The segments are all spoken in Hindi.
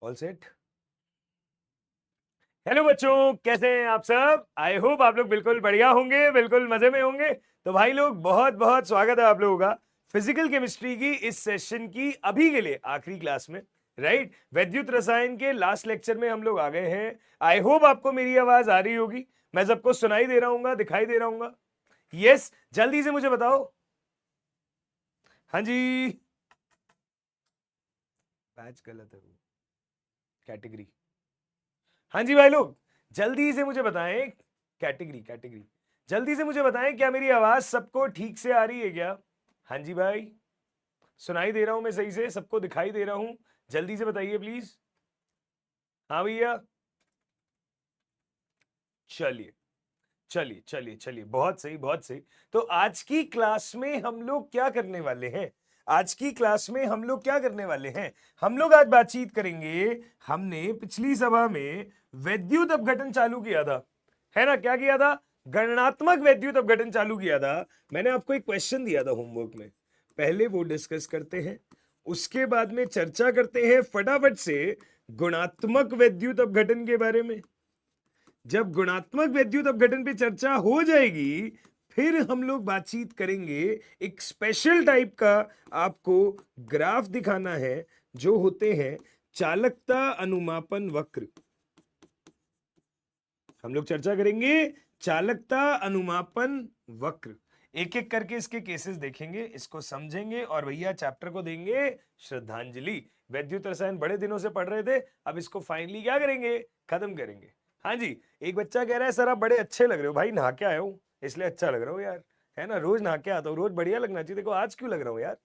All set. हेलो बच्चों, कैसे हैं आप सब? आई होप आप लोग बिल्कुल बढ़िया होंगे, बिल्कुल मजे में होंगे। तो भाई लोग, बहुत बहुत स्वागत है आप लोगों का फिजिकल केमिस्ट्री की इस सेशन की अभी के लिए आखिरी क्लास में। राइट, वैद्युत रसायन के लास्ट लेक्चर में हम लोग आ गए हैं। आई होप आपको मेरी आवाज आ रही होगी, मैं सबको सुनाई दे रहा हूँ, दिखाई दे रहा हूँ। यस, जल्दी से मुझे बताओ। हाँ जी, बैच गलत है, कैटेगरी। हाँ जी भाई लोग, जल्दी से मुझे बताएं। कैटेगरी कैटेगरी, जल्दी से मुझे बताएं, क्या मेरी आवाज सबको ठीक से आ रही है क्या? हाँ जी भाई, सुनाई दे रहा हूं मैं सही से, सबको दिखाई दे रहा हूं? जल्दी से बताइए प्लीज। हाँ भैया, चलिए चलिए चलिए चलिए, बहुत सही बहुत सही। तो आज की क्लास में हम लोग क्या करने वाले हैं? आज की क्लास में हम लोग क्या करने वाले हैं? हम लोग आज बातचीत करेंगे। हमने पिछली सभा में वैद्युत अपघटन चालू किया था, है ना? क्या किया था? गणनात्मक वैद्युत अपघटन चालू किया था। मैंने आपको एक क्वेश्चन दिया था होमवर्क में, पहले वो डिस्कस करते हैं, उसके बाद में चर्चा करते हैं फटाफट से गुणात्मक वैद्युत अपघटन के बारे में। जब गुणात्मक वैद्युत अपघटन पे चर्चा हो जाएगी, फिर हम लोग बातचीत करेंगे एक स्पेशल टाइप का। आपको ग्राफ दिखाना है, जो होते हैं चालकता अनुमापन वक्र। हम लोग चर्चा करेंगे चालकता अनुमापन वक्र। एक एक करके इसके केसेस देखेंगे, इसको समझेंगे और भैया चैप्टर को देंगे श्रद्धांजलि। वैद्युत रसायन बड़े दिनों से पढ़ रहे थे, अब इसको फाइनली क्या करेंगे? खत्म करेंगे। हाँ जी, एक बच्चा कह रहा है सर आप बड़े अच्छे लग रहे हो। भाई नहा के आया हूं, इसलिए अच्छा लग रहा हूं यार, है ना? रोज नहा के आता हूं, रोज बढ़िया लगना चाहिए। देखो आज क्यों लग रहा हूं यार?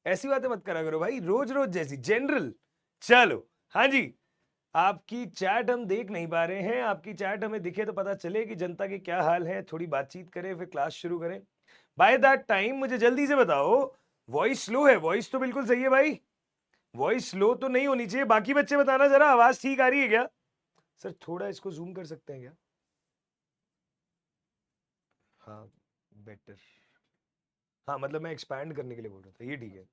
ऐसी बातें मत करा करो भाई, रोज रोज जैसी जनरल। चलो, हाँ जी, आपकी चैट हम देख नहीं पा रहे हैं, आपकी चैट हमें दिखे तो पता चले कि जनता के क्या हाल है। थोड़ी बातचीत करें फिर क्लास शुरू करें। बाय दैट टाइम मुझे जल्दी से बताओ, वॉइस स्लो है? वॉइस तो बिल्कुल सही है भाई, वॉइस स्लो तो नहीं होनी चाहिए। बाकी बच्चे बताना जरा, आवाज ठीक आ रही है क्या? सर थोड़ा इसको जूम कर सकते हैं क्या? हाँ, बेटर। हाँ मतलब मैं एक्सपैंड करने के लिए बोल रहा था, ये ठीक है।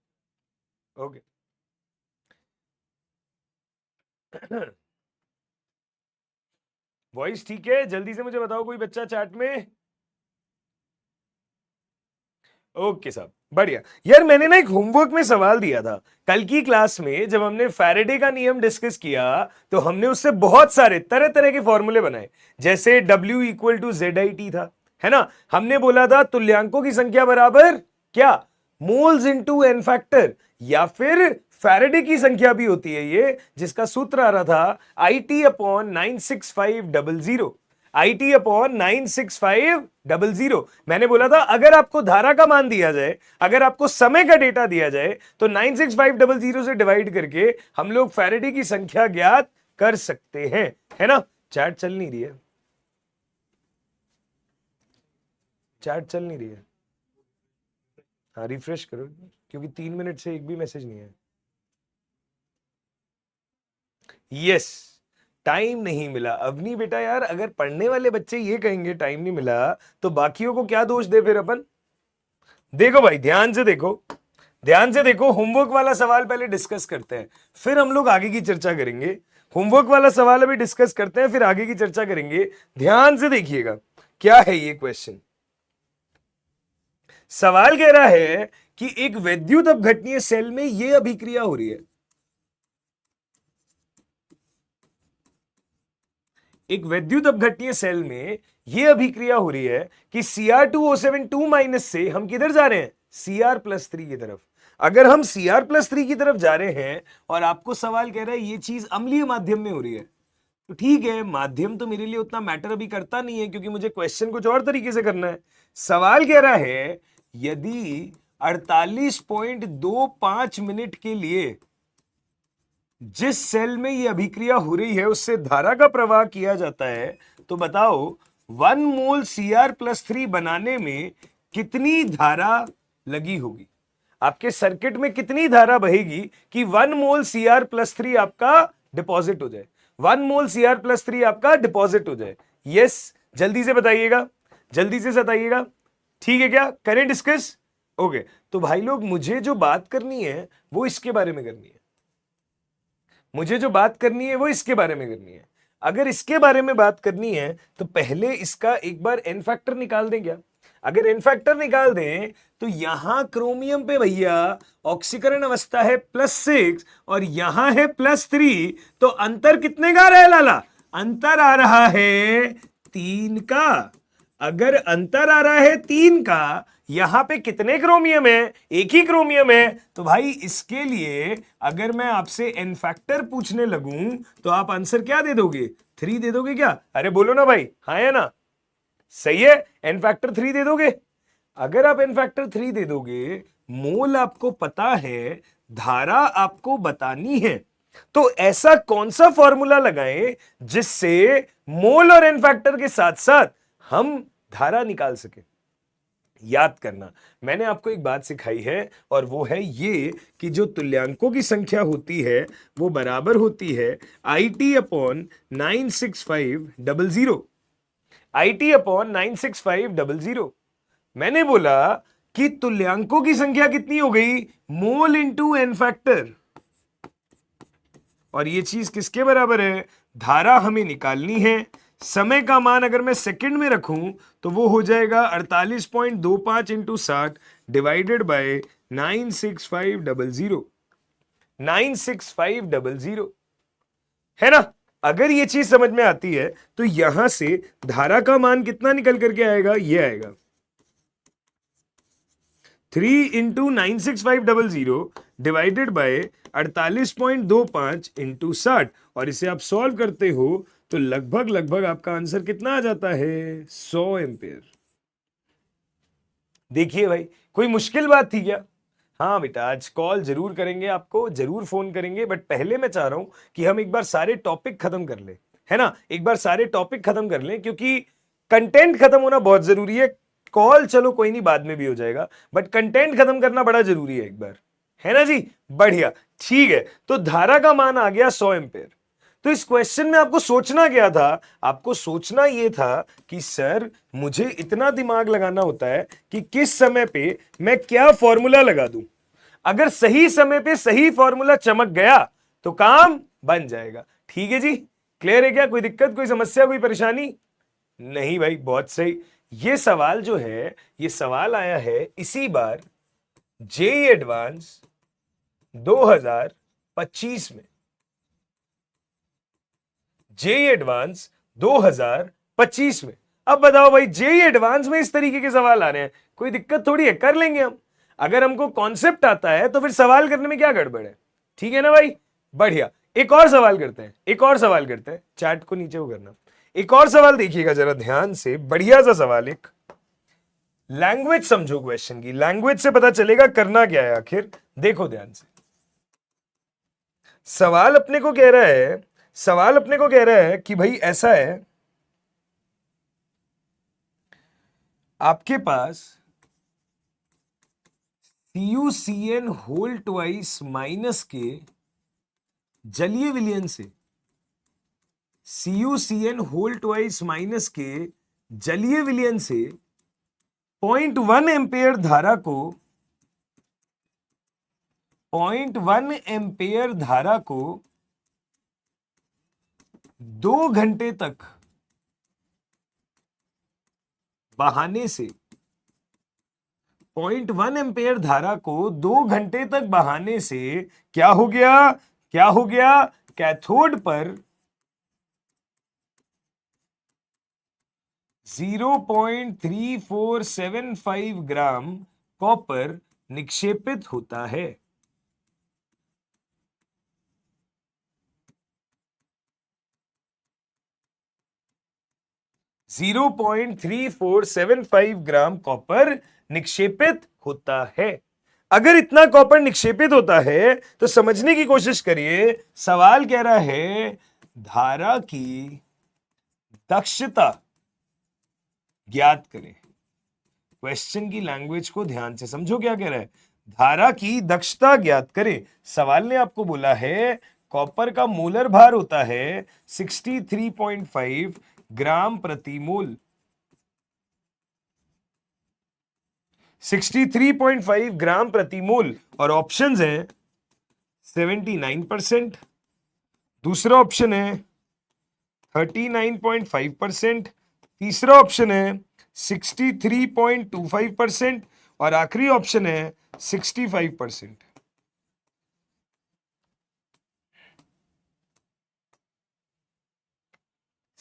ओके। वॉइस ठीक है? जल्दी से मुझे बताओ कोई बच्चा चैट में। ओके साहब, बढ़िया। यार मैंने ना एक होमवर्क में सवाल दिया था कल की क्लास में, जब हमने फैराडे का नियम डिस्कस किया, तो हमने उससे बहुत सारे तरह तरह के फॉर्मूले बनाए। जैसे W इक्वल टू ZIT था, है ना? हमने बोला था तुल्यांकों की संख्या बराबर क्या? मोल्स इनटू एन फैक्टर, या फिर फैराडे की संख्या भी होती है ये, जिसका सूत्र आ रहा था IT अपॉन 96500। IT upon 96500। मैंने बोला था अगर आपको धारा का मान दिया जाए, अगर आपको समय का डेटा दिया जाए, तो 96500 से डिवाइड करके हम लोग फैराडे की संख्या ज्ञात कर सकते हैं, है ना? चैट चल नहीं रही है, चैट चल नहीं रही है। हाँ रिफ्रेश करो, क्योंकि 3 मिनट से एक भी मैसेज नहीं है। यस, टाइम नहीं मिला। अवनी बेटा यार, अगर पढ़ने वाले बच्चे ये कहेंगे टाइम नहीं मिला, तो बाकियों को क्या दोष दे फिर अपन? देखो भाई, ध्यान से देखो, ध्यान से देखो। होमवर्क वाला सवाल पहले डिस्कस करते हैं, फिर हम लोग आगे की चर्चा करेंगे। होमवर्क वाला सवाल अभी डिस्कस करते हैं, फिर आगे की चर्चा करेंगे। ध्यान से देखिएगा, क्या है ये क्वेश्चन। सवाल कह रहा है कि एक वैद्युत अपघटनीय सेल में यह अभिक्रिया हो रही है। एक वैद्युत अपघटनीय सेल में यह अभिक्रिया हो रही है कि Cr2O7 से हम किधर जा रहे हैं? Cr+3 की तरफ। अगर हम Cr+3 की तरफ जा रहे हैं और आपको सवाल कह रहा है ये चीज अम्लीय माध्यम में हो रही है, तो ठीक है, माध्यम तो मेरे लिए उतना मैटर अभी करता नहीं है, क्योंकि मुझे क्वेश्चन कुछ और तरीके से करना है। सवाल कह रहा है यदि 48.25 मिनट के लिए जिस सेल में यह अभिक्रिया हो रही है उससे धारा का प्रवाह किया जाता है, तो बताओ 1 मोल Cr+3 बनाने में कितनी धारा लगी होगी? आपके सर्किट में कितनी धारा बहेगी कि 1 मोल Cr+3 आपका डिपॉजिट हो जाए? 1 मोल Cr+3 आपका डिपॉजिट हो जाए। यस, जल्दी से बताइएगा, जल्दी से बताइएगा। ठीक है, क्या करें डिस्कस? ओके, तो भाई लोग मुझे जो बात करनी है वो इसके बारे में करनी है। मुझे जो बात करनी है वो इसके बारे में करनी है। अगर इसके बारे में बात करनी है तो पहले इसका एक बार एन फैक्टर निकाल दें क्या? अगर एन फैक्टर निकाल दें तो यहां क्रोमियम पे भैया ऑक्सीकरण अवस्था है +6 और यहां है +3, तो अंतर कितने का आ रहा है लाला? अंतर आ रहा है 3 का। अगर अंतर आ रहा है 3 का, यहां पे कितने क्रोमियम है? एक ही क्रोमियम है। तो भाई इसके लिए अगर मैं आपसे एन फैक्टर पूछने लगूं तो आप आंसर क्या दे दोगे? 3 दे दोगे क्या? अरे बोलो ना भाई, हाँ है ना? सही है, एन फैक्टर 3 दे दोगे। अगर आप एन फैक्टर 3 दे दोगे, मोल आपको पता है, धारा आपको बतानी है, तो ऐसा कौन सा फॉर्मूला लगाएं जिससे मोल और एन फैक्टर के साथ साथ हम धारा निकाल सके? याद करना, मैंने आपको एक बात सिखाई है और वो है ये कि जो तुल्यांकों की संख्या होती है वो बराबर होती है IT/96500। IT/96500। मैंने बोला कि तुल्यांकों की संख्या कितनी हो गई? Mole into n factor. और ये चीज किसके बराबर है? धारा हमें निकालनी है। समय का मान अगर मैं सेकंड में रखूं तो वो हो जाएगा 48.25 इंटू 60 डिवाइडेड बाय 96500। 96500 है ना? अगर ये चीज समझ में आती है तो यहां से धारा का मान कितना निकल करके आएगा? ये आएगा 3 इंटू 96500 डिवाइडेड बाय 48.25 इंटू 60, और इसे आप सॉल्व करते हो तो लगभग लगभग आपका आंसर कितना आ जाता है? 100 एम्पेयर। देखिए भाई, कोई मुश्किल बात थी क्या? हाँ बेटा, आज कॉल जरूर करेंगे, आपको जरूर फोन करेंगे, बट पहले मैं चाह रहा हूं कि हम एक बार सारे टॉपिक खत्म कर ले, है ना? एक बार सारे टॉपिक खत्म कर लें, क्योंकि कंटेंट खत्म होना बहुत जरूरी है। कॉल चलो कोई नहीं, बाद में भी हो जाएगा, बट कंटेंट खत्म करना बड़ा जरूरी है एक बार, है ना जी? बढ़िया, ठीक है। तो धारा का मान आ गया 100 एम्पेयर। तो इस क्वेश्चन में आपको सोचना क्या था? आपको सोचना यह था कि सर मुझे इतना दिमाग लगाना होता है कि किस समय पे मैं क्या फॉर्मूला लगा दूं। अगर सही समय पे सही फॉर्मूला चमक गया तो काम बन जाएगा। ठीक है जी, क्लियर है क्या? कोई दिक्कत, कोई समस्या, कोई परेशानी? नहीं भाई, बहुत सही। ये सवाल जो है, ये सवाल आया है इसी बार जेईई एडवांस 2025 में। जेईई एडवांस 2025 में। अब बताओ भाई, जेईई एडवांस में इस तरीके के सवाल आ रहे हैं, कोई दिक्कत थोड़ी है, कर लेंगे हम। अगर हमको कॉन्सेप्ट आता है तो फिर सवाल करने में क्या गड़बड़ है? ठीक है ना भाई? बढ़िया। एक और सवाल करते हैं, एक और सवाल करते हैं, चैट को नीचे वो करना। एक और सवाल देखिएगा जरा ध्यान से, बढ़िया सा सवाल। एक लैंग्वेज समझो, क्वेश्चन की लैंग्वेज से पता चलेगा करना क्या है आखिर। देखो ध्यान से, सवाल अपने को कह रहा है, सवाल अपने को कह रहा है कि भाई ऐसा है, आपके पास CuCN होल ट्वाइस माइनस के जलीय विलयन से, CuCN होल ट्वाइस माइनस के जलीय विलयन से 0.1 एम्पेयर धारा को, 0.1 एम्पेयर धारा को 2 घंटे तक बहाने से, 0.1 एम्पेयर धारा को 2 घंटे तक बहाने से क्या हो गया? क्या हो गया? कैथोड पर 0.3475 ग्राम कॉपर निक्षेपित होता है। जीरो 0.3475 ग्राम कॉपर निक्षेपित होता है। अगर इतना कॉपर निक्षेपित होता है तो समझने की कोशिश करिए, सवाल कह रहा है धारा की दक्षता ज्ञात करें। क्वेश्चन की लैंग्वेज को ध्यान से समझो, क्या कह रहा है? धारा की दक्षता ज्ञात करें। सवाल ने आपको बोला है कॉपर का मोलर भार होता है 63.5 ग्राम प्रति मोल, 63.5 ग्राम प्रति मोल, और ऑप्शंस हैं 79%, दूसरा ऑप्शन है 39.5%, तीसरा ऑप्शन है 63.25% और आखिरी ऑप्शन है 65%।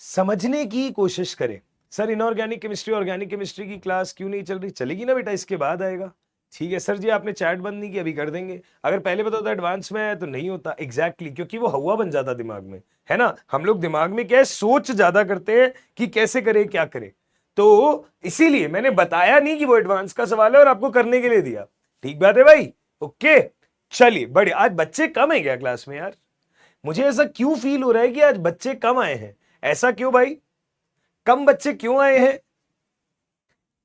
समझने की कोशिश करें। Sir inorganic chemistry organic chemistry की क्लास क्यों नहीं चल रही? चलेगी ना बेटा, इसके बाद आएगा। ठीक है सर जी, आपने चैट बंद नहीं की, अभी कर देंगे। अगर पहले पता होता एडवांस में है तो नहीं होता। एग्जैक्टली क्योंकि वो हवा बन जाता दिमाग में, है ना। हम लोग दिमाग में क्या है, सोच ज्यादा करते हैं कि कैसे करें क्या करें। तो इसीलिए मैंने बताया नहीं कि वो एडवांस का सवाल है और आपको करने के लिए दिया। ठीक बात है भाई, ओके। चलिए बड़े, आज बच्चे कम है क्या क्लास में यार? मुझे ऐसा क्यों फील हो रहा है कि आज बच्चे कम आए हैं। ऐसा क्यों भाई, कम बच्चे क्यों आए हैं?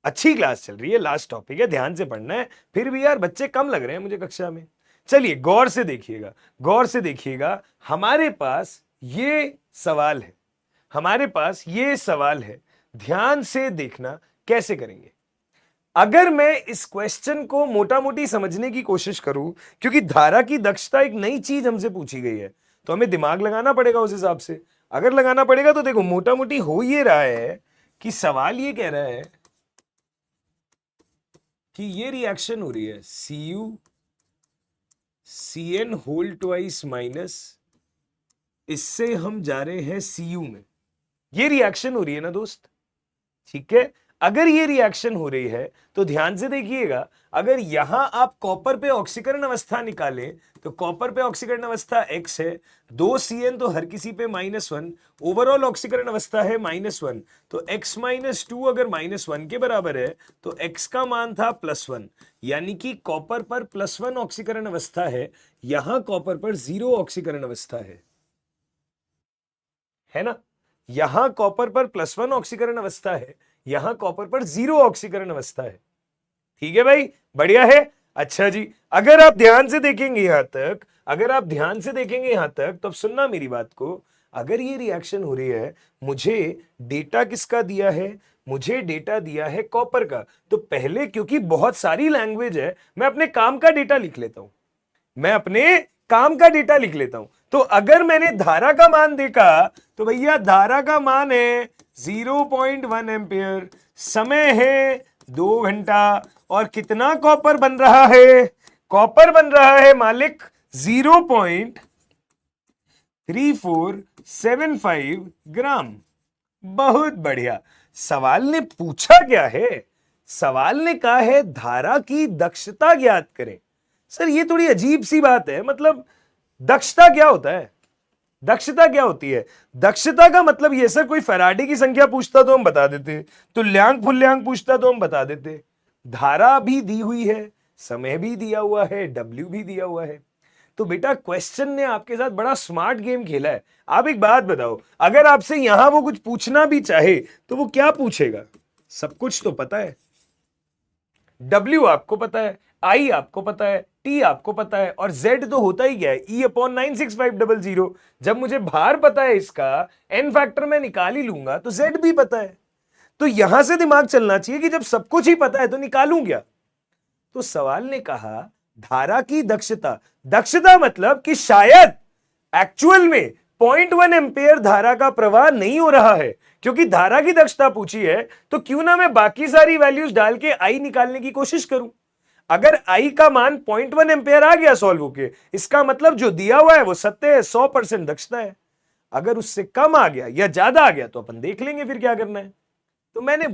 अच्छी क्लास चल रही है, लास्ट टॉपिक है, ध्यान से पढ़ना है, फिर भी यार बच्चे कम लग रहे हैं मुझे कक्षा में। चलिए गौर से देखिएगा, गौर से देखिएगा। हमारे पास ये सवाल है, हमारे पास ये सवाल है, ध्यान से देखना कैसे करेंगे। अगर मैं इस क्वेश्चन को मोटा मोटी समझने की कोशिश करूं, क्योंकि धारा की दक्षता एक नई चीज हमसे पूछी गई है, तो हमें दिमाग लगाना पड़ेगा उस हिसाब से। अगर लगाना पड़ेगा तो देखो मोटा मोटी हो ये रहा है कि सवाल ये कह रहा है कि ये रिएक्शन हो रही है CuCN होल ट्वाइस माइनस, इससे हम जा रहे हैं Cu में। ये रिएक्शन हो रही है ना दोस्त, ठीक है। अगर ये रिएक्शन हो रही है तो ध्यान से देखिएगा, अगर यहां आप कॉपर पे ऑक्सीकरण अवस्था निकालें तो कॉपर पे ऑक्सीकरण अवस्था x है, 2Cn तो हर किसी पे -1, ओवरऑल ऑक्सीकरण अवस्था है -1, तो x -2 अगर -1 के बराबर है तो x का मान था +1, यानी कि कॉपर पर +1 ऑक्सीकरण अवस्था है, यहां कॉपर पर 0 ऑक्सीकरण अवस्था है ना। यहां कॉपर पर +1 ऑक्सीकरण अवस्था है, यहां कॉपर पर 0 ऑक्सीकरण अवस्था है। ठीक है भाई, बढ़िया है। अच्छा जी, अगर आप ध्यान से देखेंगे यहां तक, अगर आप ध्यान से देखेंगे यहां तक, तो अब सुनना मेरी बात को। अगर ये रिएक्शन हो रही है, मुझे डेटा किसका दिया है? मुझे डेटा दिया है कॉपर का। तो पहले, क्योंकि बहुत सारी लैंग्वेज है, मैं अपने काम का डेटा लिख लेता हूं, मैं अपने काम का डेटा लिख लेता हूं। तो अगर मैंने धारा का मान देखा तो भैया धारा का मान है 0.1 एम्पियर, समय है 2 घंटा, और कितना कॉपर बन रहा है? कॉपर बन रहा है मालिक 0.3475 ग्राम। बहुत बढ़िया। सवाल ने पूछा क्या है? सवाल ने कहा है धारा की दक्षता ज्ञात करें। सर ये थोड़ी अजीब सी बात है, मतलब दक्षता क्या होता है? दक्षता क्या होती है? दक्षता का मतलब ये सर, कोई फैराडे की संख्या पूछता तो हम बता देते, तुल्यांक फुल्यांक पूछता तो हम बता देते। धारा भी दी हुई है, समय भी दिया हुआ है, डब्ल्यू भी दिया हुआ है। तो बेटा क्वेश्चन ने आपके साथ बड़ा स्मार्ट गेम खेला है। आप एक बात बताओ, अगर आपसे यहां वो कुछ पूछना भी चाहे तो वो क्या पूछेगा? सब कुछ तो पता है, W आपको पता है, I आपको पता है, T आपको पता है, और Z तो होता ही क्या है, E/96500। जब मुझे भार पता है इसका, n फैक्टर मैं निकाल ही लूंगा, तो Z भी पता है। तो यहां से दिमाग चलना चाहिए कि जब सब कुछ ही पता है तो निकालूं क्या। तो सवाल ने कहा धारा की दक्षता, दक्षता मतलब कि शायद एक्चुअल में 0.1 एम्पेयर धारा का प्रवाह नहीं हो रहा है। क्योंकि धारा की दक्षता पूछी है तो क्यों ना मैं बाकी सारी वैल्यूज डाल के आई निकालने की कोशिश करूं। अगर आई का मान 0.1 एम्पेयर आ गया सॉल्व होके, इसका मतलब जो दिया हुआ है वो सत्य है, 100% दक्षता है। अगर उससे कम आ गया या ज्यादा आ गया तो अपन देख लेंगे फिर क्या करना है। तो मैंने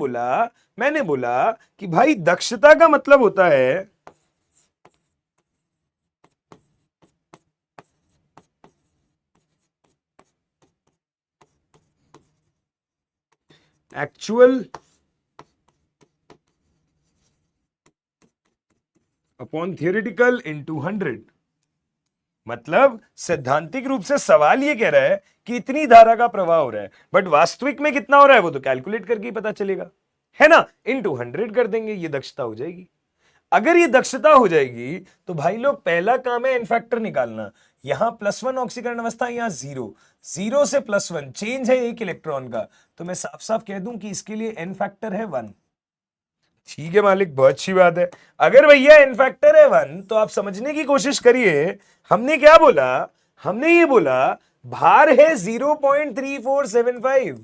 बोला कि भाई दक्षता का मतलब होता है एक्चुअल अपॉन थियोरेटिकल इनटू 100। मतलब सैद्धांतिक रूप से सवाल ये कह रहा है कि इतनी धारा का प्रवाह हो रहा है, बट वास्तविक में कितना हो रहा है वो तो कैलकुलेट करके ही पता चलेगा, है ना। इनटू 100 कर देंगे, ये दक्षता हो जाएगी। अगर ये दक्षता हो जाएगी तो भाई लोग पहला काम है एन फैक्टर निकालना। यहां +1 ऑक्सीकरण अवस्था, यहां 0, 0 से +1 चेंज है 1 इलेक्ट्रॉन का, तो मैं साफ साफ कह दूं कि इसके लिए एन फैक्टर है 1। ठीक है मालिक, बहुत अच्छी बात है। अगर भैया एन फैक्टर है 1 तो आप समझने की कोशिश करिए, हमने क्या बोला? हमने ये बोला भार है 0.3475,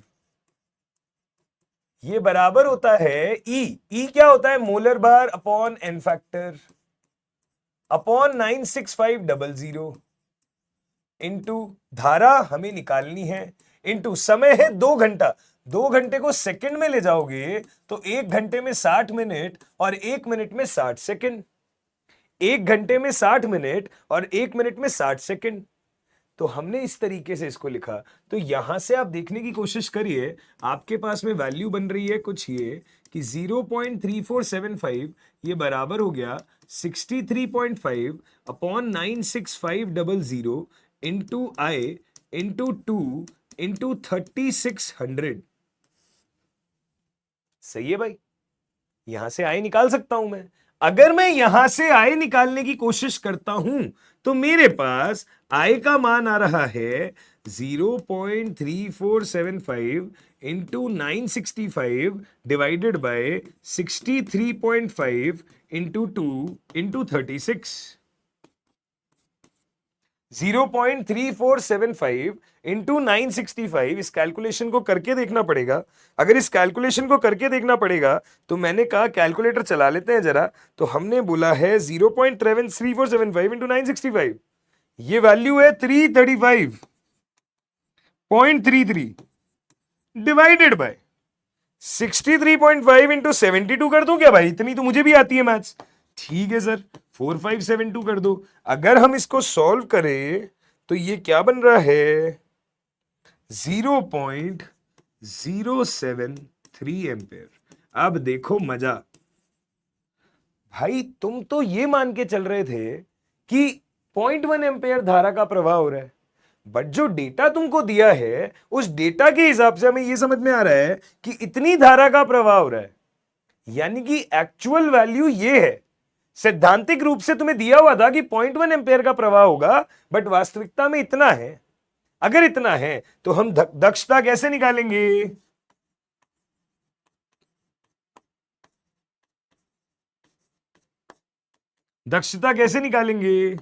ये बराबर होता है ई क्या होता है, मोलर भार upon n factor upon 96500 into धारा हमें निकालनी है, इंटू समय है 2 घंटा, 2 घंटे को सेकंड में ले जाओगे तो 1 घंटे में 60 मिनट और 1 मिनट में 60 सेकंड, 1 घंटे में 60 मिनट और 1 मिनट में 60 सेकंड। तो हमने इस तरीके से इसको लिखा। तो यहां से आप देखने की कोशिश करिए, आपके पास में वैल्यू बन रही है कुछ ये कि 0.3475 ये बराबर हो गया 63.5 अपॉन 96500 इंटू आई इंटू 2 इंटू 3600। सही है भाई, यहां से आई निकाल सकता हूं मैं। अगर मैं यहां से आई निकालने की कोशिश करता हूं तो मेरे पास आई का मान आ रहा है 0.3475 into 965 divided by 63.5 into 2 into 36। 0.3475 into 965, इस कैलकुलेशन को करके देखना पड़ेगा। अगर इस कैलकुलेशन को करके देखना पड़ेगा तो मैंने कहा कैलकुलेटर चला लेते हैं जरा। तो हमने बोला है 0.3475 इंटू 965, ये वैल्यू है 335.33 डिवाइडेड बाय 63.5 इंटू 72 कर दूं क्या भाई, इतनी तो मुझे भी आती है मैथ्स। ठीक है सर, 4572 कर दो। अगर हम इसको सॉल्व करें तो ये क्या बन रहा है 0.073 एम्पेयर। अब देखो मजा, भाई तुम तो ये मान के चल रहे थे कि 0.1 एम्पेयर धारा का प्रवाह हो रहा है, बट जो डेटा तुमको दिया है उस डेटा के हिसाब से हमें यह समझ में आ रहा है कि इतनी धारा का प्रवाह हो रहा है, यानी कि एक्चुअल वैल्यू ये है। सैद्धांतिक रूप से तुम्हें दिया हुआ था कि 0.1 एम्पेयर का प्रवाह होगा, बट वास्तविकता में इतना है। अगर इतना है तो हम दक्षता कैसे निकालेंगे, दक्षता कैसे निकालेंगे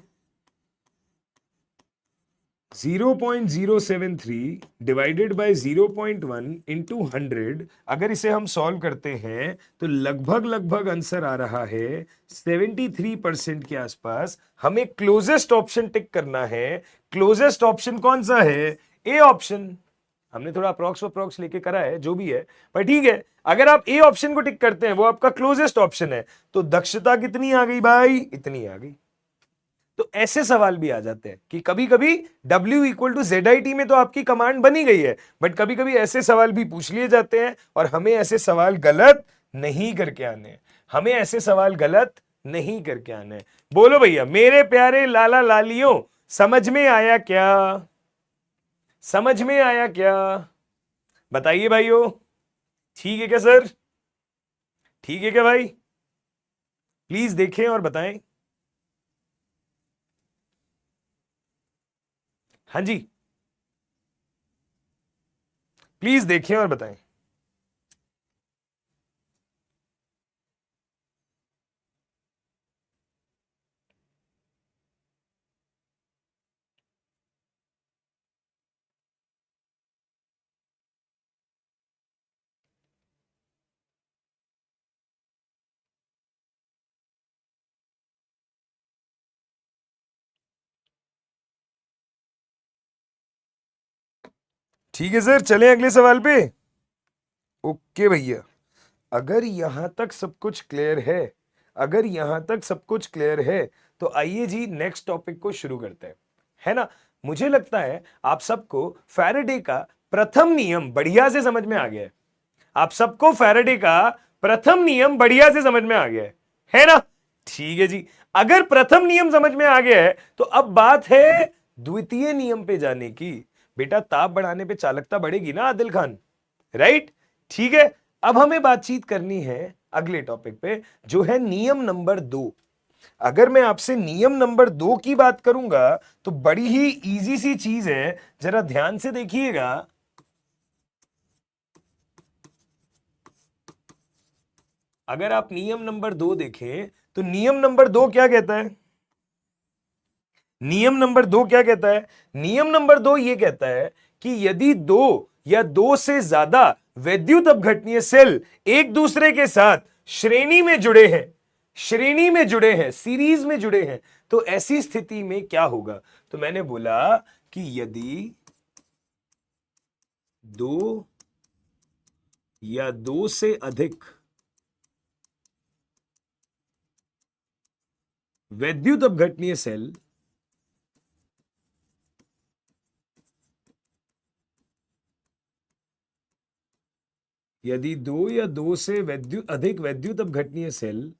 0.073 डिवाइडेड बाय 0.1 इंटू 100। अगर इसे हम सॉल्व करते हैं तो लगभग लगभग आंसर आ रहा है 73% के आसपास। हमें क्लोजेस्ट ऑप्शन टिक करना है। क्लोजेस्ट ऑप्शन कौन सा है, ए ऑप्शन। हमने थोड़ा अप्रॉक्स लेके करा है, जो भी है, पर ठीक है। अगर आप ए ऑप्शन को टिक करते हैं, वो आपका क्लोजेस्ट ऑप्शन है, तो दक्षता कितनी आ गई भाई, इतनी आ गई। तो ऐसे सवाल भी आ जाते हैं कि कभी कभी W इक्वल टू ZIT में तो आपकी कमांड बनी गई है, बट कभी कभी ऐसे सवाल भी पूछ लिए जाते हैं और हमें ऐसे सवाल गलत नहीं करके आने हैं। हमें ऐसे सवाल गलत नहीं करके आने हैं। बोलो भैया मेरे प्यारे लाला लालियों, समझ में आया क्या, समझ में आया क्या, बताइए भाइयों। ठीक है क्या सर, ठीक है क्या भाई, प्लीज देखें और बताएं। हाँ जी, प्लीज देखें और बताएं। ठीक है सर, चलें अगले सवाल पे। ओके भैया, अगर यहां तक सब कुछ क्लियर है, अगर यहां तक सब कुछ क्लियर है तो आइए जी नेक्स्ट टॉपिक को शुरू करते हैं, है ना। मुझे लगता है आप सबको फैराडे का प्रथम नियम बढ़िया से समझ में आ गया है। आप सबको फैराडे का प्रथम नियम बढ़िया से समझ में आ गया है ना। ठीक है जी, अगर प्रथम नियम समझ में आ गया है तो अब बात है द्वितीय नियम पे जाने की। बेटा ताप बढ़ाने पे चालकता बढ़ेगी ना आदिल खान, राइट। ठीक है, अब हमें बातचीत करनी है अगले टॉपिक पे, जो है नियम नंबर 2। अगर मैं आपसे नियम नंबर 2 की बात करूंगा तो बड़ी ही इजी सी चीज है, जरा ध्यान से देखिएगा। अगर आप नियम नंबर 2 देखें तो नियम नंबर 2 क्या कहता है, नियम नंबर 2 क्या कहता है? नियम नंबर 2 ये कहता है कि यदि दो या दो से ज्यादा वैद्युत अपघटनीय सेल एक दूसरे के साथ श्रेणी में जुड़े हैं, श्रेणी में जुड़े हैं, सीरीज में जुड़े हैं, तो ऐसी स्थिति में क्या होगा? तो मैंने बोला कि यदि दो या दो से अधिक वैद्युत अपघटनीय सेल यदि दो या दो से अधिक वैद्युत अपघटनीय सेल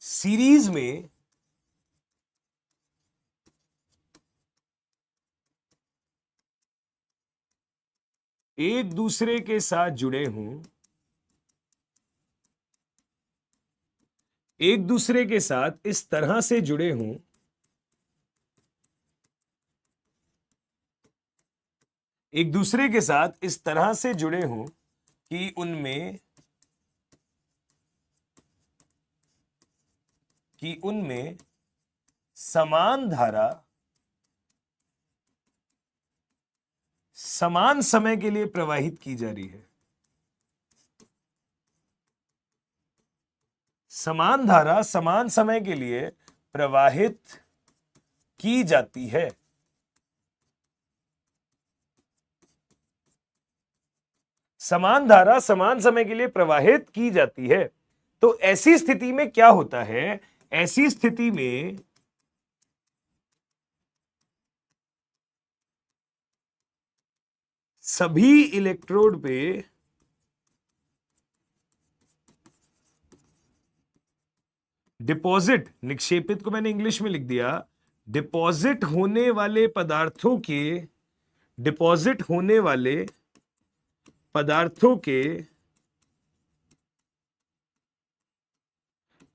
सीरीज में एक दूसरे के साथ जुड़े हों, एक दूसरे के साथ इस तरह से जुड़े हों, एक दूसरे के साथ इस तरह से जुड़े हों कि उनमें समान धारा समान समय के लिए प्रवाहित की जा रही है, समान धारा समान समय के लिए प्रवाहित की जाती है। समान धारा समान समय के लिए प्रवाहित की जाती है। तो ऐसी स्थिति में क्या होता है? ऐसी स्थिति में सभी इलेक्ट्रोड पे डिपॉजिट, निक्षेपित को मैंने इंग्लिश में लिख दिया, डिपॉजिट होने वाले पदार्थों के, डिपॉजिट होने वाले पदार्थों के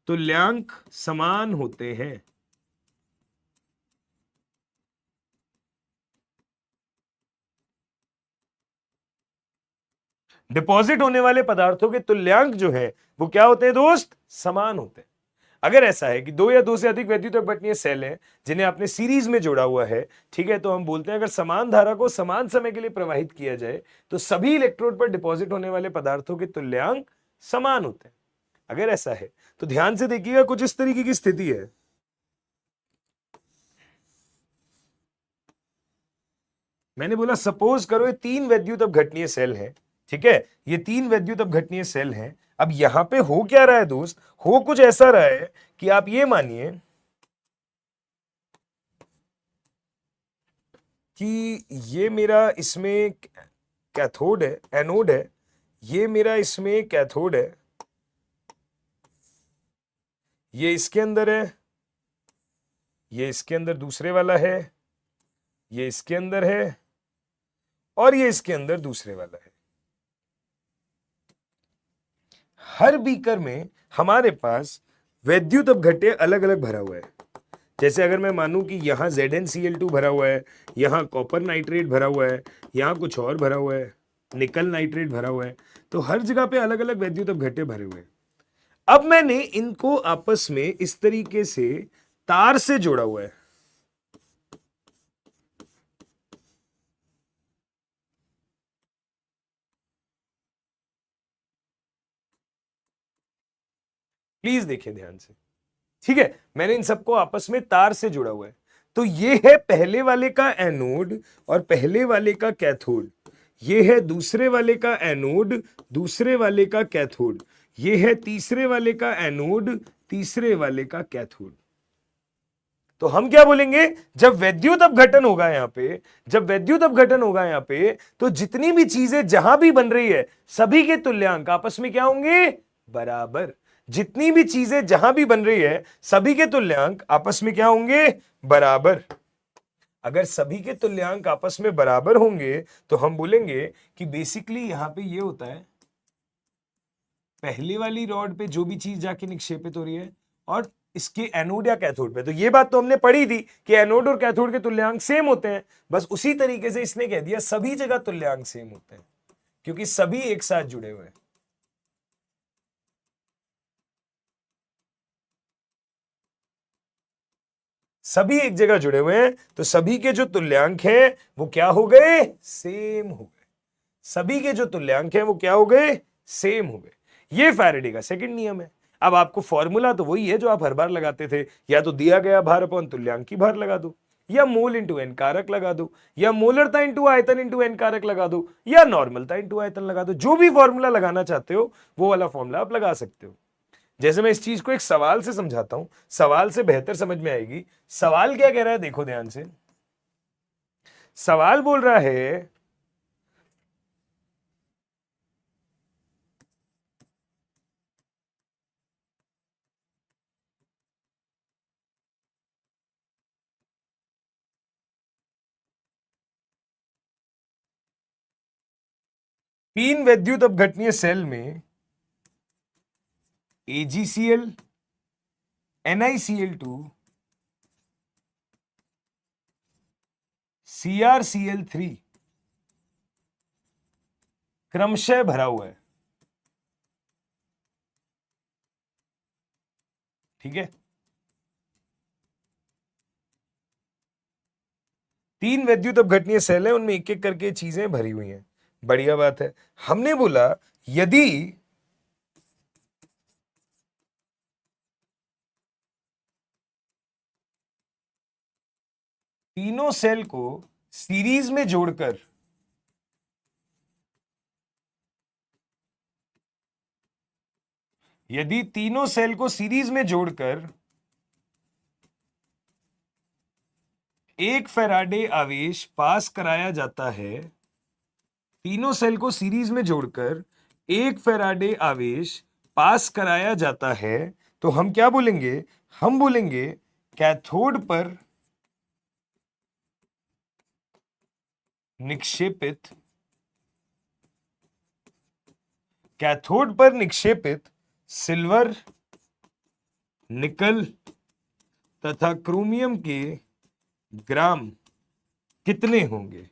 तुल्यांक समान होते हैं। डिपॉजिट होने वाले पदार्थों के तुल्यांक जो है वो क्या होते हैं दोस्त? समान होते हैं। अगर ऐसा है कि दो या दो से अधिक वैद्युत अपघटनीय सेल हैं जिन्हें आपने सीरीज में जोड़ा हुआ है, ठीक है, तो हम बोलते हैं अगर समान धारा को समान समय के लिए प्रवाहित किया जाए तो सभी इलेक्ट्रोड पर डिपॉजिट होने वाले पदार्थों के तुल्यांक समान होते हैं। अगर ऐसा है तो ध्यान से देखिएगा, कुछ इस तरीके की स्थिति है। मैंने बोला सपोज करो ये तीन वैद्युत अपघटनीय सेल हैं, ठीक है, ये तीन वैद्युत अपघटनीय सेल हैं। अब यहां पे हो क्या रहा है दोस्त? हो कुछ ऐसा रहा है कि आप ये मानिए कि ये मेरा इसमें कैथोड है, एनोड है, ये मेरा इसमें कैथोड है, ये इसके अंदर है, ये इसके अंदर दूसरे वाला है, ये इसके अंदर है, और ये इसके अंदर दूसरे वाला है। हर बीकर में हमारे पास वैद्युत अपघट्य अलग अलग भरा हुआ है। जैसे अगर मैं मानूं कि यहां ZnCl2 भरा हुआ है, यहां कॉपर नाइट्रेट भरा हुआ है, यहां कुछ और भरा हुआ है, निकल नाइट्रेट भरा हुआ है, तो हर जगह पे अलग अलग वैद्युत अपघट्य भरे हुए हैं। अब मैंने इनको आपस में इस तरीके से तार से जोड़ा हुआ है। प्लीज देखिए ध्यान से, ठीक है, मैंने इन सबको आपस में तार से जुड़ा हुआ है। तो ये है पहले वाले का एनोड और पहले वाले का कैथोड, ये है दूसरे वाले का एनोड, दूसरे वाले का कैथोड, ये है तीसरे वाले का एनोड, तीसरे वाले का कैथोड। तो हम क्या बोलेंगे? जब वैद्युत अपघटन होगा यहां पे, जब वैद्युत अपघटन होगा यहां पे, तो जितनी भी चीजें जहां भी बन रही है सभी के तुल्यांक आपस में क्या होंगे? बराबर। जितनी भी चीजें जहां भी बन रही है सभी के तुल्यांक आपस में क्या होंगे? बराबर। अगर सभी के तुल्यांक आपस में बराबर होंगे तो हम बोलेंगे कि बेसिकली यहां पे ये होता है, पहले वाली रॉड पे जो भी चीज जाके निक्षेपित हो रही है और इसके एनोड या कैथोड पे, तो ये बात तो हमने पढ़ी थी कि एनोड और कैथोड के तुल्यांक सेम होते हैं। बस उसी तरीके से इसने कह दिया सभी जगह तुल्यांक सेम होते हैं क्योंकि सभी एक साथ जुड़े हुए हैं। सभी एक जगह जुड़े हुए हैं, तो सभी के जो तुल्यांक हैं वो क्या हो गए, सेम हो गए। सभी के जो तुल्यांक हैं वो क्या हो गए, सेम हो गए। ये फैराडे का सेकंड नियम है। अब आपको फॉर्मूला तो वही है जो आप हर बार लगाते थे, या तो दिया गया भार अपॉन तुल्यांक की भार लगा दो, या मोल इंटू एन कारक लगा दो, या मोलरता इंटू आयतन इंटू एन कारक लगा दो, या नॉर्मलता इंटू आयतन लगा दो। जो भी फॉर्मूला लगाना चाहते हो वो वाला फॉर्मूला आप लगा सकते हो। जैसे मैं इस चीज को एक सवाल से समझाता हूं, सवाल से बेहतर समझ में आएगी। सवाल क्या कह रहा है, देखो ध्यान से। सवाल बोल रहा है तीन विद्युत अपघटनीय सेल में AgCl, NiCl2, CrCl3 क्रमशः भरा हुआ है। ठीक है, तीन विद्युत अपघटनीय सेल है, उनमें एक एक करके चीजें भरी हुई हैं। बढ़िया बात है। हमने बोला यदि तीनों सेल को सीरीज में जोड़कर यदि तीनों सेल को सीरीज में जोड़कर एक फैराडे आवेश पास कराया जाता है, तीनों सेल को सीरीज में जोड़कर एक फैराडे आवेश पास कराया जाता है, तो हम क्या बोलेंगे, हम बोलेंगे कैथोड पर निक्षेपित सिल्वर, निकल तथा क्रोमियम के ग्राम कितने होंगे।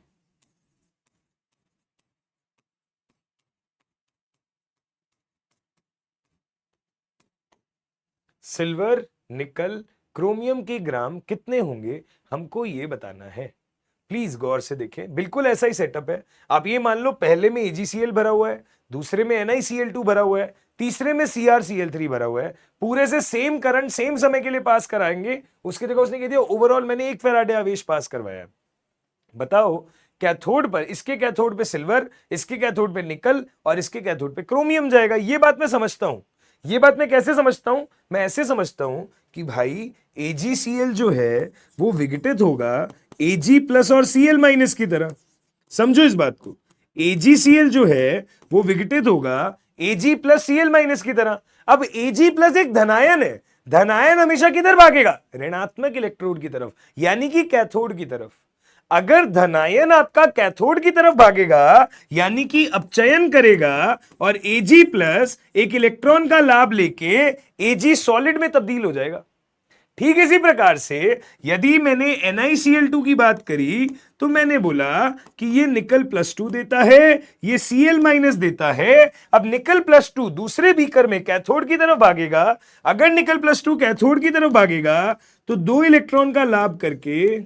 सिल्वर, निकल, क्रोमियम के ग्राम कितने होंगे, हमको ये बताना है। प्लीज गौर से देखें, बिल्कुल ऐसा ही सेटअप है। आप ये मान लो पहले में AgCl भरा हुआ है, दूसरे में NiCl2 भरा हुआ है, तीसरे में CrCl3 भरा हुआ है। पूरे से सेम करंट सेम समय के लिए पास कराएंगे। उसकी जगह उसने कह दिया ओवरऑल मैंने एक फैराडे आवेश पास करवाया। बताओ कैथोड पर, इसके कैथोड पे सिल्वर, इसके कैथोड पे निकल और इसके कैथोड पे क्रोमियम जाएगा। ये बात मैं समझता हूं। ये बात मैं कैसे समझता हूं, मैं ऐसे समझता हूं कि भाई AgCl जो है वो विघटित होगा Ag प्लस और Cl माइनस की तरह। समझो इस बात को, AgCl जो है वो विघटित होगा Ag प्लस Cl माइनस की तरह। अब Ag प्लस एक धनायन है, धनायन हमेशा किधर भागेगा, ऋणात्मक इलेक्ट्रोड की तरफ, यानी कि कैथोड की तरफ। अगर धनायन आपका कैथोड की तरफ भागेगा यानी कि अपचयन करेगा और Ag प्लस एक इलेक्ट्रॉन का लाभ लेके Ag सॉलिड में तब्दील हो जाएगा। ठीक इसी प्रकार से यदि मैंने NiCl2 की बात करी तो मैंने बोला कि ये निकल +2 देता है, ये Cl माइनस देता है। अब निकल +2 दूसरे बीकर में कैथोड की तरफ भागेगा। अगर निकल +2 कैथोड की तरफ भागेगा तो 2 इलेक्ट्रॉन का लाभ करके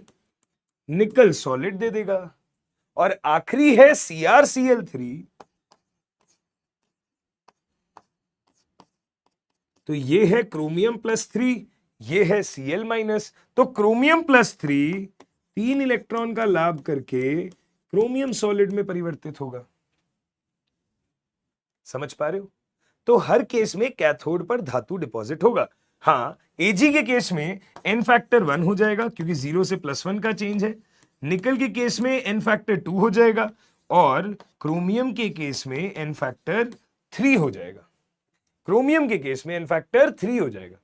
निकल सॉलिड दे देगा। और आखिरी है CrCl3, तो ये है क्रोमियम +3, ये है Cl माइनस। तो क्रोमियम +3 3 इलेक्ट्रॉन का लाभ करके क्रोमियम सॉलिड में परिवर्तित होगा। समझ पा रहे हो? तो हर केस में कैथोड पर धातु डिपॉजिट होगा। हाँ, Ag के केस में n फैक्टर 1 हो जाएगा क्योंकि 0 से +1 का चेंज है। निकल के केस में n फैक्टर 2 हो जाएगा और क्रोमियम के केस में n फैक्टर 3 हो जाएगा। क्रोमियम के केस में n फैक्टर 3 हो जाएगा।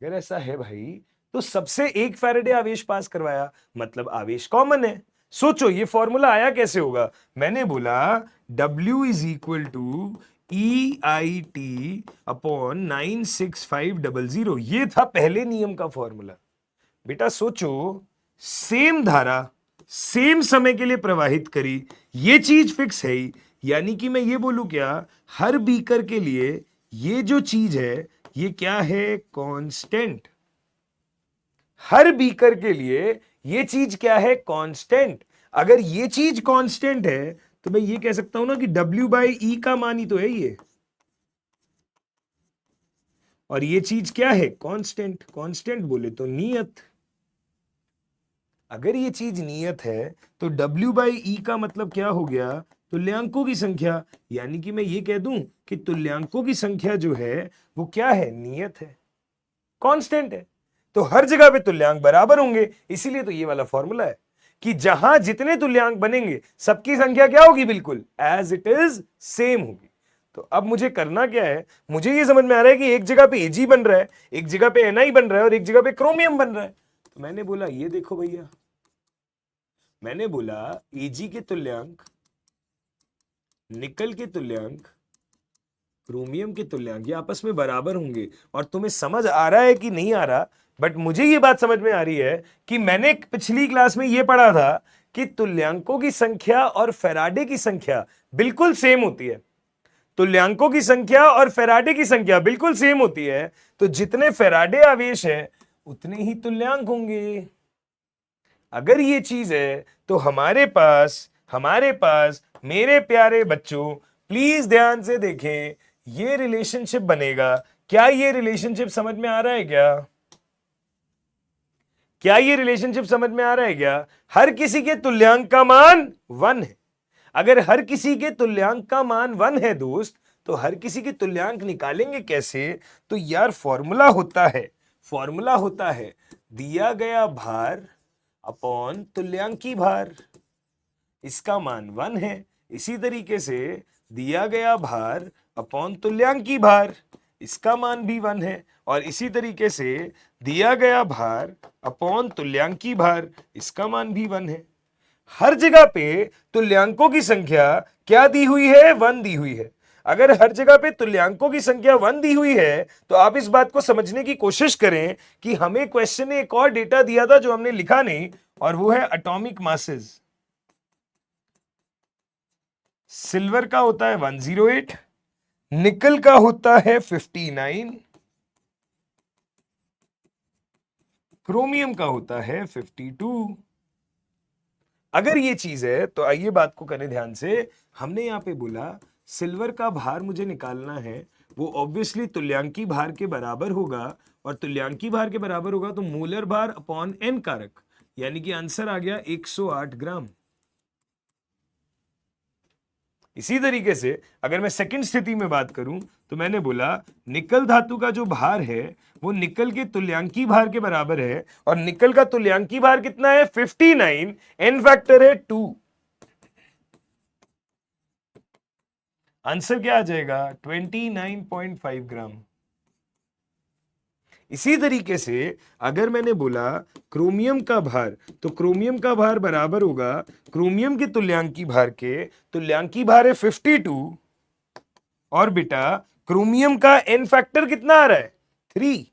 अगर ऐसा है भाई तो सबसे एक फैराडे आवेश पास करवाया, मतलब आवेश कॉमन है। सोचो ये फॉर्मूला आया कैसे होगा। मैंने बोला W is equal to EIT upon 96500। ये था पहले नियम का फॉर्मूला। बेटा सोचो, सेम धारा सेम समय के लिए प्रवाहित करी, ये चीज फिक्स है ही। यानी कि मैं ये बोलूं क्या, हर बीकर के लिए ये जो चीज है ये क्या है, कांस्टेंट। हर बीकर के लिए ये चीज क्या है, कांस्टेंट। अगर ये चीज कांस्टेंट है तो मैं ये कह सकता हूं ना कि W/E का मान ही तो है ये, और ये चीज क्या है, कांस्टेंट। कांस्टेंट बोले तो नियत। अगर ये चीज नियत है तो W/E का मतलब क्या हो गया, तुल्यांकों की संख्या। यानी कि मैं ये कह दूं कि तुल्यांकों की संख्या जो है वो क्या है, नियत है, कांस्टेंट है। तो हर जगह पे तुल्यांक बराबर होंगे, इसीलिए तो ये वाला फॉर्मूला है कि जहां जितने तुल्यांक बनेंगे सबकी संख्या क्या होगी, बिल्कुल एज इट इज सेम होगी। तो अब मुझे करना क्या है, मुझे ये समझ में आ रहा है कि एक जगह पे Ag बन रहा है, एक जगह पे Ni बन रहा है और एक जगह पे क्रोमियम बन रहा है। तो मैंने बोला ये देखो भैया, मैंने बोला Ag के तुल्यांक, निकल के तुल्यांक, क्रोमियम के तुल्यांक ये आपस में बराबर होंगे। और तुम्हें समझ आ रहा है कि नहीं आ रहा, बट मुझे ये बात समझ में आ रही है कि मैंने पिछली क्लास में ये पढ़ा था कि तुल्यांकों की संख्या और फैराडे की संख्या बिल्कुल सेम होती है। तुल्यांकों की संख्या और फैराडे की संख्या बिल्कुल सेम होती है, तो जितने फैराडे आवेश है उतने ही तुल्यांक होंगे। अगर ये चीज है तो हमारे पास मेरे प्यारे बच्चों प्लीज ध्यान से देखें, ये रिलेशनशिप बनेगा। क्या ये रिलेशनशिप समझ में आ रहा है क्या, क्या ये रिलेशनशिप समझ में आ रहा है क्या? हर किसी के तुल्यांक का मान 1 है। अगर हर किसी के तुल्यांक का मान 1 है दोस्त, तो हर किसी के तुल्यांक निकालेंगे कैसे? तो यार फॉर्मूला होता है दिया गया भार अपॉन तुल्यांकी भार, इसका मान 1 है। इसी तरीके से दिया गया भार अपॉन तुल्यांकी भार, इसका मान भी 1 है। और इसी तरीके से दिया गया भार अपॉन तुल्यांकी भार, इसका मान भी 1 है। हर जगह पे तुल्यांकों की संख्या क्या दी हुई है, 1 दी हुई है। अगर हर जगह पे तुल्यांकों की संख्या 1 दी हुई है तो आप इस बात को समझने की कोशिश करें कि हमें क्वेश्चन ने एक और डेटा दिया था जो हमने लिखा नहीं, और वो है एटॉमिक मासेस। सिल्वर का होता है 108, निकल का होता है 59, क्रोमियम का होता है 52। अगर ये चीज है तो आइए बात को करें ध्यान से। हमने यहां पे बोला सिल्वर का भार मुझे निकालना है, वो ऑब्वियसली तुल्यांकी भार के बराबर होगा, और तुल्यांकी भार के बराबर होगा तो मोलर भार अपॉन एन कारक, यानी कि आंसर आ गया 108 ग्राम। इसी तरीके से अगर मैं सेकंड स्थिति में बात करूं तो मैंने बोला निकल धातु का जो भार है वो निकल के तुल्यांकी भार के बराबर है, और निकल का तुल्यांकी भार कितना है, 59, एन फैक्टर है 2। आंसर क्या आ जाएगा, 29.5 ग्राम। इसी तरीके से अगर मैंने बोला क्रोमियम का भार, तो क्रोमियम का भार बराबर होगा क्रोमियम के तुल्यांकी भार के, तुल्यांकी भार है 52, और बेटा क्रोमियम का एन फैक्टर कितना आ रहा है, 3।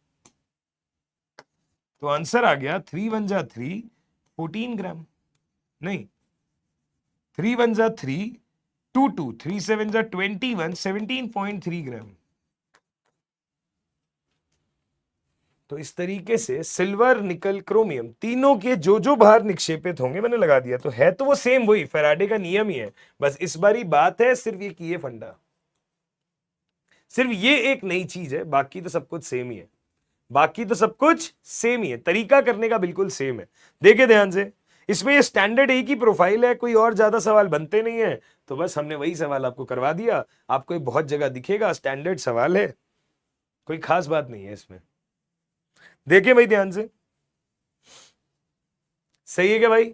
तो आंसर आ गया 3 वन जा 3, 14 ग्राम। नहीं, 3 वन जा 3, 2 2, 3 7 जा 21, 17.3 ग्राम। तो इस तरीके से सिल्वर, निकल, क्रोमियम तीनों के जो जो भार निक्षेपित होंगे मैंने लगा दिया, तो है तो वो सेम, वही फैराडे का नियम ही है। बस इस बारी बात है सिर्फ ये कि ये फंडा, सिर्फ ये एक नई चीज है, बाकी तो सब कुछ सेम ही है। बाकी तो सब कुछ सेम ही है, तरीका करने का बिल्कुल सेम है। देखिए ध्यान से, इसमें ये स्टैंडर्ड एक ही प्रोफाइल है, कोई और ज्यादा सवाल बनते नहीं है, तो बस हमने वही सवाल आपको करवा दिया। आपको बहुत जगह दिखेगा स्टैंडर्ड सवाल है, कोई खास बात नहीं है इसमें। देखिए भाई ध्यान से, सही है क्या भाई?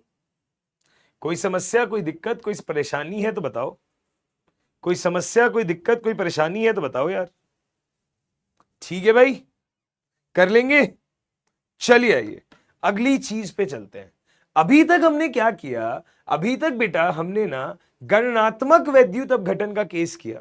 कोई समस्या, कोई दिक्कत, कोई परेशानी है तो बताओ। कोई समस्या, कोई दिक्कत, कोई परेशानी है तो बताओ यार। ठीक है भाई, कर लेंगे। चलिए आइए अगली चीज पे चलते हैं। अभी तक हमने क्या किया, अभी तक बेटा हमने ना गणनात्मक वैद्युत अपघटन का केस किया।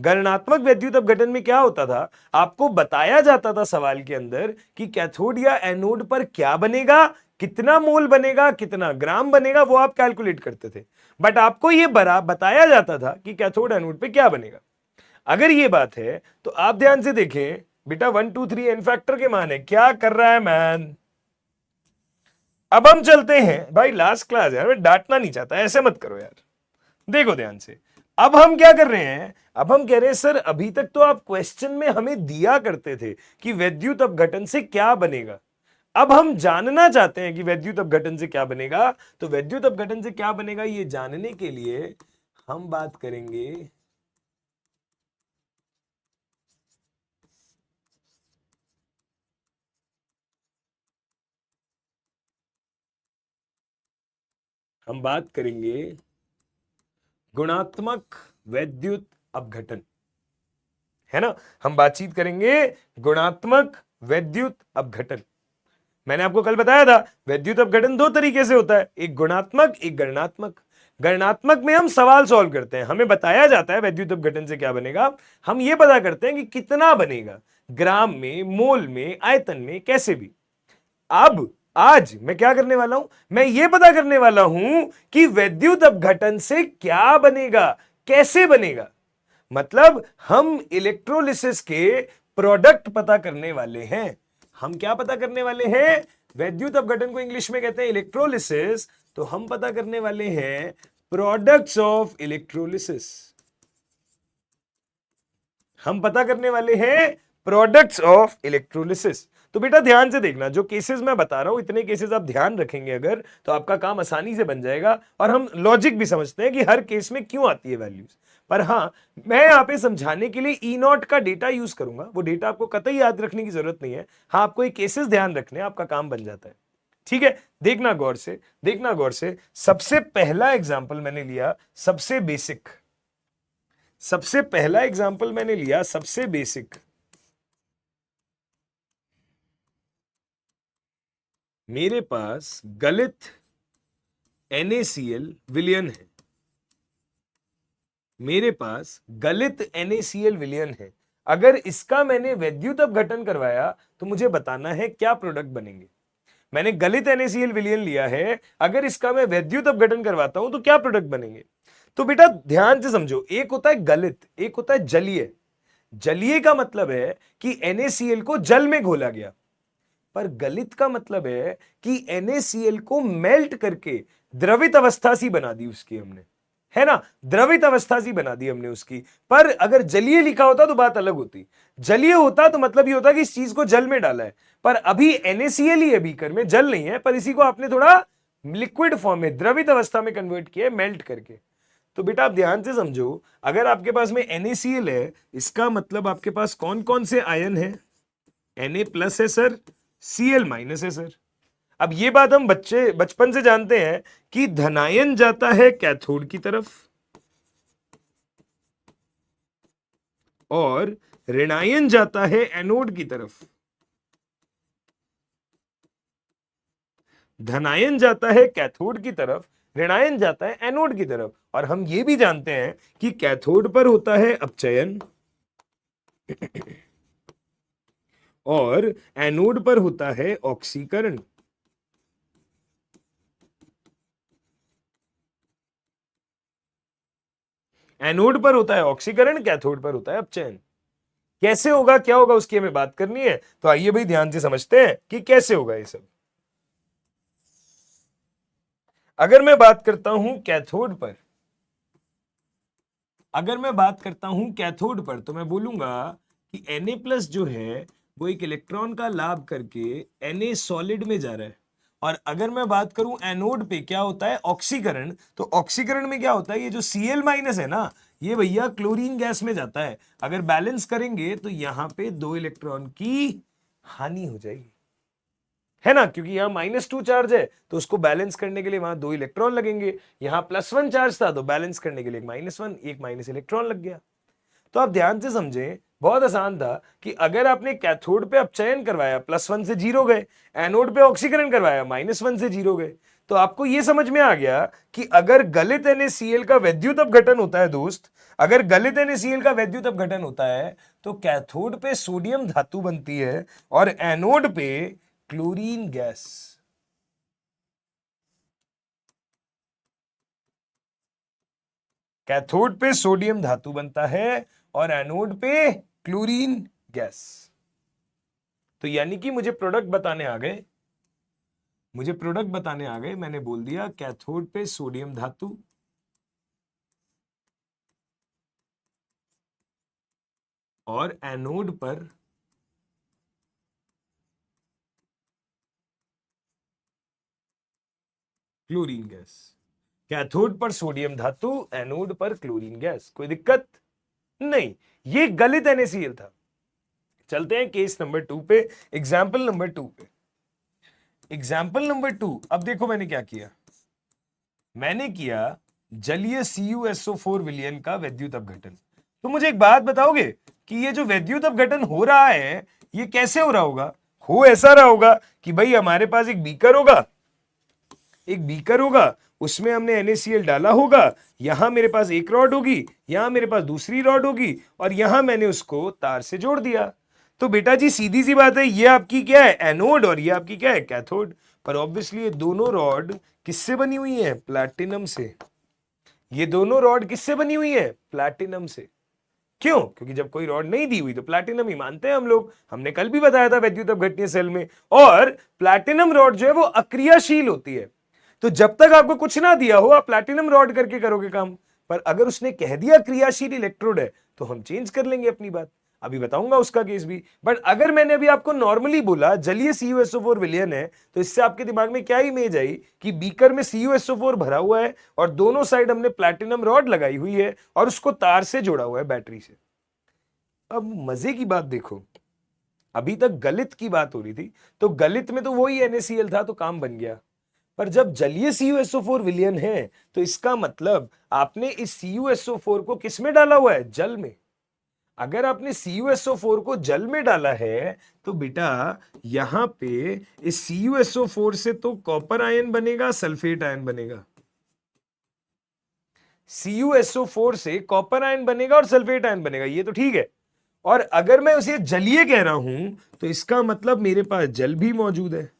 गणनात्मक वैद्युत अपघटन में क्या होता था, आपको बताया जाता था सवाल के अंदर कि कैथोड या एनोड पर क्या बनेगा, कितना मोल बनेगा, कितना ग्राम बनेगा, वो आप कैलकुलेट करते थे। बट आपको यह बताया जाता था कि कैथोड एनोड पे क्या बनेगा। अगर ये बात है तो आप ध्यान से देखें बेटा, 1 2 3 एन फैक्टर के मान है, क्या कर रहा है मैन, अब हम चलते हैं भाई, लास्ट क्लास यार, मैं डांटना नहीं चाहता, ऐसे मत करो यार, देखो ध्यान से। अब हम क्या कर रहे हैं, अब हम कह रहे हैं सर अभी तक तो आप क्वेश्चन में हमें दिया करते थे कि वैद्युत अपघटन से क्या बनेगा, अब हम जानना चाहते हैं कि वैद्युत अपघटन से क्या बनेगा। तो वैद्युत अपघटन से क्या बनेगा ये जानने के लिए हम बात करेंगे हम बात करेंगे गुणात्मक वैद्युत अपघटन, है ना। हम बातचीत करेंगे गुणात्मक वैद्युत अपघटन। मैंने आपको कल बताया था वैद्युत अपघटन दो तरीके से होता है, एक गुणात्मक एक गणनात्मक। गणनात्मक में हम सवाल सॉल्व करते हैं, हमें बताया जाता है वैद्युत अपघटन से क्या बनेगा, हम यह पता करते हैं कि कितना बनेगा, ग्राम में, मोल में, आयतन में, कैसे भी। अब आज मैं क्या करने वाला हूं, मैं यह पता करने वाला हूं कि वैद्युत अपघटन से क्या बनेगा, कैसे बनेगा। मतलब हम इलेक्ट्रोलिसिस के प्रोडक्ट पता करने वाले हैं। हम क्या पता करने वाले हैं, वैद्युत अपघटन को इंग्लिश में कहते हैं इलेक्ट्रोलिसिस, तो हम पता करने वाले हैं प्रोडक्ट्स ऑफ इलेक्ट्रोलिसिस। हम पता करने वाले हैं प्रोडक्ट्स ऑफ इलेक्ट्रोलिसिस। तो बेटा ध्यान से देखना, जो केसेस मैं बता रहा हूं इतने केसेस आप ध्यान रखेंगे अगर, तो आपका काम आसानी से बन जाएगा। और हम लॉजिक भी समझते हैं कि हर केस में क्यों आती है वैल्यूज। पर हां, मैं यहां पे समझाने के लिए ई नॉट का डेटा यूज करूंगा, वो डेटा आपको कतई याद रखने की जरूरत नहीं है। हाँ, आपको ये केसेस ध्यान रखने, आपका काम बन जाता है। ठीक है, देखना गौर से, देखना गौर से। सबसे पहला एग्जाम्पल मैंने लिया, सबसे बेसिक, सबसे पहला एग्जाम्पल मैंने लिया सबसे बेसिक। मेरे पास गलित NaCl विलयन है, मेरे पास गलित NaCl विलयन है। अगर इसका मैंने वैद्युत अपघटन करवाया तो मुझे बताना है क्या प्रोडक्ट बनेंगे। मैंने गलित NaCl विलयन लिया है, अगर इसका मैं वैद्युत अपघटन करवाता हूं तो क्या प्रोडक्ट बनेंगे। तो बेटा ध्यान से समझो, एक होता है गलित, एक होता है जलीय। जलीय का मतलब है कि NaCl को जल में घोला गया, पर गलित का मतलब है कि NaCl को मेल्ट करके द्रवित अवस्था सी बना दी उसकी हमने, है ना, द्रवित अवस्था सी बना दी हमने उसकी। पर अगर जलीय लिखा होता तो बात अलग होती, जलीय होता तो मतलब ये होता कि इस चीज को जल में डाला है, पर अभी NaCl ही है बीकर में, जल नहीं है, पर इसी को आपने थोड़ा लिक्विड फॉर्म में, द्रवित अवस्था में कन्वर्ट किया है, मेल्ट करके। तो बेटा आप ध्यान से समझो, अगर आपके पास में NaCl है, इसका मतलब आपके पास कौन कौन से आयन है, Na प्लस है सर, Cl माइनस है सर। अब ये बात हम बच्चे बचपन से जानते हैं कि धनायन जाता है कैथोड की तरफ और ऋणायन जाता है एनोड की तरफ। धनायन जाता है कैथोड की तरफ, ऋणायन जाता है एनोड की तरफ। और हम ये भी जानते हैं कि कैथोड पर होता है अपचयन और एनोड पर होता है ऑक्सीकरण। एनोड पर होता है ऑक्सीकरण, कैथोड पर होता है अपचयन। कैसे होगा, क्या होगा, उसकी हमें बात करनी है। तो आइए भाई ध्यान से समझते हैं कि कैसे होगा ये सब। अगर मैं बात करता हूं कैथोड पर, अगर मैं बात करता हूं कैथोड पर, तो मैं बोलूंगा कि Na प्लस जो है वो एक इलेक्ट्रॉन का लाभ करके Na सॉलिड में जा रहा है। और अगर मैं बात करूं एनोड पे, क्या होता है ऑक्सीकरण, तो ऑक्सीकरण में क्या होता है, ये जो Cl माइनस है ना, ये भैया क्लोरीन गैस में जाता है। अगर बैलेंस करेंगे तो यहां पे 2 इलेक्ट्रॉन की हानि हो जाएगी, है ना, क्योंकि यहां -2 चार्ज है तो उसको बैलेंस करने के लिए वहां 2 इलेक्ट्रॉन लगेंगे। यहां +1 चार्ज था तो बैलेंस करने के लिए -1, एक माइनस इलेक्ट्रॉन लग गया। तो आप ध्यान से समझें, बहुत आसान था कि अगर आपने कैथोड पे अपचयन करवाया +1 से 0 गए, एनोड पे ऑक्सीकरण करवाया -1 से 0 गए। तो आपको यह समझ में आ गया कि अगर गलित NaCl का वैद्युत अपघटन होता है दोस्त, अगर गलित NaCl का वैद्युत अपघटन होता है तो कैथोड पे सोडियम धातु बनती है और एनोड पे क्लोरीन गैस। कैथोड पे सोडियम धातु बनता है और एनोड पे क्लोरीन गैस। तो यानी कि मुझे प्रोडक्ट बताने आ गए मुझे प्रोडक्ट बताने आ गए, मैंने बोल दिया कैथोड पे सोडियम धातु और एनोड पर क्लोरीन गैस। कैथोड पर सोडियम धातु, एनोड पर क्लोरीन गैस, कोई दिक्कत नहीं। ये गलित NaCl था। चलते हैं केस नंबर 2 पे, एग्जाम्पल नंबर 2 पे। एग्जाम्पल नंबर 2, अब देखो मैंने क्या किया। मैंने किया जलीय CuSO4 विलयन का वैद्युत अपघटन। तो मुझे एक बात बताओगे कि ये जो वैद्युत अपघटन हो रहा है ये कैसे हो रहा होगा? हो ऐसा रहा होगा कि भाई हमारे पास एक बीकर होगा, एक बीकर होगा, उसमें हमने NaCl डाला होगा, यहां मेरे पास एक रॉड होगी, यहां मेरे पास दूसरी रॉड होगी, और यहां मैंने उसको तार से जोड़ दिया। तो बेटा जी सीधी सी बात है, ये आपकी क्या है? एनोड, और ये आपकी क्या है? कैथोड। पर ऑब्वियसली ये दोनों रॉड किससे बनी हुई है? प्लैटिनम से। ये दोनों रॉड किससे बनी हुई है? प्लैटिनम से। क्यों? क्योंकि जब कोई रॉड नहीं दी हुई तो प्लैटिनम ही मानते हैं हम लोग। हमने कल भी बताया था वैद्युत अपघटनीय सेल में। और प्लैटिनम रॉड जो है वो अक्रियाशील होती है। तो जब तक आपको कुछ ना दिया हो आप प्लैटिनम रॉड करके करोगे काम। पर अगर उसने कह दिया क्रियाशील इलेक्ट्रोड है तो हम चेंज कर लेंगे अपनी बात। अभी बताऊंगा उसका केस भी। बट अगर मैंने अभी आपको नॉर्मली बोला जलीय CuSO4 विलयन है, तो इससे आपके दिमाग में क्या इमेज आई कि बीकर में CuSO4 भरा हुआ है और दोनों साइड हमने प्लैटिनम रॉड लगाई हुई है और उसको तार से जोड़ा हुआ है बैटरी से। अब मजे की बात देखो, अभी तक गलित की बात हो रही थी, तो गलित में तो वही NaCl था तो काम बन गया। पर जब जलीय CuSO4 विलयन है तो इसका मतलब आपने इस CuSO4 को किस में डाला हुआ है? जल में। अगर आपने CuSO4 को जल में डाला है तो बेटा यहां पे इस CuSO4 से तो कॉपर आयन बनेगा, सल्फेट आयन बनेगा। CuSO4 से कॉपर आयन बनेगा और सल्फेट आयन बनेगा, ये तो ठीक है। और अगर मैं उसे जलीय कह रहा हूं तो इसका मतलब मेरे पास जल भी मौजूद है।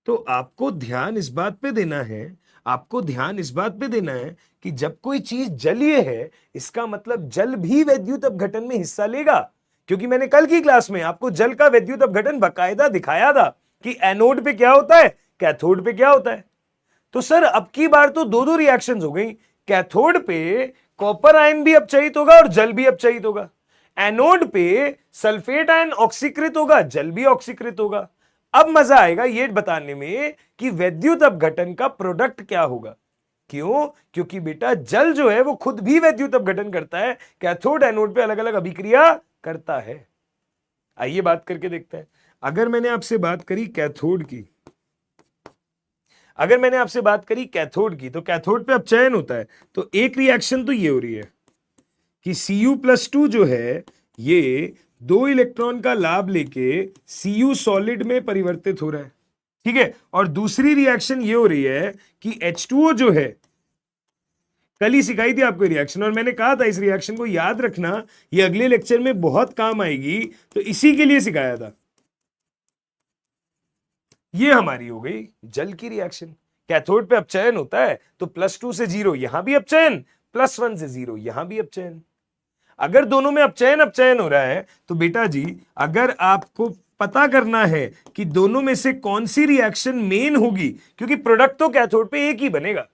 तो आपको ध्यान इस बात पे देना है, आपको ध्यान इस बात पे देना है कि जब कोई चीज जलीय है इसका मतलब जल भी वैद्युत अपघटन में हिस्सा लेगा। क्योंकि मैंने कल की क्लास में आपको जल का वैद्युत अपघटन बकायदा दिखाया था कि एनोड पे क्या होता है, कैथोड पे क्या होता है। तो सर अब की बार तो दो दो रिएक्शंस हो गई। कैथोड पे कॉपर आयन भी अपचयित होगा और जल भी अपचयित होगा। एनोड पे सल्फेट आयन ऑक्सीकृत होगा, जल भी ऑक्सीकृत होगा। अब मजा आएगा ये बताने में कि वैद्युत अपघटन का प्रोडक्ट क्या होगा। क्यों? क्योंकि बेटा जल जो है वो खुद भी वैद्युत अपघटन करता है, कैथोड एनोड पे अलग अलग अभिक्रिया करता है। आइए बात करके देखते हैं। अगर मैंने आपसे बात करी कैथोड की, अगर मैंने आपसे बात करी कैथोड की, तो कैथोड पे अपचयन होता है। तो एक रिएक्शन तो ये हो रही है कि Cu+2 जो है ये 2 इलेक्ट्रॉन का लाभ लेके Cu सॉलिड में परिवर्तित हो रहा है, ठीक है। और दूसरी रिएक्शन ये हो रही है कि H2O जो है, कल ही सिखाई थी आपको रिएक्शन और मैंने कहा था इस रिएक्शन को याद रखना, ये अगले लेक्चर में बहुत काम आएगी, तो इसी के लिए सिखाया था। ये हमारी हो गई जल की रिएक्शन। कैथोड पे अपचयन होता है तो +2 से 0 यहां भी अपचयन, +1 से 0 यहां भी अपचयन। अगर दोनों में अपचयन अपचयन हो रहा है तो बेटा जी अगर आपको पता करना है कि दोनों में से कौन सी रिएक्शन मेन होगी, क्योंकि प्रोडक्ट तो कैथोड पे एक ही बनेगा,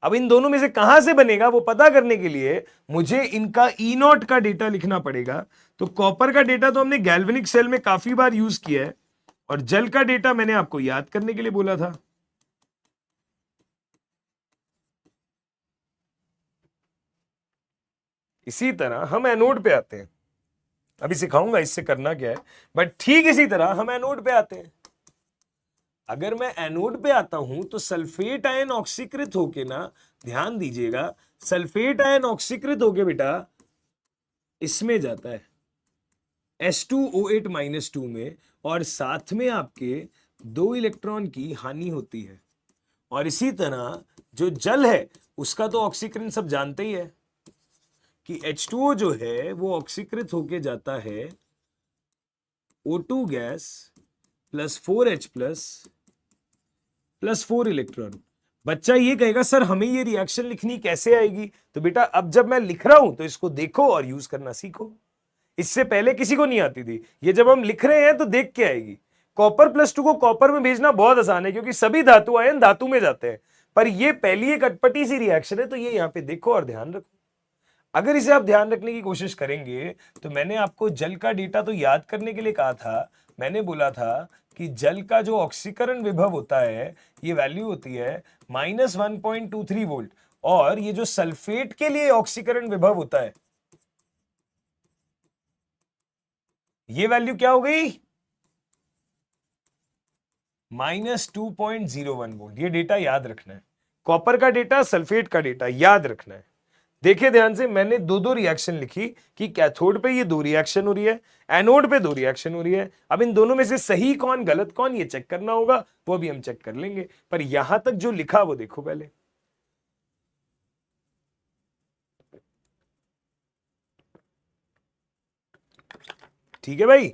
अब इन दोनों में से कहां से बनेगा वो पता करने के लिए मुझे इनका E0 का डेटा लिखना पड़ेगा। तो कॉपर का डेटा तो हमने गैल्वेनिक सेल में काफी बार यूज किया है और जल का डेटा मैंने आपको याद करने के लिए बोला था। इसी तरह हम एनोड पे आते हैं, अभी सिखाऊंगा इससे करना क्या है, बट ठीक इसी तरह हम एनोड पे आते हैं। अगर मैं एनोड पे आता हूं तो सल्फेट आयन ऑक्सीकृत होके ना, ध्यान दीजिएगा, सल्फेट आयन ऑक्सीकृत होके बेटा इसमें जाता है H2O8-2 में, और साथ में आपके 2 इलेक्ट्रॉन की हानि होती है। और इसी तरह जो जल है उसका तो ऑक्सीकरण सब जानते ही है कि H2O जो है वो ऑक्सीकृत होके जाता है O2 गैस +4H +4 इलेक्ट्रॉन। बच्चा ये कहेगा सर हमें ये रिएक्शन लिखनी कैसे आएगी? तो बेटा अब जब मैं लिख रहा हूं तो इसको देखो और यूज करना सीखो। इससे पहले किसी को नहीं आती थी, ये जब हम लिख रहे हैं तो देख के आएगी। कॉपर +2 को कॉपर में भेजना बहुत आसान है क्योंकि सभी धातु आयन धातु में जाते हैं, पर ये पहली एक अटपटी सी रिएक्शन है, तो ये यहां पे देखो और ध्यान रखो। अगर इसे आप ध्यान रखने की कोशिश करेंगे तो मैंने आपको जल का डेटा तो याद करने के लिए कहा था। मैंने बोला था कि जल का जो ऑक्सीकरण विभव होता है ये वैल्यू होती है -1.23 वोल्ट, और ये जो सल्फेट के लिए ऑक्सीकरण विभव होता है ये वैल्यू क्या हो गई, -2.01 वोल्ट। ये डेटा याद रखना है, कॉपर का डेटा, सल्फेट का डेटा याद रखना है। देखिए ध्यान से, मैंने दो रिएक्शन लिखी कि कैथोड पे ये 2 रिएक्शन हो रही है, एनोड पे 2 रिएक्शन हो रही है। अब इन दोनों में से सही कौन गलत कौन ये चेक करना होगा, वो भी हम चेक कर लेंगे, पर यहां तक जो लिखा वो देखो पहले। ठीक है भाई,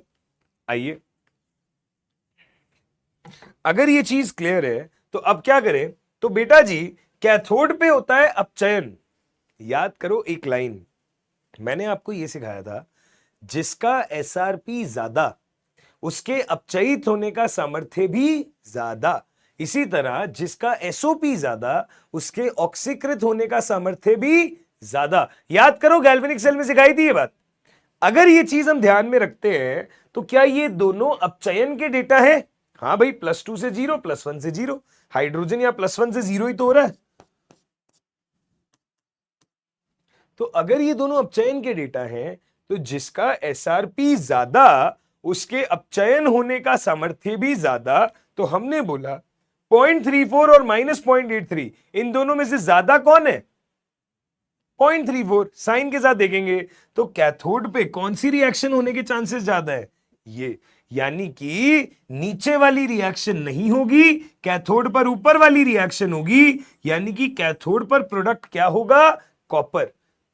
आइए, अगर ये चीज क्लियर है तो अब क्या करें। तो बेटा जी, कैथोड पे होता है अपचयन। याद करो एक लाइन, मैंने आपको यह सिखाया था, जिसका एसआरपी ज्यादा उसके अपचयित होने का सामर्थ्य भी ज्यादा। इसी तरह जिसका एसओपी ज्यादा उसके ऑक्सीकृत होने का सामर्थ्य भी ज्यादा। याद करो, गैल्वेनिक सेल में सिखाई थी ये बात। अगर ये चीज हम ध्यान में रखते हैं तो क्या ये दोनों अपचयन के डेटा है? हाँ भाई, +2 से 0, +1 से 0, हाइड्रोजन या +1 से 0 ही तो हो रहा है। तो अगर ये दोनों अपचयन के डेटा हैं तो जिसका एसआरपी ज्यादा उसके अपचयन होने का सामर्थ्य भी ज्यादा। तो हमने बोला 0.34 और -0.83, इन दोनों में से ज्यादा कौन है? 0.34। साइन के साथ देखेंगे तो कैथोड पे कौन सी रिएक्शन होने के चांसेस ज्यादा है? ये, यानी कि नीचे वाली रिएक्शन नहीं होगी, कैथोड पर ऊपर वाली रिएक्शन होगी, यानी कि कैथोड पर प्रोडक्ट क्या होगा? कॉपर।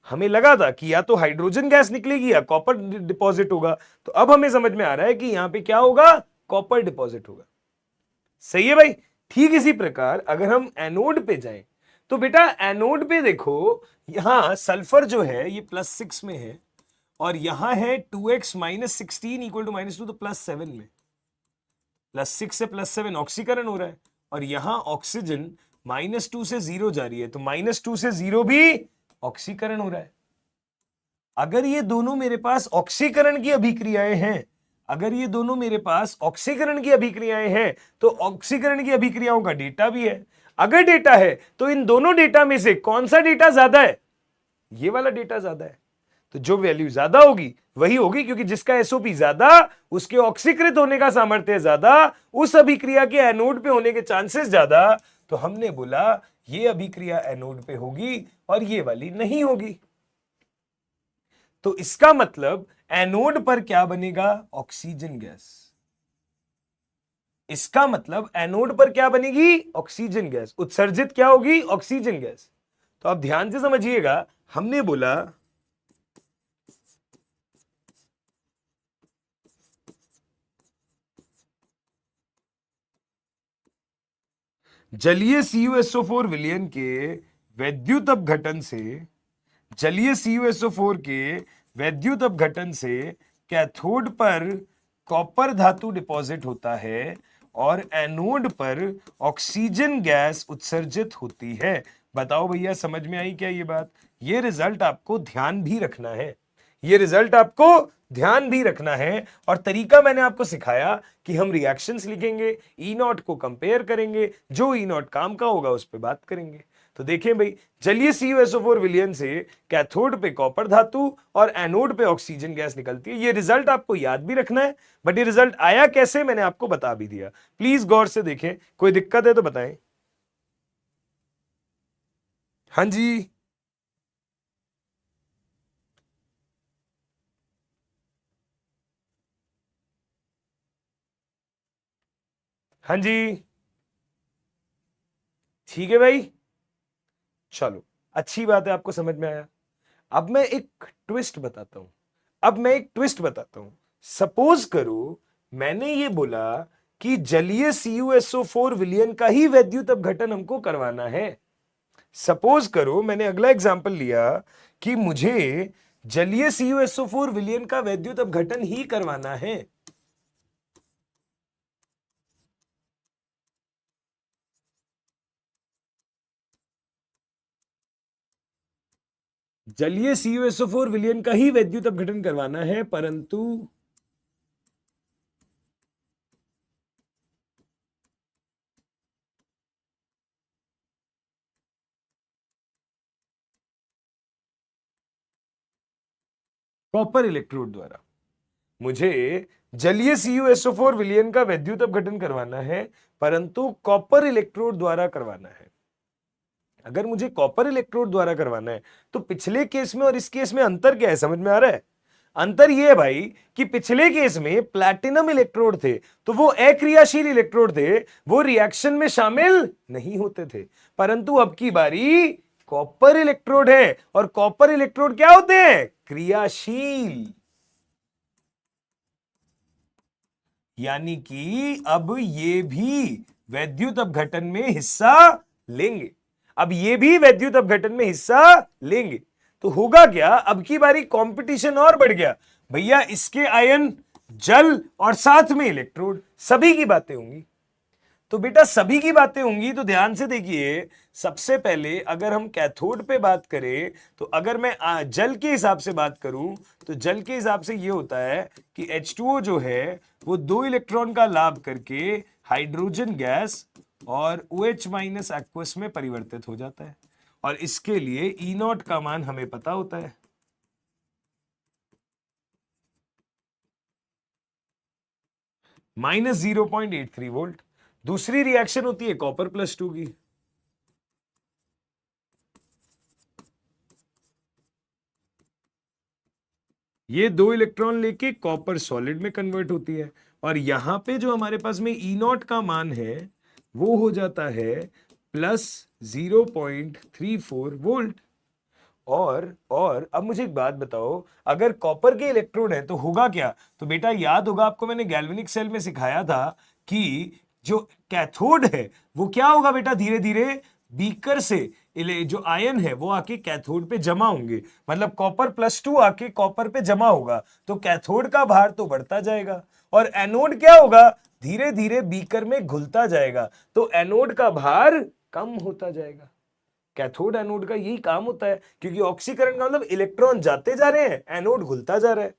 हमें लगा था कि या तो हाइड्रोजन गैस निकलेगी या कॉपर डिपॉजिट होगा, तो अब हमें समझ में आ रहा है कि यहां पे क्या होगा? कॉपर डिपॉजिट होगा। सही है भाई। ठीक इसी प्रकार अगर हम एनोड पे जाएं तो बेटा एनोड पे देखो, यहां सल्फर जो है ये +6 में है और यहां है 2x -16 = -2, तो +7 में, +6 से +7 ऑक्सीकरण हो रहा है, और यहां ऑक्सीजन -2 से 0 जा रही है, तो -2 से 0 भी ऑक्सीकरण हो रहा है। अगर ये दोनों मेरे पास ऑक्सीकरण की अभिक्रियाएं हैं, अगर ये दोनों मेरे पास ऑक्सीकरण की अभिक्रियाएं हैं तो ऑक्सीकरण की अभिक्रियाओं का डेटा भी है। अगर डेटा है तो इन दोनों डेटा में से कौन सा डेटा ज्यादा है? ये वाला डेटा ज्यादा है। तो जो वैल्यू ज्यादा होगी वही होगी, क्योंकि जिसका एसओपी ज्यादा उसके ऑक्सीकृत होने का सामर्थ्य ज्यादा, उस अभिक्रिया के एनोड पे होने के चांसेस ज्यादा। तो हमने बोला ये अभिक्रिया एनोड पे होगी और ये वाली नहीं होगी। तो इसका मतलब एनोड पर क्या बनेगा? Oxygen gas. इसका मतलब एनोड पर क्या बनेगी? Oxygen gas. उत्सर्जित क्या होगी? Oxygen gas. तो अब ध्यान से समझिएगा, हमने बोला जलीय CuSO4 विलयन के वैद्युत अपघटन से, जलीय CuSO4 के वैद्युत अपघटन से कैथोड पर कॉपर धातु डिपॉजिट होता है और एनोड पर ऑक्सीजन गैस उत्सर्जित होती है। बताओ भैया, समझ में आई क्या ये बात? ये रिजल्ट आपको ध्यान भी रखना है, ये रिजल्ट आपको ध्यान भी रखना है। और तरीका मैंने आपको सिखाया कि हम रिएक्शंस लिखेंगे, E0 को कंपेयर करेंगे, जो E0 काम का होगा उस पर बात करेंगे। तो देखें भाई, जलीय CuSO4 विलयन से कैथोड पे कॉपर धातु और एनोड पे ऑक्सीजन गैस निकलती है। ये रिजल्ट आपको याद भी रखना है, बट ये रिजल्ट आया कैसे मैंने आपको बता भी दिया। प्लीज गौर से देखें, कोई दिक्कत है तो बताएं। हाँ जी, हाँ जी, ठीक है भाई, चलो अच्छी बात है, आपको समझ में आया। अब मैं एक ट्विस्ट बताता हूं, अब मैं एक ट्विस्ट बताता हूं। सपोज करो मैंने ये बोला कि जलीय CuSO4 विलयन का ही वैद्युत अपघटन हमको करवाना है। सपोज करो मैंने अगला एग्जांपल लिया कि मुझे जलीय CuSO4 विलयन का वैद्युत अपघटन ही करवाना है। जलीय CuSO4 विलयन का ही वैद्युत अपघटन करवाना है, परंतु कॉपर इलेक्ट्रोड द्वारा। मुझे जलीय CuSO4 विलयन का वैद्युत अपघटन करवाना है, परंतु कॉपर इलेक्ट्रोड द्वारा करवाना है। अगर मुझे कॉपर इलेक्ट्रोड द्वारा करवाना है तो पिछले केस में और इस केस में अंतर क्या है, समझ में आ रहा है? अंतर यह है भाई कि पिछले केस में प्लैटिनम इलेक्ट्रोड थे तो वो अक्रियाशील इलेक्ट्रोड थे, वो रिएक्शन में शामिल नहीं होते थे, परंतु अब की बारी कॉपर इलेक्ट्रोड है और कॉपर इलेक्ट्रोड क्या होते हैं? क्रियाशील। यानी कि अब ये भी वैद्युत अपघटन में हिस्सा लेंगे, अब ये भी वैद्युत अपघटन में हिस्सा लेंगे। तो होगा क्या, अब की बारी कंपटीशन और बढ़ गया भैया, इसके आयन, जल और साथ में इलेक्ट्रोड, सभी की बातें होंगी। तो बेटा सभी की बातें होंगी तो ध्यान से देखिए, सबसे पहले अगर हम कैथोड पे बात करें तो अगर मैं जल के हिसाब से बात करूं तो जल के हिसाब से ये होता है कि H2O जो है वो 2 इलेक्ट्रॉन का लाभ करके हाइड्रोजन गैस और OH माइनस एक्वस में परिवर्तित हो जाता है, और इसके लिए E0 का मान हमें पता होता है। -0.83 वोल्ट। दूसरी रिएक्शन होती है कॉपर +2 की। ये 2 इलेक्ट्रॉन लेके कॉपर सॉलिड में कन्वर्ट होती है, और यहां पे जो हमारे पास में E0 का मान है वो हो जाता है +0.34 वोल्ट। और अब मुझे एक बात बताओ, अगर कॉपर के इलेक्ट्रोड है तो होगा क्या? तो बेटा याद होगा आपको, मैंने गैल्वेनिक सेल में सिखाया था कि जो कैथोड है वो क्या होगा बेटा, धीरे धीरे बीकर से जो आयन है वो आके कैथोड पे जमा होंगे, मतलब कॉपर +2 आके कॉपर पे जमा होगा, तो कैथोड का भार तो बढ़ता जाएगा और एनोड क्या होगा, धीरे धीरे बीकर में घुलता जाएगा, तो एनोड का भार कम होता जाएगा। कैथोड एनोड का यही काम होता है, क्योंकि ऑक्सीकरण का मतलब इलेक्ट्रॉन जाते जा रहे हैं, एनोड घुलता जा रहा है,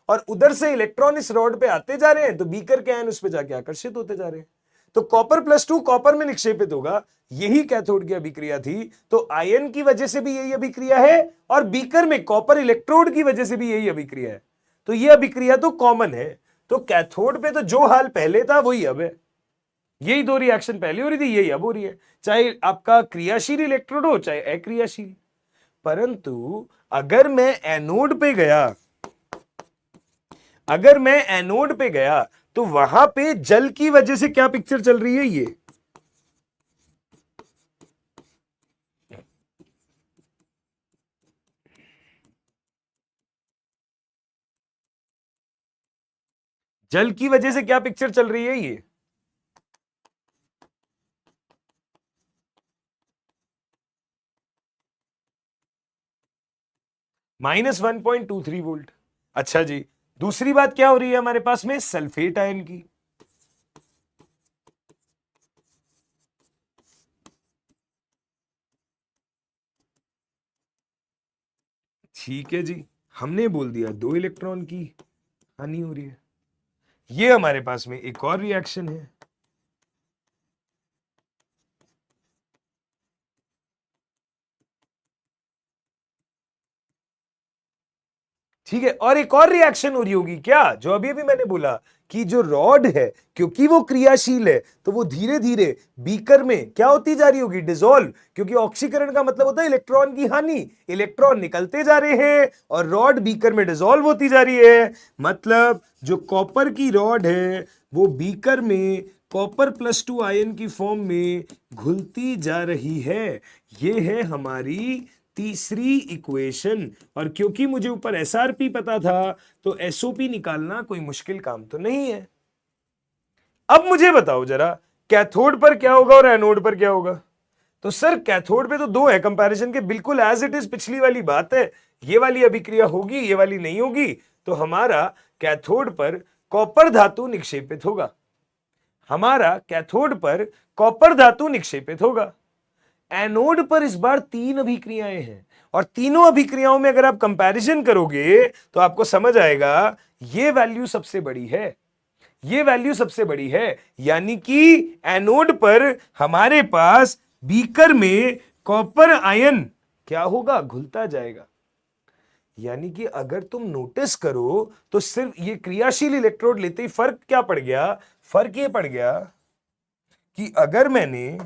और उधर से इलेक्ट्रॉन इस रॉड पे आते जा रहे हैं तो बीकर के आयन उस पे जाके आकर्षित होते जा रहे हैं। तो कॉपर +2 कॉपर में निक्षेपित होगा, यही कैथोड की अभिक्रिया थी। तो आयन की वजह से भी यही अभिक्रिया है और बीकर में कॉपर इलेक्ट्रोड की वजह से भी यही अभिक्रिया है, तो यह अभिक्रिया तो कॉमन है। तो कैथोड पे तो जो हाल पहले था वही अब है, यही दो रिएक्शन पहले हो रही थी यही अब हो रही है, चाहे आपका क्रियाशील इलेक्ट्रोड हो चाहे अक्रियाशील। परंतु अगर मैं एनोड पे गया तो वहां पे जल की वजह से क्या पिक्चर चल रही है, ये जल की वजह से क्या पिक्चर चल रही है, ये -1.23 वोल्ट। अच्छा जी, दूसरी बात क्या हो रही है हमारे पास में, सल्फेट आयन की। ठीक है जी, हमने बोल दिया 2 इलेक्ट्रॉन की हानि हो रही है। ये हमारे पास में एक और रिएक्शन है, ठीक है, और एक और रिएक्शन हो रही होगी क्या, जो अभी अभी मैंने बोला कि जो रॉड है क्योंकि वो क्रियाशील है तो वो धीरे धीरे बीकर में क्या होती जा रही होगी, डिसॉल्व, क्योंकि ऑक्सीकरण का मतलब होता है इलेक्ट्रॉन की हानि, इलेक्ट्रॉन निकलते जा रहे हैं और रॉड बीकर में डिसॉल्व होती जा रही है, मतलब जो कॉपर की रॉड है वो बीकर में कॉपर +2 आयन की फॉर्म में घुलती जा रही है। ये है हमारी तीसरी इक्वेशन, और क्योंकि मुझे ऊपर एसआरपी पता था तो एसओपी निकालना कोई मुश्किल काम तो नहीं है। अब मुझे बताओ जरा, कैथोड पर क्या होगा और एनोड पर क्या होगा? तो सर कैथोड पे तो दो है कंपैरिजन के, बिल्कुल एज इट इज पिछली वाली बात है, ये वाली अभिक्रिया होगी ये वाली नहीं होगी। तो हमारा कैथोड पर कॉपर धातु निक्षेपित होगा, हमारा कैथोड पर कॉपर धातु निक्षेपित होगा। एनोड पर इस बार 3 अभिक्रियाएं हैं और तीनों अभिक्रियाओं में अगर आप कंपैरिजन करोगे तो आपको समझ आएगा ये वैल्यू सबसे बड़ी है, ये वैल्यू सबसे बड़ी है। यानी कि एनोड पर हमारे पास बीकर में कॉपर आयन क्या होगा, घुलता जाएगा। यानी कि अगर तुम नोटिस करो तो सिर्फ ये क्रियाशील इलेक्ट्रोड लेते ही फर्क क्या पड़ गया, फर्क ये पड़ गया कि अगर मैंने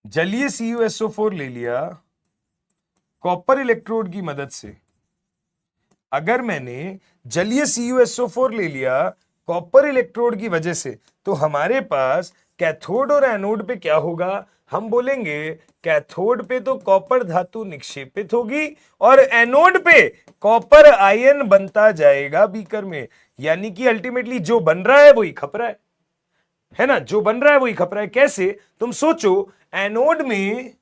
जलीय CuSO4 ले लिया कॉपर इलेक्ट्रोड की मदद से, अगर मैंने जलीय CuSO4 ले लिया कॉपर इलेक्ट्रोड की वजह से, तो हमारे पास कैथोड और एनोड पे क्या होगा, हम बोलेंगे कैथोड पे तो कॉपर धातु निक्षेपित होगी और एनोड पे कॉपर आयन बनता जाएगा बीकर में। यानी कि अल्टीमेटली जो बन रहा है वही खप रहा है ना, जो बन रहा है वही खप रहा है। कैसे, तुम सोचो, एनोड में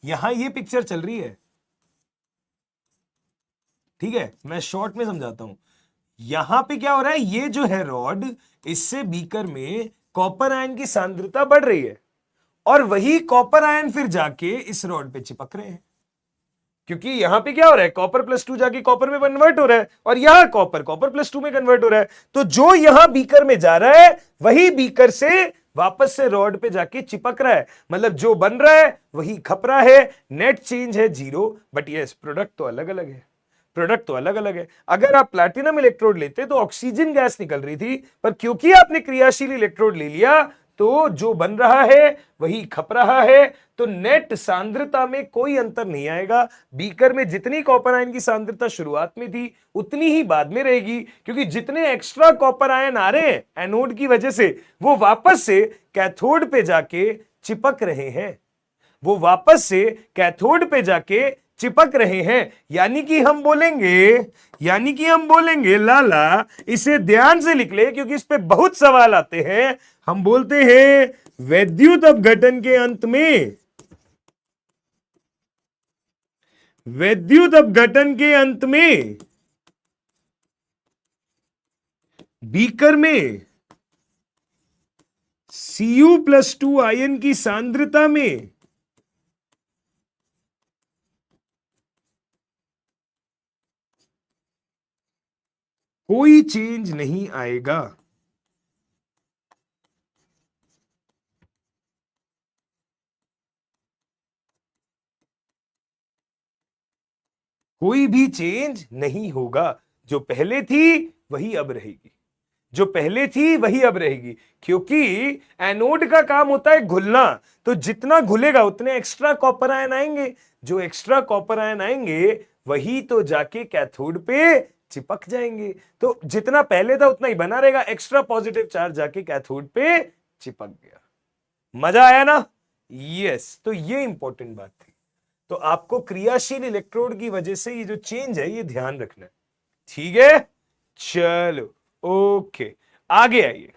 यहां ये पिक्चर चल रही है, ठीक है, मैं शॉर्ट में समझाता हूं। यहां पे क्या हो रहा है, ये जो है रॉड, इससे बीकर में कॉपर आयन की सांद्रता बढ़ रही है और वही कॉपर आयन फिर जाके इस रॉड पे चिपक रहे हैं, क्योंकि यहां पे क्या हो रहा है, कॉपर +2 जाके कॉपर में कन्वर्ट हो रहा है और यहां कॉपर +2 में कन्वर्ट हो रहा है। तो जो यहां बीकर में जा रहा है वही बीकर से वापस से रॉड पे जाके चिपक रहा है, मतलब जो बन रहा है वही खप रहा है। नेट चेंज है 0, बट यस प्रोडक्ट तो अलग अलग है, प्रोडक्ट तो अलग अलग है। अगर आप प्लैटिनम इलेक्ट्रोड लेते तो ऑक्सीजन गैस निकल रही थी, पर क्योंकि आपने क्रियाशील इलेक्ट्रोड ले लिया तो जो बन रहा है वही खप रहा है। तो नेट सांद्रता में कोई अंतर नहीं आएगा, बीकर में जितनी कॉपर आयन की सांद्रता शुरुआत में थी उतनी ही बाद में रहेगी, क्योंकि जितने एक्स्ट्रा कॉपर आयन आ रहे हैं एनोड की वजह से वो वापस से कैथोड पे जाके चिपक रहे हैं, वो वापस से कैथोड पे जाके चिपक रहे हैं। यानी कि हम बोलेंगे लाला, इसे ध्यान से लिख ले क्योंकि इस पे बहुत सवाल आते हैं। हम बोलते हैं वैद्युत अपघटन के अंत में, वैद्युत अपघटन के अंत में बीकर में Cu+2 आयन की सांद्रता में कोई चेंज नहीं आएगा। कोई भी चेंज नहीं होगा, जो पहले थी वही अब रहेगी, जो पहले थी वही अब रहेगी। क्योंकि एनोड का काम होता है घुलना, तो जितना घुलेगा उतने एक्स्ट्रा कॉपर आयन आएंगे, जो एक्स्ट्रा कॉपर आयन आएंगे वही तो जाके कैथोड पे चिपक जाएंगे। तो जितना पहले था उतना ही बना रहेगा, एक्स्ट्रा पॉजिटिव चार्ज जाके कैथोड पे चिपक गया। मजा आया ना? यस, तो ये इंपॉर्टेंट बात थी। तो आपको क्रियाशील इलेक्ट्रोड की वजह से ये जो चेंज है ये ध्यान रखना है, ठीक है? चलो ओके, आगे आइए,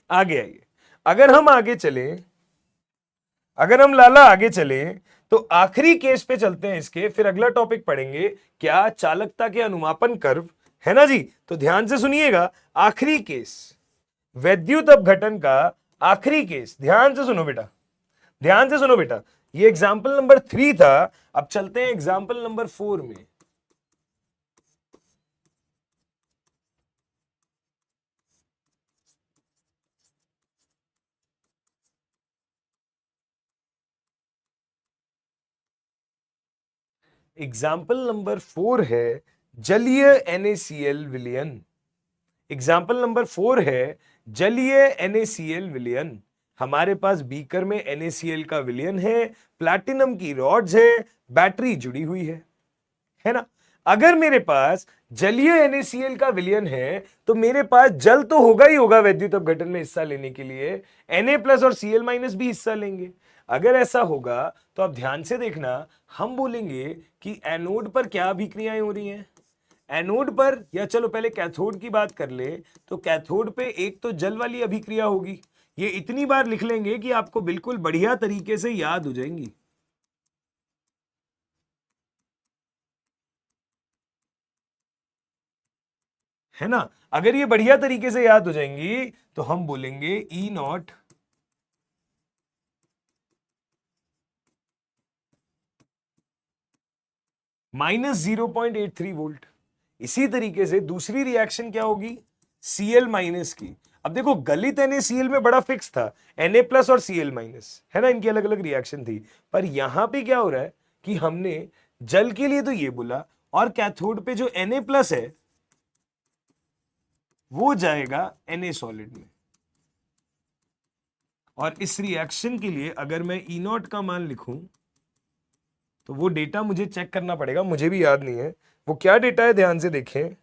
आगे आइए। अगर हम आगे चले, अगर हम लाला आगे चले तो आखिरी केस पे चलते हैं इसके, फिर अगला टॉपिक पढ़ेंगे क्या, चालकता के अनुमापन कर्व, है ना जी? तो ध्यान से सुनिएगा, आखिरी केस वैद्युत अपघटन का आखिरी केस, ध्यान से सुनो बेटा, ध्यान से सुनो बेटा। ये एग्जाम्पल नंबर 3 था, अब चलते हैं एग्जाम्पल नंबर 4 में। एग्जाम्पल नंबर 4 है जलीय NaCl विलयन। एग्जाम्पल नंबर 4 है जलीय NaCl विलयन। हमारे पास बीकर में NaCl का विलयन है, प्लैटिनम की रॉड्स है, बैटरी जुड़ी हुई है ना? अगर मेरे पास जलीय NaCl का विलयन है तो मेरे पास जल तो होगा ही होगा वैद्युत अपघटन में हिस्सा लेने के लिए, Na+ और Cl- भी हिस्सा लेंगे। अगर ऐसा होगा तो आप ध्यान से देखना, हम बोलेंगे कि एनोड पर क्या अभिक्रियाएं हो रही हैं। एनोड पर, या चलो पहले कैथोड की बात कर ले, तो कैथोड पे एक तो जल वाली अभिक्रिया होगी। ये इतनी बार लिख लेंगे कि आपको बिल्कुल बढ़िया तरीके से याद हो जाएंगी। है ना। अगर ये बढ़िया तरीके से याद हो जाएंगी तो हम बोलेंगे ई नॉट -0.83 वोल्ट। इसी तरीके से दूसरी रिएक्शन क्या होगी, Cl माइनस की। अब देखो गलित NaCl में बड़ा फिक्स था Na प्लस और Cl माइनस, है ना, इनकी अलग अलग रिएक्शन थी। पर यहां पे क्या हो रहा है कि हमने जल के लिए तो ये बोला, और कैथोड पे जो Na प्लस है वो जाएगा Na सॉलिड में। और इस रिएक्शन के लिए अगर मैं ई नॉट का मान लिखूं तो वो डेटा मुझे चेक करना पड़ेगा, मुझे भी याद नहीं है वो क्या डेटा है, ध्यान से देखें।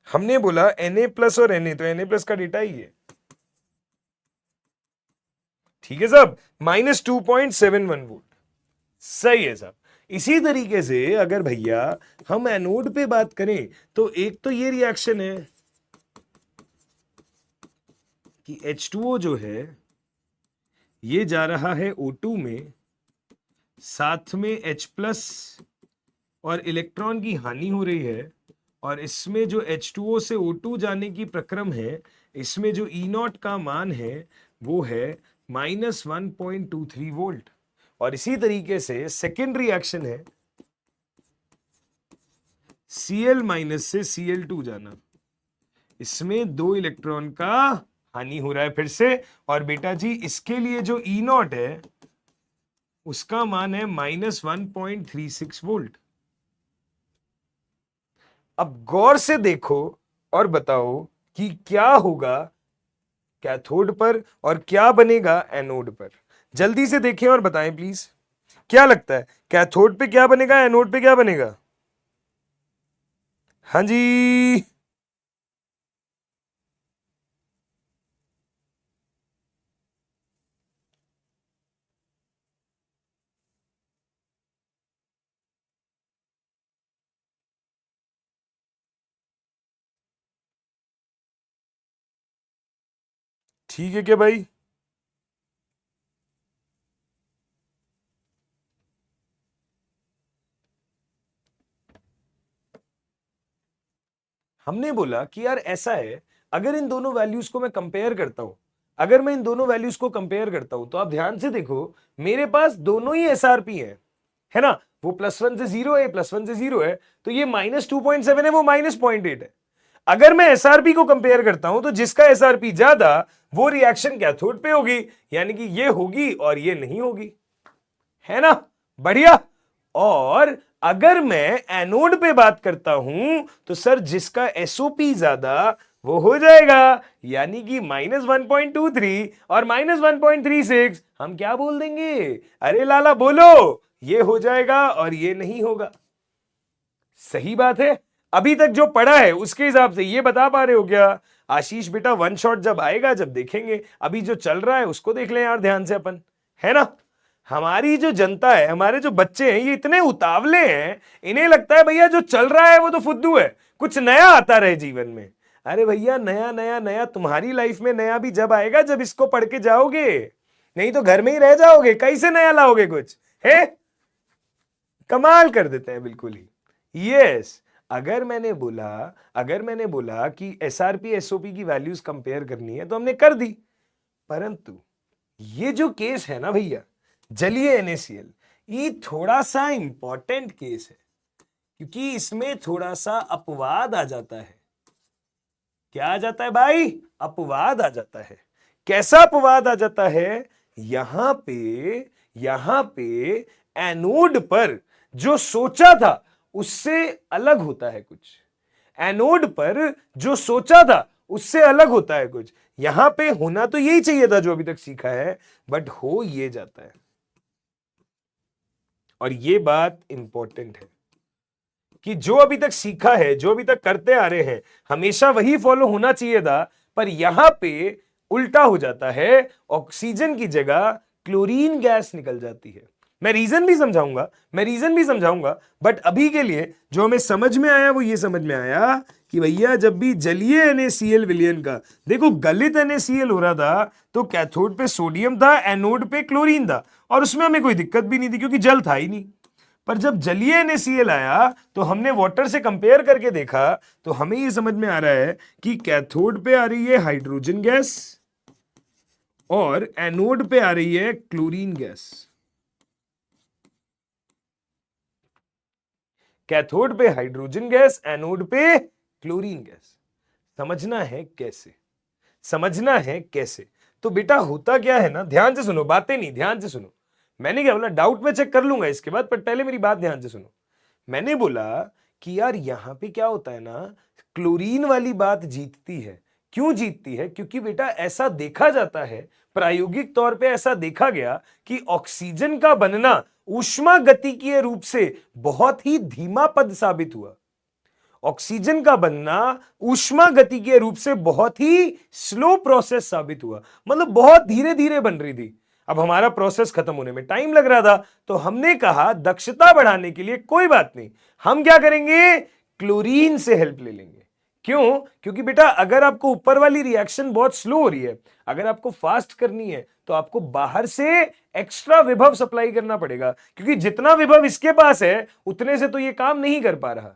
हमने बोला Na प्लस और Na, तो Na प्लस का डेटा ही है, ठीक है साहब, -2.71 वोल्ट, सही है साहब। इसी तरीके से अगर भैया हम एनोड पे बात करें तो एक तो ये रिएक्शन है कि H2O जो है ये जा रहा है O2 में, साथ में H प्लस और इलेक्ट्रॉन की हानि हो रही है, और इसमें जो H2O से O2 जाने की प्रक्रम है, इसमें जो ई नॉट का मान है वो है -1.23 वोल्ट। और इसी तरीके से सेकेंड रिएक्शन है Cl माइनस से Cl2 जाना, इसमें 2 इलेक्ट्रॉन का हानि हो रहा है फिर से, और बेटा जी इसके लिए जो ई नॉट है उसका मान है -1.36 वोल्ट। अब गौर से देखो और बताओ कि क्या होगा कैथोड पर और क्या बनेगा एनोड पर। जल्दी से देखें और बताएं प्लीज, क्या लगता है कैथोड पे क्या बनेगा, एनोड पे क्या बनेगा? हाँ जी, ठीक है क्या भाई? हमने बोला कि यार ऐसा है, अगर इन दोनों वैल्यूज को मैं कंपेयर करता हूं, अगर मैं इन दोनों वैल्यूज को कंपेयर करता हूं तो आप ध्यान से देखो मेरे पास दोनों ही एसआरपी है ना, वो +1 से 0 है, +1 से 0 है, तो ये -2.7 है, वो -0.8 है। अगर मैं एसआरपी को कंपेयर करता हूं तो जिसका एसआरपी ज्यादा वो रिएक्शन कैथोड पे होगी, यानी कि ये होगी और ये नहीं होगी, है ना, बढ़िया। और अगर मैं एनोड पे बात करता हूं तो सर जिसका एसओपी ज्यादा वो हो जाएगा, यानी कि -1.23 और -1.36 हम क्या बोल देंगे, अरे लाला बोलो, ये हो जाएगा और ये नहीं होगा। सही बात है, अभी तक जो पढ़ा है उसके हिसाब से ये बता पा रहे हो क्या? आशीष बेटा वन शॉट जब आएगा जब देखेंगे, अभी जो चल रहा है उसको देख लें यार ध्यान से अपन, है ना। हमारी जो जनता है, हमारे जो बच्चे हैं, ये इतने उतावले हैं, इन्हें लगता है भैया जो चल रहा है वो तो फुद्दू है, कुछ नया आता रहे जीवन में। अरे भैया नया नया नया तुम्हारी लाइफ में नया भी जब आएगा जब इसको पढ़ के जाओगे, नहीं तो घर में ही रह जाओगे, कैसे नया लाओगे कुछ, है? कमाल कर देते हैं बिल्कुल ही। यस, अगर मैंने बोला कि एसआरपी एसओपी की वैल्यूज कंपेयर करनी है तो हमने कर दी, परंतु ये जो केस है ना भैया जलीय NaCl, ये थोड़ा सा इंपॉर्टेंट केस है, क्योंकि इसमें थोड़ा सा अपवाद आ जाता है। क्या आ जाता है भाई? अपवाद आ जाता है। कैसा अपवाद आ जाता है? यहां पे एनोड पर जो सोचा था उससे अलग होता है कुछ, एनोड पर जो सोचा था उससे अलग होता है कुछ। यहां पे होना तो यही चाहिए था जो अभी तक सीखा है, बट हो ये जाता है। और ये बात इंपॉर्टेंट है कि जो अभी तक सीखा है, जो अभी तक करते आ रहे हैं, हमेशा वही फॉलो होना चाहिए था, पर यहां पे उल्टा हो जाता है, ऑक्सीजन की जगह क्लोरीन गैस निकल जाती है। मैं रीजन भी समझाऊंगा, बट अभी के लिए जो हमें समझ में आया वो ये समझ में आया कि भैया जब भी जलीय NaCl विलयन का, देखो गलित NaCl हो रहा था तो कैथोड पे सोडियम था, एनोड पे क्लोरीन था, और उसमें हमें कोई दिक्कत भी नहीं थी क्योंकि जल था ही नहीं। पर जब जलीय NaCl आया तो हमने वाटर से कंपेयर करके देखा तो हमें ये समझ में आ रहा है कि कैथोड पे आ रही है हाइड्रोजन गैस और एनोड पे आ रही है क्लोरीन गैस। कैथोड पे हाइड्रोजन गैस, एनोड पे क्लोरीन गैस। समझना है कैसे, समझना है कैसे। तो बेटा होता क्या है ना, ध्यान से सुनो, बातें नहीं, ध्यान से सुनो। मैंने क्या बोला, डाउट में चेक कर लूंगा इसके बाद, पर पहले मेरी बात ध्यान से सुनो। मैंने बोला कि यार यहां पे क्या होता है ना, क्लोरीन वाली बात जीतती है। क्यों जीतती है? क्योंकि बेटा ऐसा देखा जाता है, प्रायोगिक तौर पे ऐसा देखा गया कि ऑक्सीजन का बनना ऊष्मा गतिकीय रूप से बहुत ही धीमा पद साबित हुआ। ऑक्सीजन का बनना ऊष्मा गतिकीय रूप से बहुत ही स्लो प्रोसेस साबित हुआ, मतलब बहुत धीरे धीरे बन रही थी। अब हमारा प्रोसेस खत्म होने में टाइम लग रहा था, तो हमने कहा दक्षता बढ़ाने के लिए कोई बात नहीं, हम क्या करेंगे, क्लोरीन से हेल्प ले लेंगे। क्यों? क्योंकि बेटा अगर आपको ऊपर वाली रिएक्शन बहुत स्लो हो रही है, अगर आपको फास्ट करनी है तो आपको बाहर से एक्स्ट्रा विभव सप्लाई करना पड़ेगा, क्योंकि जितना विभव इसके पास है उतने से तो ये काम नहीं कर पा रहा।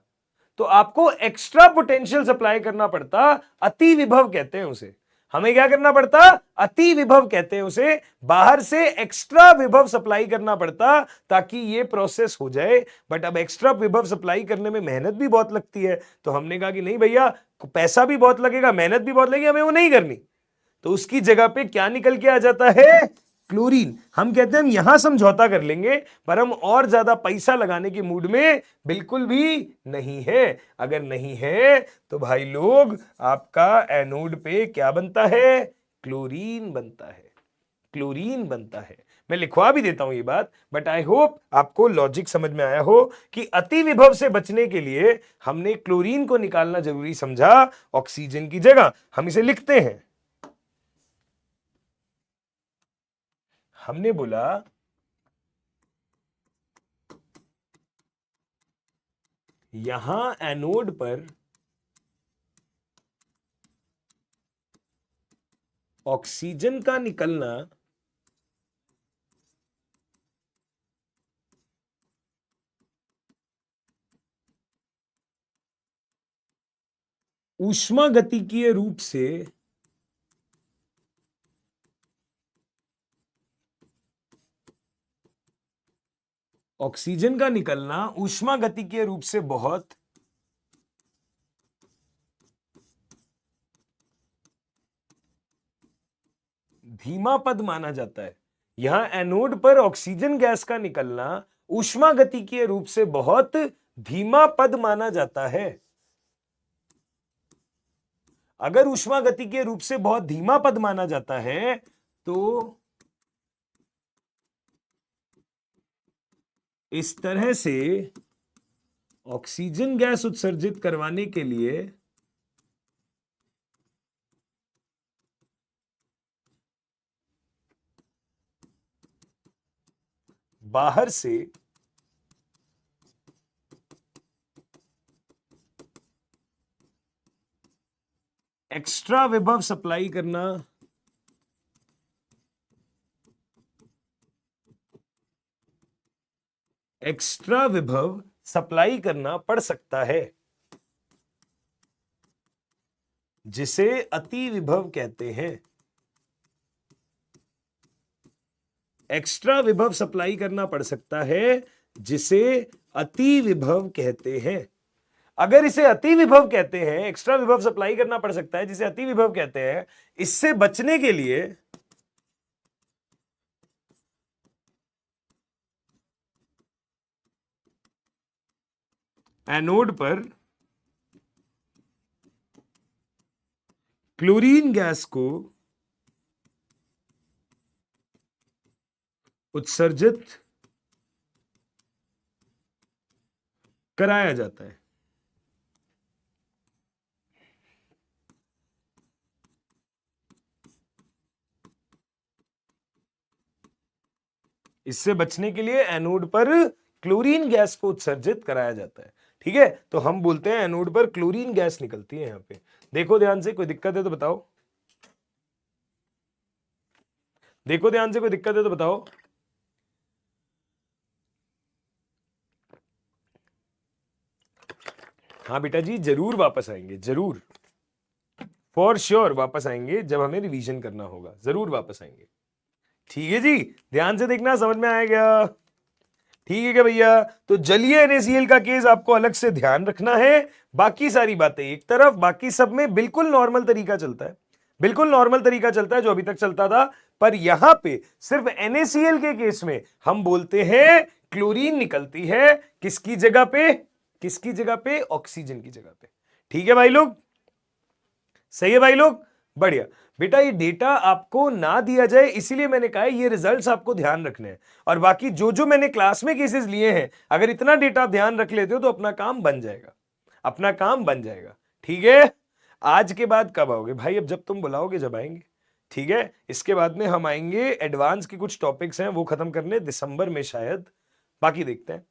तो आपको एक्स्ट्रा पोटेंशियल सप्लाई करना पड़ता, अति विभव कहते हैं उसे। हमें क्या करना पड़ता? अति विभव कहते हैं उसे। बाहर से एक्स्ट्रा विभव सप्लाई करना पड़ता ताकि ये प्रोसेस हो जाए। बट अब एक्स्ट्रा विभव सप्लाई करने में मेहनत भी बहुत लगती है, तो हमने कहा कि नहीं भैया, पैसा भी बहुत लगेगा, मेहनत भी बहुत लगेगी, हमें वो नहीं करनी। तो उसकी जगह पे क्या निकल के आ जाता है? क्लोरीन। हम कहते हैं हम यहां समझौता कर लेंगे, पर हम और ज्यादा पैसा लगाने के मूड में बिल्कुल भी नहीं है। अगर नहीं है तो भाई लोग, आपका एनोड पे क्या बनता है? क्लोरीन बनता है, क्लोरीन बनता है। मैं लिखवा भी देता हूं ये बात, बट आई होप आपको लॉजिक समझ में आया हो कि अति विभव से बचने के लिए हमने क्लोरीन को निकालना जरूरी समझा ऑक्सीजन की जगह। हम इसे लिखते हैं। हमने बोला यहां एनोड पर ऑक्सीजन का निकलना ऊष्मागतिकीय रूप से ऑक्सीजन का निकलना ऊष्मागतिकीय रूप से बहुत धीमा पद माना जाता है। यहां एनोड पर ऑक्सीजन गैस का निकलना ऊष्मागतिकीय रूप से बहुत धीमा पद माना जाता है। अगर ऊष्मागतिकीय रूप से बहुत धीमा पद माना जाता है तो इस तरह से ऑक्सीजन गैस उत्सर्जित करवाने के लिए बाहर से एक्स्ट्रा विभव सप्लाई करना एक्स्ट्रा विभव सप्लाई करना पड़ सकता है, जिसे अति विभव कहते हैं। एक्स्ट्रा विभव सप्लाई करना पड़ सकता है, जिसे अति विभव कहते हैं। अगर इसे अति विभव कहते हैं, एक्स्ट्रा विभव सप्लाई करना पड़ सकता है जिसे अति विभव कहते हैं, इससे बचने के लिए एनोड पर क्लोरीन गैस को उत्सर्जित कराया जाता है। इससे बचने के लिए एनोड पर क्लोरीन गैस को उत्सर्जित कराया जाता है। ठीक है, तो हम बोलते हैं एनोड पर क्लोरीन गैस निकलती है। यहां पे देखो ध्यान से, कोई दिक्कत है तो बताओ। देखो ध्यान से, कोई दिक्कत है तो बताओ। हाँ बेटा जी, जरूर वापस आएंगे, जरूर, फॉर श्योर वापस आएंगे, जब हमें रिवीजन करना होगा जरूर वापस आएंगे। ठीक है जी, ध्यान से देखना, समझ में आएगा? ठीक है क्या भैया? तो जलीय NaCl का केस आपको अलग से ध्यान रखना है, बाकी सारी बातें एक तरफ, बाकी सब में बिल्कुल नॉर्मल तरीका चलता है, बिल्कुल नॉर्मल तरीका चलता है जो अभी तक चलता था। पर यहां पे सिर्फ NaCl के केस में हम बोलते हैं क्लोरीन निकलती है किसकी जगह पे? किसकी जगह पे? ऑक्सीजन की जगह पे। ठीक है भाई लोग, सही है भाई लोग, बढ़िया। बेटा ये डेटा आपको ना दिया जाए इसीलिए मैंने कहा ये रिजल्ट्स आपको ध्यान रखने हैं, और बाकी जो जो मैंने क्लास में केसेस लिए हैं, अगर इतना डेटा ध्यान रख लेते हो तो अपना काम बन जाएगा, अपना काम बन जाएगा। ठीक है, आज के बाद कब आओगे भाई? अब जब तुम बुलाओगे जब आएंगे। ठीक है, इसके बाद में हम आएंगे एडवांस के कुछ टॉपिक्स हैं वो खत्म करने दिसंबर में शायद, बाकी देखते हैं।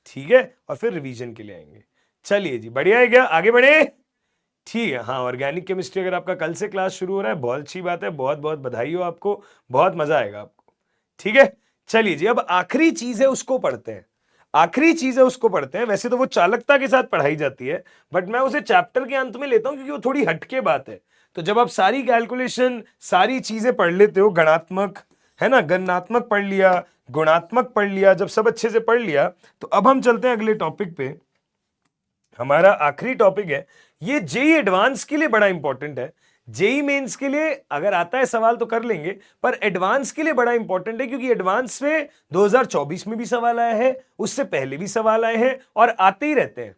ठीक है, और फिर रिवीजन के लिए आएंगे। चलिए जी, बढ़िया है क्या? आगे बढ़े। ठीक है, हाँ, ऑर्गेनिक केमिस्ट्री अगर आपका कल से क्लास शुरू हो रहा है, बहुत अच्छी बात है, बहुत बहुत बधाई हो आपको, बहुत मजा आएगा आपको। ठीक है, चलिए जी, अब आखिरी चीज है उसको पढ़ते हैं, आखिरी चीज है उसको पढ़ते हैं। वैसे तो वो चालकता के साथ पढ़ाई जाती है, बट मैं उसे चैप्टर के अंत में लेता हूं क्योंकि वो थोड़ी हटके बात है। तो जब आप सारी कैलकुलेशन, सारी चीजें पढ़ लेते हो, गणात्मक है ना, गणनात्मक पढ़ लिया, गुणात्मक पढ़ लिया, जब सब अच्छे से पढ़ लिया, तो अब हम चलते हैं अगले टॉपिक पे। हमारा आखिरी टॉपिक है, ये जेई एडवांस के लिए बड़ा इंपॉर्टेंट है। जेई मेंस के लिए अगर आता है सवाल तो कर लेंगे, पर एडवांस के लिए बड़ा इंपॉर्टेंट है क्योंकि एडवांस में 2024 में भी सवाल आया है, उससे पहले भी सवाल आए हैं और आते ही रहते हैं।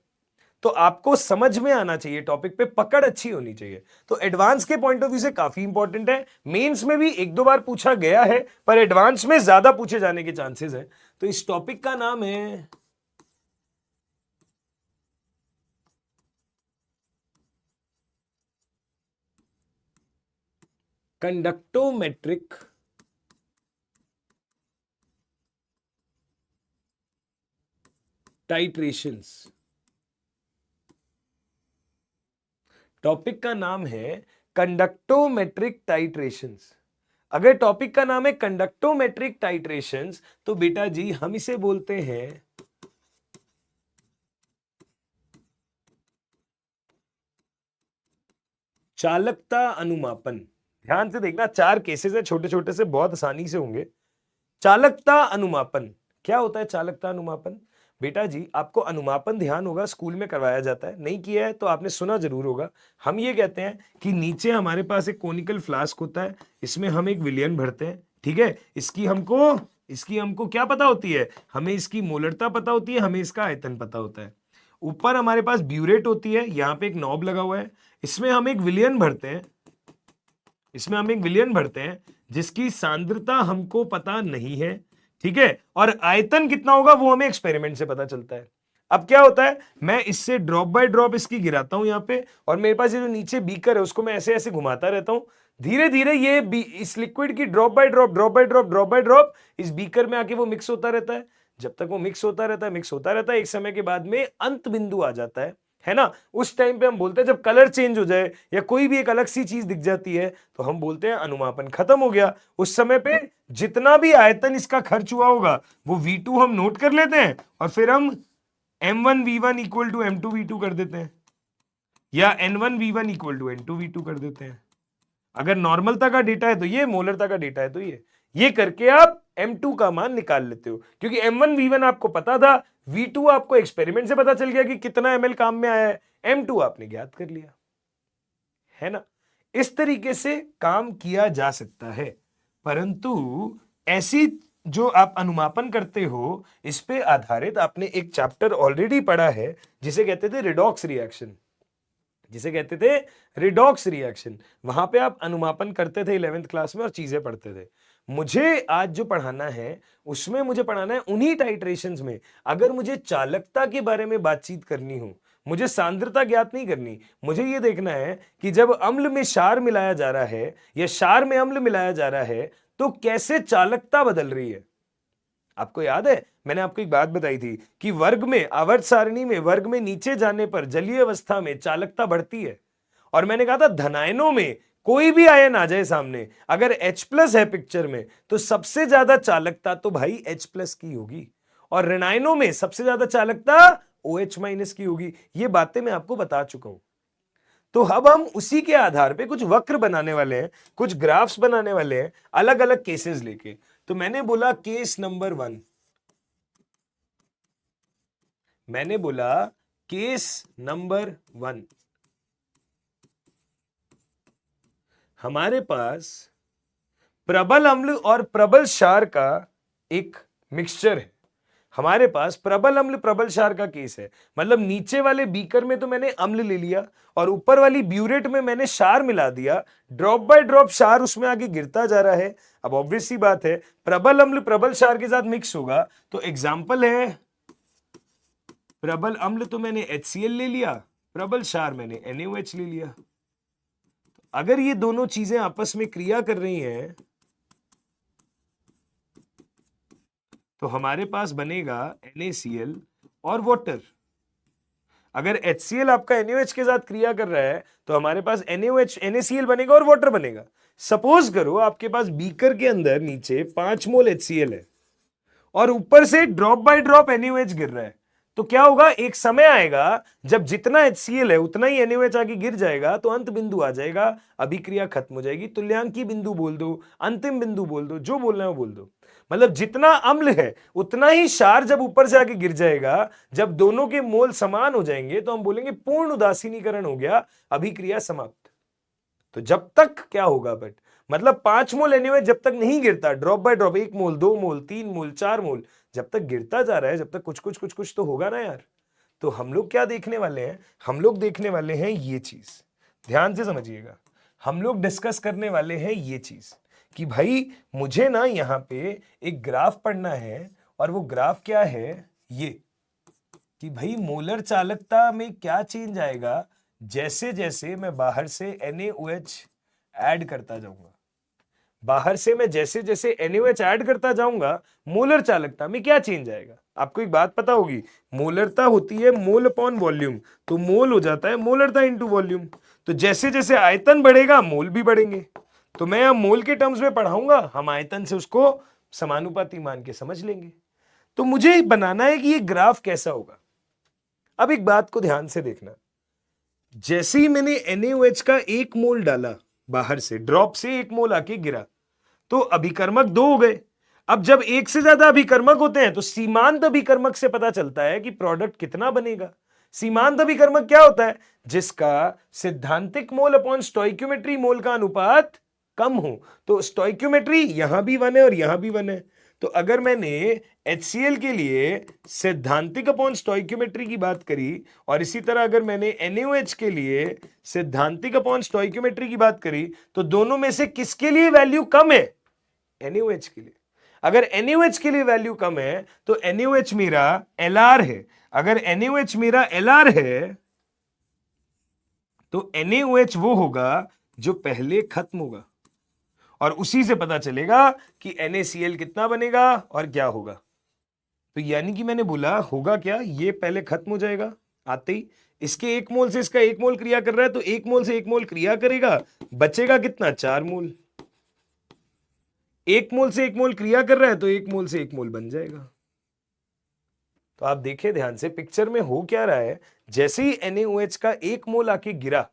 तो आपको समझ में आना चाहिए, टॉपिक पे पकड़ अच्छी होनी चाहिए। तो एडवांस के पॉइंट ऑफ व्यू से काफी इंपॉर्टेंट है। मेंस में भी एक दो बार पूछा गया है, पर एडवांस में ज्यादा पूछे जाने के चांसेस है। तो इस टॉपिक का नाम है कंडक्टोमेट्रिक टाइट्रेशंस। टॉपिक का नाम है कंडक्टोमेट्रिक टाइट्रेशंस। अगर टॉपिक का नाम है कंडक्टोमेट्रिक टाइट्रेशंस, तो बेटा जी हम इसे बोलते हैं चालकता अनुमापन। ध्यान से देखना, 4 केसेस है, छोटे छोटे से, बहुत आसानी से होंगे। चालकता अनुमापन क्या होता है? चालकता अनुमापन बेटा जी आपको अनुमापन ध्यान होगा, स्कूल में करवाया जाता है, नहीं किया है तो आपने सुना जरूर होगा। हम ये कहते हैं कि नीचे हमारे पास एक कोनिकल फ्लास्क होता है, इसमें हम एक विलयन भरते हैं। ठीक है, इसकी हमको क्या पता होती है? हमें इसकी मोलरता पता होती है, हमें इसका आयतन पता होता है। ऊपर हमारे पास ब्यूरेट होती है, यहां पे एक नॉब लगा हुआ है, इसमें हम एक विलयन भरते हैं, इसमें हम एक विलयन भरते हैं जिसकी सांद्रता हमको पता नहीं है। ठीक है, और आयतन कितना होगा वो हमें एक्सपेरिमेंट से पता चलता है। अब क्या होता है, मैं इससे ड्रॉप बाय ड्रॉप इसकी गिराता हूं यहां पे, और मेरे पास ये जो नीचे बीकर है उसको मैं ऐसे ऐसे घुमाता रहता हूं। धीरे धीरे ये इस लिक्विड की drop by drop, drop by drop, drop by drop इस बीकर में आके वो मिक्स होता रहता है। जब तक वो मिक्स होता रहता है, मिक्स होता रहता है, एक समय के बाद में अंत बिंदु आ जाता है ना। उस टाइम पे हम बोलते हैं, जब कलर चेंज हो जाए या कोई भी एक अलग सी चीज दिख जाती है, तो हम बोलते हैं अनुमापन खत्म हो गया। उस समय पे जितना भी आयतन इसका खर्च हुआ होगा वो V2 हम नोट कर लेते हैं, और फिर हम M1V1 इक्वल टू M2V2 कर देते हैं, या N1V1 इक्वल टू N2V2 कर देते हैं। अगर नॉर्मलता का डेटा है तो ये, मोलरता का डेटा है तो ये करके आप M2 का मान निकाल लेते हो, क्योंकि M1 V1 आपको पता था, V2 आपको एक्सपेरिमेंट से पता चल गया कि कितना ml काम में आया है, M2 आपने ज्ञात कर लिया, है ना। इस तरीके से काम किया जा सकता है, परंतु ऐसी जो आप अनुमापन करते हो इस पे आधारित आपने एक चैप्टर ऑलरेडी पढ़ा है जिसे कहते थे रिडॉक्स रिएक्शन, जिसे कहते थे रिडॉक्स रिएक्शन। वहां पे आप अनुमापन करते थे 11th क्लास में और चीजें पढ़ते थे। मुझे आज जो पढ़ाना है उसमें मुझे पढ़ाना है उन्हीं टाइट्रेशंस में। अगर मुझे चालकता के बारे में बातचीत करनी हो, मुझे सांद्रता ज्ञात नहीं करनी, मुझे यह देखना है कि जब अम्ल में क्षार मिलाया जा रहा है या क्षार में अम्ल मिलाया जा रहा है तो कैसे चालकता बदल रही है। आपको याद है मैंने आपको एक बात बताई थी कि वर्ग में, आवर्त सारणी में वर्ग में नीचे जाने पर जलीय अवस्था में चालकता बढ़ती है, और मैंने कहा था धनायनों में कोई भी आयन आ जाए सामने, अगर H+ है पिक्चर में तो सबसे ज्यादा चालकता तो भाई H+ की होगी, और ऋणायनों में सबसे ज्यादा चालकता OH माइनस की होगी। ये बातें मैं आपको बता चुका हूं। तो अब हम उसी के आधार पे कुछ वक्र बनाने वाले हैं, कुछ ग्राफ्स बनाने वाले हैं, अलग अलग केसेस लेके। तो मैंने बोला केस नंबर 1, मैंने बोला केस नंबर 1, हमारे पास प्रबल अम्ल और प्रबल क्षार का एक मिक्सचर है। हमारे पास प्रबल अम्ल प्रबल क्षार का केस है, मतलब नीचे वाले बीकर में तो मैंने अम्ल ले लिया और ऊपर वाली ब्यूरेट में मैंने क्षार मिला दिया। ड्रॉप बाय ड्रॉप क्षार उसमें आगे गिरता जा रहा है। अब ऑब्वियस सी बात है, प्रबल अम्ल प्रबल क्षार के साथ मिक्स होगा, तो एग्जाम्पल है प्रबल अम्ल तो मैंने HCl ले लिया, प्रबल क्षार मैंने NaOH ले लिया। अगर ये दोनों चीजें आपस में क्रिया कर रही हैं तो हमारे पास बनेगा NaCl और वाटर। अगर HCl आपका NaOH के साथ क्रिया कर रहा है तो हमारे पास NaOH NaCl बनेगा और वाटर बनेगा। सपोज करो आपके पास बीकर के अंदर नीचे 5 मोल HCl है और ऊपर से ड्रॉप बाय ड्रॉप NaOH गिर रहा है, तो क्या होगा, एक समय आएगा जब जितना HCl है उतना ही NaOH आगे गिर जाएगा, तो अंत बिंदु आ जाएगा, अभिक्रिया खत्म हो जाएगी। तुल्यांकी बिंदु बोल दो, अंतिम बिंदु बोल दो, जो बोलना है वो बोल दो। मतलब जितना अम्ल है उतना ही क्षार जब ऊपर से आगे गिर जाएगा, जब दोनों के मोल समान हो जाएंगे तो हम बोलेंगे पूर्ण उदासीनीकरण हो गया, अभिक्रिया समाप्त। तो जब तक क्या होगा, बट मतलब 5 मोल NaOH जब तक नहीं गिरता, ड्रॉप बाय ड्रॉप 1 मोल 2 मोल 3 मोल 4 मोल जब तक गिरता जा रहा है, जब तक कुछ तो होगा ना यार। तो हम लोग क्या देखने वाले हैं, हम लोग देखने वाले हैं ये चीज, ध्यान से समझिएगा। हम लोग डिस्कस करने वाले हैं ये चीज कि भाई मुझे ना यहां पे एक ग्राफ पढ़ना है, और वो ग्राफ क्या है, ये कि भाई मोलर चालकता में क्या चेंज आएगा जैसे जैसे मैं बाहर से NaOH ऐड करता जाऊंगा। बाहर से मैं जैसे जैसे NaOH ऐड करता जाऊंगा, मोलर चालकता में क्या चेंज आएगा। आपको एक बात पता होगी, मोलरता होती है मोल अपॉन वॉल्यूम, तो मोल हो जाता है मोलरता इंटू वॉल्यूम। तो जैसे जैसे आयतन बढ़ेगा मोल भी बढ़ेंगे। तो मैं अब मोल के टर्म्स में पढ़ाऊंगा, हम आयतन से उसको समानुपाती मान के समझ लेंगे। तो मुझे बनाना है कि ये ग्राफ कैसा होगा। अब एक बात को ध्यान से देखना, जैसे ही मैंने NaOH का 1 मोल डाला, बाहर से ड्रॉप से 1 मोल आके गिरा, तो अभिकर्मक 2 हो गए। अब जब एक से ज्यादा अभिकर्मक होते हैं तो सीमांत अभिकर्मक से पता चलता है कि प्रोडक्ट कितना बनेगा। सीमांत अभिकर्मक क्या होता है, जिसका सिद्धांतिक मोल अपॉन स्टोइक्योमेट्री मोल का अनुपात कम हो। तो स्टोइक्योमेट्री यहां भी 1 है और यहां भी 1 है। तो अगर मैंने HCl के लिए सिद्धांतिक अपॉन स्टोइक्योमेट्री की बात करी, और इसी तरह अगर मैंने NaOH के लिए सिद्धांतिक अपॉन स्टोइक्योमेट्री की बात करी, तो दोनों में से किसके लिए वैल्यू कम है, NaOH के लिए। अगर NaOH के लिए वैल्यू कम है तो NaOH मेरा LR है। अगर NaOH मेरा LR है तो NaOH वो होगा जो पहले खत्म होगा, और उसी से पता चलेगा कि NaCl कितना बनेगा और क्या होगा। तो यानी कि मैंने बोला होगा क्या, ये पहले खत्म हो जाएगा आते ही, इसके 1 मोल से इसका 1 मोल क्रिया कर रहा है, तो 1 मोल से 1 मोल क्रिया करेगा, बचेगा कितना, 4 मोल। 1 मोल से 1 मोल क्रिया कर रहा है तो 1 मोल से 1 मोल बन जाएगा। तो आप देखिए ध्यान से, पिक्चर में हो क्या रहा है, जैसे ही NaOH का 1 मोल आके गिरा,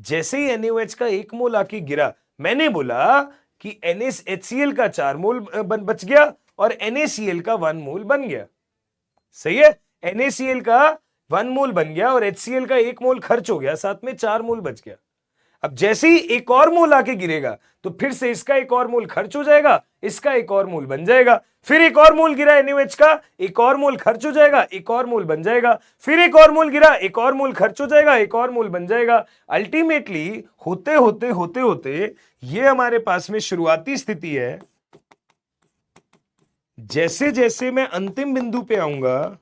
जैसे ही NaOH का 1 मोल आके गिरा, मैंने बोला कि HCl का 4 मोल बच गया और NaCl का 1 मोल बन गया। सही है, NaCl का 1 मोल बन गया और HCl का 1 मोल खर्च हो गया, साथ में 4 मोल बच गया। अब जैसे ही एक और मोल आके गिरेगा तो फिर से इसका 1 और मोल खर्च हो जाएगा, इसका 1 और मोल बन जाएगा, फिर 1 और मोल गिरा NaOH का, 1 और मोल खर्च हो जाएगा, 1 और मोल बन जाएगा, फिर 1 और मोल गिरा, 1 और मोल खर्च हो जाएगा, 1 और मोल बन जाएगा। अल्टीमेटली होते होते होते होते ये हमारे पास में शुरुआती स्थिति है, जैसे जैसे मैं अंतिम बिंदु पे आऊंगा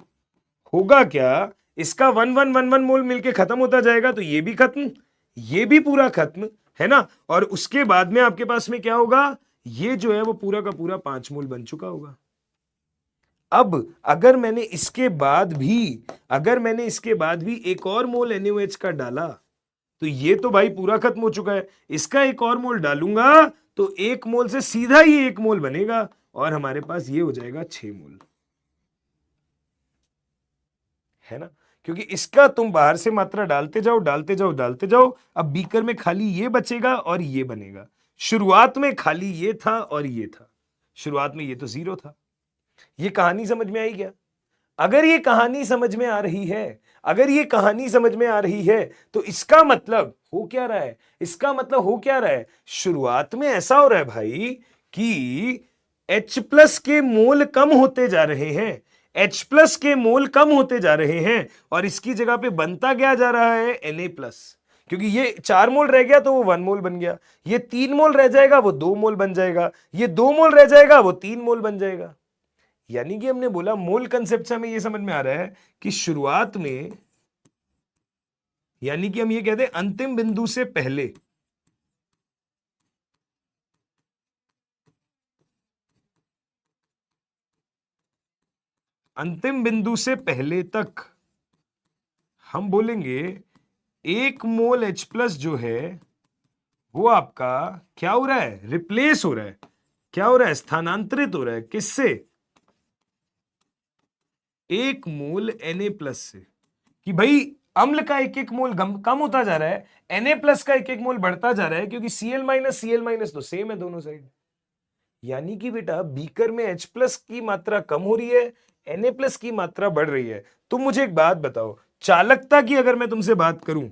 होगा क्या, इसका 1 1 1 1 मोल मिलके खत्म होता जाएगा, तो ये भी खत्म, ये भी पूरा खत्म है ना। और उसके बाद में आपके पास में क्या होगा, ये जो है वो पूरा का पूरा 5 मोल बन चुका होगा। अब अगर मैंने इसके बाद भी 1 और मोल NaOH का डाला, तो ये तो भाई पूरा खत्म हो चुका है। इसका 1 और मोल डालूंगा तो 1 मोल से सीधा ही 1 मोल बनेगा, और हमारे पास ये हो जाएगा 6 मोल, है ना। क्योंकि इसका तुम बाहर से मात्रा डालते जाओ डालते जाओ डालते जाओ, अब बीकर में खाली ये बचेगा और ये बनेगा। शुरुआत में खाली ये था और ये था, शुरुआत में ये तो जीरो था। ये कहानी समझ में आई क्या? अगर ये कहानी समझ में आ रही है, अगर ये कहानी समझ में आ रही है, तो इसका मतलब हो क्या रहा है? इसका मतलब हो क्या रहा है? शुरुआत में ऐसा हो रहा है भाई कि H प्लस के मोल कम होते जा रहे हैं, H प्लस के मोल कम होते जा रहे हैं, और इसकी जगह पे बनता क्या जा रहा है? Na plus. क्योंकि ये 4 मोल रह गया तो वो 1 मोल बन गया, ये 3 मोल रह जाएगा वो 2 मोल बन जाएगा, ये 2 मोल रह जाएगा वो 3 मोल बन जाएगा। यानी कि हमने बोला मोल कंसेप्ट से हमें यह समझ में आ रहा है कि शुरुआत में, यानी कि हम ये कहते हैं अंतिम बिंदु से पहले, अंतिम बिंदु से पहले तक हम बोलेंगे 1 मोल H प्लस जो है वो आपका क्या हो रहा है? रिप्लेस हो रहा है। क्या हो रहा है? स्थानांतरित हो रहा है। किससे? 1 मोल Na प्लस से। कि भाई अम्ल का एक एक मोल कम होता जा रहा है, Na प्लस का एक एक मोल बढ़ता जा रहा है, क्योंकि Cl माइनस तो सेम है दोनों साइड। यानी कि बेटा बीकर में H प्लस की मात्रा कम हो रही है, Na प्लस की मात्रा बढ़ रही है। तुम मुझे एक बात बताओ, चालकता की अगर मैं तुमसे बात करूं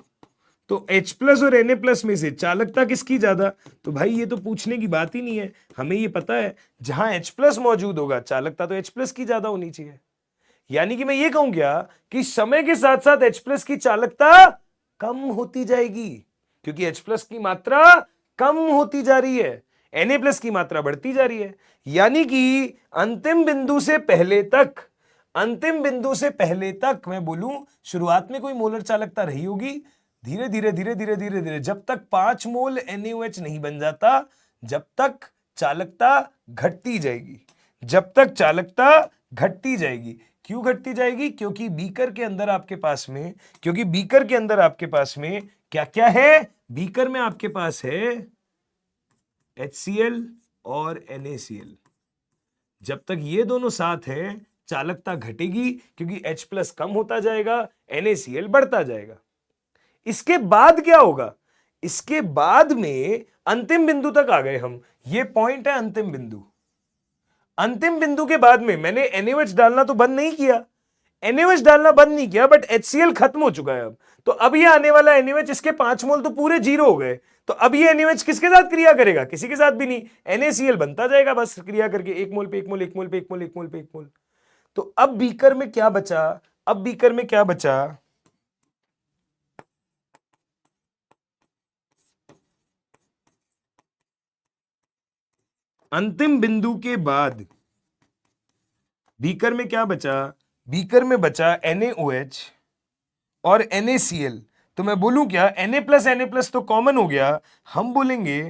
तो H प्लस और Na प्लस में से चालकता किसकी ज्यादा? तो भाई ये तो पूछने की बात ही नहीं है, हमें ये पता है जहां H प्लस मौजूद होगा चालकता तो H प्लस की ज्यादा होनी चाहिए। यानी कि मैं ये कहूं क्या कि समय के साथ साथ H प्लस की चालकता कम होती जाएगी, क्योंकि H प्लस की मात्रा कम होती जा रही है, Na प्लस की मात्रा बढ़ती जा रही है। यानी कि अंतिम बिंदु से पहले तक, अंतिम बिंदु से पहले तक मैं बोलूं शुरुआत में कोई मोलर चालकता रही होगी, धीरे धीरे धीरे धीरे धीरे धीरे जब तक 5 मोल NaOH नहीं बन जाता, जब तक चालकता घटती जाएगी, जब तक चालकता घटती जाएगी। क्यों घटती जाएगी? क्योंकि बीकर के अंदर आपके पास में, क्योंकि बीकर के अंदर आपके पास में क्या क्या है? बीकर में आपके पास है HCl और NaCl। जब तक ये दोनों साथ हैं चालकता घटेगी, क्योंकि H प्लस कम होता जाएगा, NaCl बढ़ता जाएगा। इसके बाद क्या होगा? इसके बाद में अंतिम बिंदु तक आ गए हम, ये पॉइंट है अंतिम बिंदु। अंतिम बिंदु के बाद में मैंने NaOH डालना तो बंद नहीं किया, NaOH डालना बंद नहीं किया, बट HCl खत्म हो चुका है अब। तो अब ये आने वाला NaOH, इसके 5 मोल तो पूरे जीरो हो गए, तो अब ये NaOH किसके साथ क्रिया करेगा? किसी के साथ भी नहीं, NaCl बनता जाएगा बस क्रिया करके, 1 मोल पे 1 मोल, 1 मोल पे 1 मोल, 1 मोल पे 1 मोल। तो अब बीकर में क्या बचा? अब बीकर में क्या बचा? अंतिम बिंदु के बाद बीकर में क्या बचा? बीकर में बचा NaOH और NaCl। तो मैं बोलूं क्या, Na प्लस तो कॉमन हो गया, हम बोलेंगे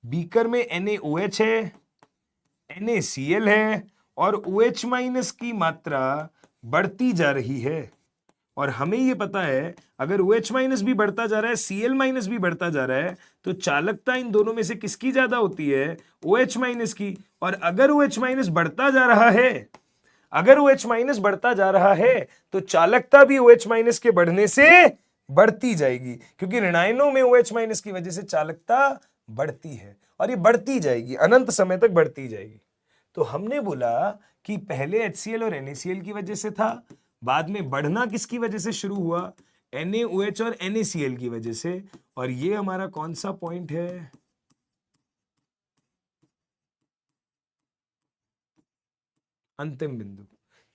बीकर में NaOH है, NaCl है, और OH माइनस की मात्रा बढ़ती जा रही है। और हमें ये पता है अगर OH माइनस भी बढ़ता जा रहा है, Cl माइनस भी बढ़ता जा रहा है, तो चालकता इन दोनों में से किसकी ज्यादा होती है? OH माइनस की। और अगर OH माइनस बढ़ता जा रहा है, अगर OH माइनस बढ़ता जा रहा है, तो चालकता भी OH माइनस के बढ़ने से बढ़ती जाएगी, क्योंकि ऋणायनों में OH माइनस की वजह से चालकता बढ़ती है, और ये बढ़ती जाएगी, अनंत समय तक बढ़ती जाएगी। तो हमने बोला कि पहले HCl और NaCl की वजह से था, बाद में बढ़ना किसकी वजह से शुरू हुआ? NaOH और NaCl की वजह से। और ये हमारा कौन सा पॉइंट है? अंतिम बिंदु।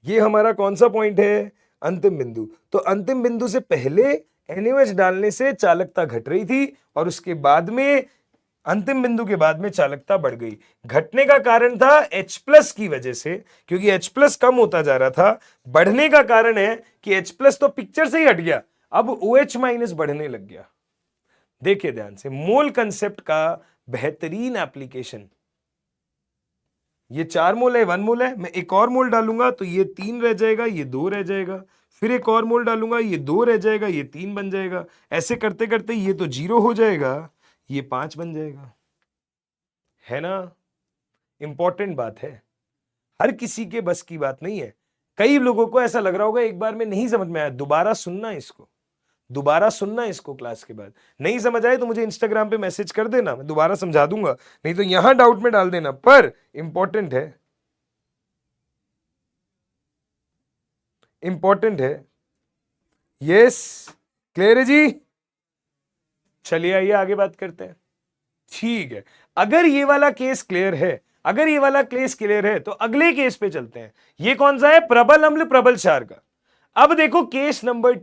ये हमारा कौन सा पॉइंट है? अंतिम बिंदु। तो अंतिम बिंदु से पहले NaOH डालने से चालकता घट रही थी, और उसके बाद में अंतिम बिंदु के बाद में चालकता बढ़ गई। घटने का कारण था H प्लस की वजह से, क्योंकि H प्लस कम होता जा रहा था। बढ़ने का कारण है कि H प्लस तो पिक्चर से ही हट गया, अब OH माइनस बढ़ने लग गया। देखिए ध्यान से, मोल कंसेप्ट का बेहतरीन एप्लीकेशन। ये 4 मोल है, 1 मोल है, मैं एक और मोल डालूंगा तो ये 3 रह जाएगा, ये 2 रह जाएगा, फिर एक और मोल डालूंगा, ये 2 रह जाएगा, ये 3 बन जाएगा। ऐसे करते करते ये तो 0 हो जाएगा, ये 5 बन जाएगा। है ना? इंपॉर्टेंट बात है, हर किसी के बस की बात नहीं है। कई लोगों को ऐसा लग रहा होगा एक बार में नहीं समझ में आया, दोबारा सुनना इसको क्लास के बाद। नहीं समझ आए तो मुझे इंस्टाग्राम पे मैसेज कर देना, मैं दोबारा समझा दूंगा, नहीं तो यहां डाउट में डाल देना, पर इंपॉर्टेंट है। यस, क्लियर है जी? चलिए आइए आगे बात करते हैं। ठीक है, अगर ये वाला केस क्लियर है, तो अगले केस पे चलते हैं। ये कौन सा है? प्रबल अम्ल प्रबल क्षार का। अब देखो case number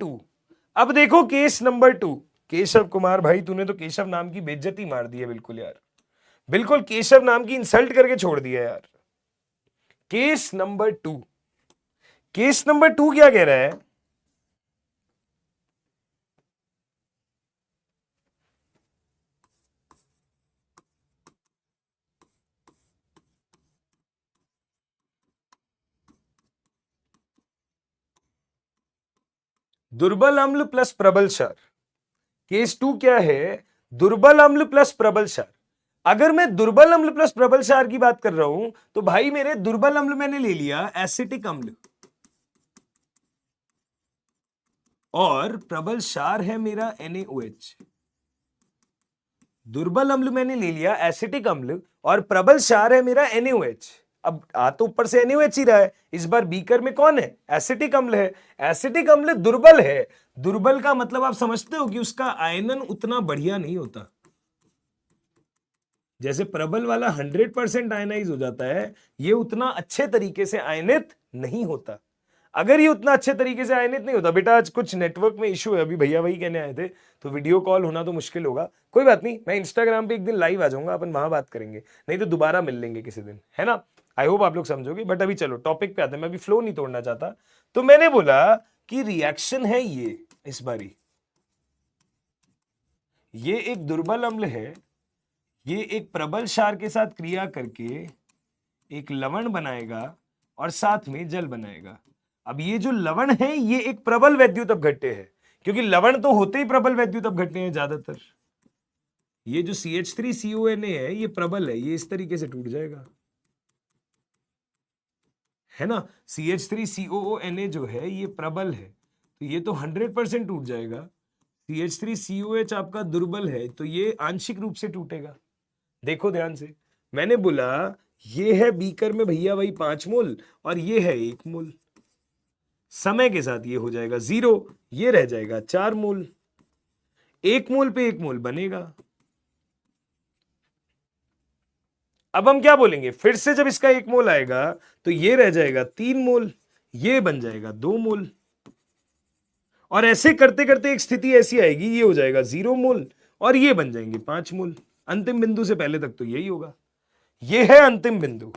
two. Keshav Kumar भाई, तूने तो केशव नाम की बेइज्जती मार दी है बिल्कुल यार, बिल्कुल केशव नाम की इंसल्ट करके छोड़ दिया यार। केस नंबर टू क्या कह रहा है? दुर्बल अम्ल प्लस प्रबल क्षार। केस 2 क्या है? दुर्बल अम्ल प्लस प्रबल क्षार। अगर मैं दुर्बल अम्ल प्लस प्रबल क्षार की बात कर रहा हूं तो भाई मेरे दुर्बल अम्ल मैंने ले लिया एसिटिक अम्ल, और प्रबल क्षार है मेरा NaOH। दुर्बल अम्ल मैंने ले लिया एसिटिक अम्ल और प्रबल क्षार है मेरा NaOH। अब आ तो ऊपर से NaOH ही रहा है, इस बार बीकर में कौन है? एसिटिक अम्ल है। एसिटिक अम्ल दुर्बल है, दुर्बल का मतलब आप समझते हो कि उसका आयनन उतना बढ़िया नहीं होता। जैसे प्रबल वाला 100% आयनाइज हो जाता है, ये उतना अच्छे तरीके से आयनित नहीं होता। अगर ये उतना अच्छे तरीके से आयनित नहीं होता, बेटा आज कुछ नेटवर्क में इशू है, अभी भैया वही कहने आए थे, तो वीडियो कॉल होना तो मुश्किल होगा। कोई बात नहीं, मैं इंस्टाग्राम पे एक दिन लाइव आ जाऊंगा, अपन वहां बात करेंगे, नहीं तो दोबारा मिल लेंगे किसी दिन, है ना? आई होप आप लोग समझोगे। बट अभी चलो टॉपिक पे आते हैं, मैं अभी फ्लो नहीं तोड़ना चाहता। तो मैंने बोला कि रिएक्शन है ये, इस बारी ये एक दुर्बल अम्ल है, ये एक प्रबल क्षार के साथ क्रिया करके एक लवण बनाएगा और साथ में जल बनाएगा। अब ये जो लवण है ये एक प्रबल वैद्युत अपघट्य है, क्योंकि लवण तो होते ही प्रबल वैद्युत अपघट्य हैं ज्यादातर। ये जो CH3CONA है ये प्रबल है, ये इस तरीके से टूट जाएगा, है ना? CH3COONA जो है ये प्रबल है, तो ये तो 100% टूट जाएगा। CH3COH आपका दुर्बल है, तो ये आंशिक रूप से टूटेगा। देखो ध्यान से, मैंने बोला ये है बीकर में भैया वही 5 मोल और ये है 1 मोल। समय के साथ ये हो जाएगा 0, ये रह जाएगा 4 मोल। 1 मोल पे 1 मोल बनेगा। अब हम क्या बोलेंगे? फिर से जब इसका 1 मोल आएगा तो ये रह जाएगा 3 मोल, ये बन जाएगा 2 मोल, और ऐसे करते करते एक स्थिति ऐसी आएगी, ये हो जाएगा 0 मोल और ये बन जाएंगे 5 मोल। अंतिम बिंदु से पहले तक तो यही होगा, ये है अंतिम बिंदु।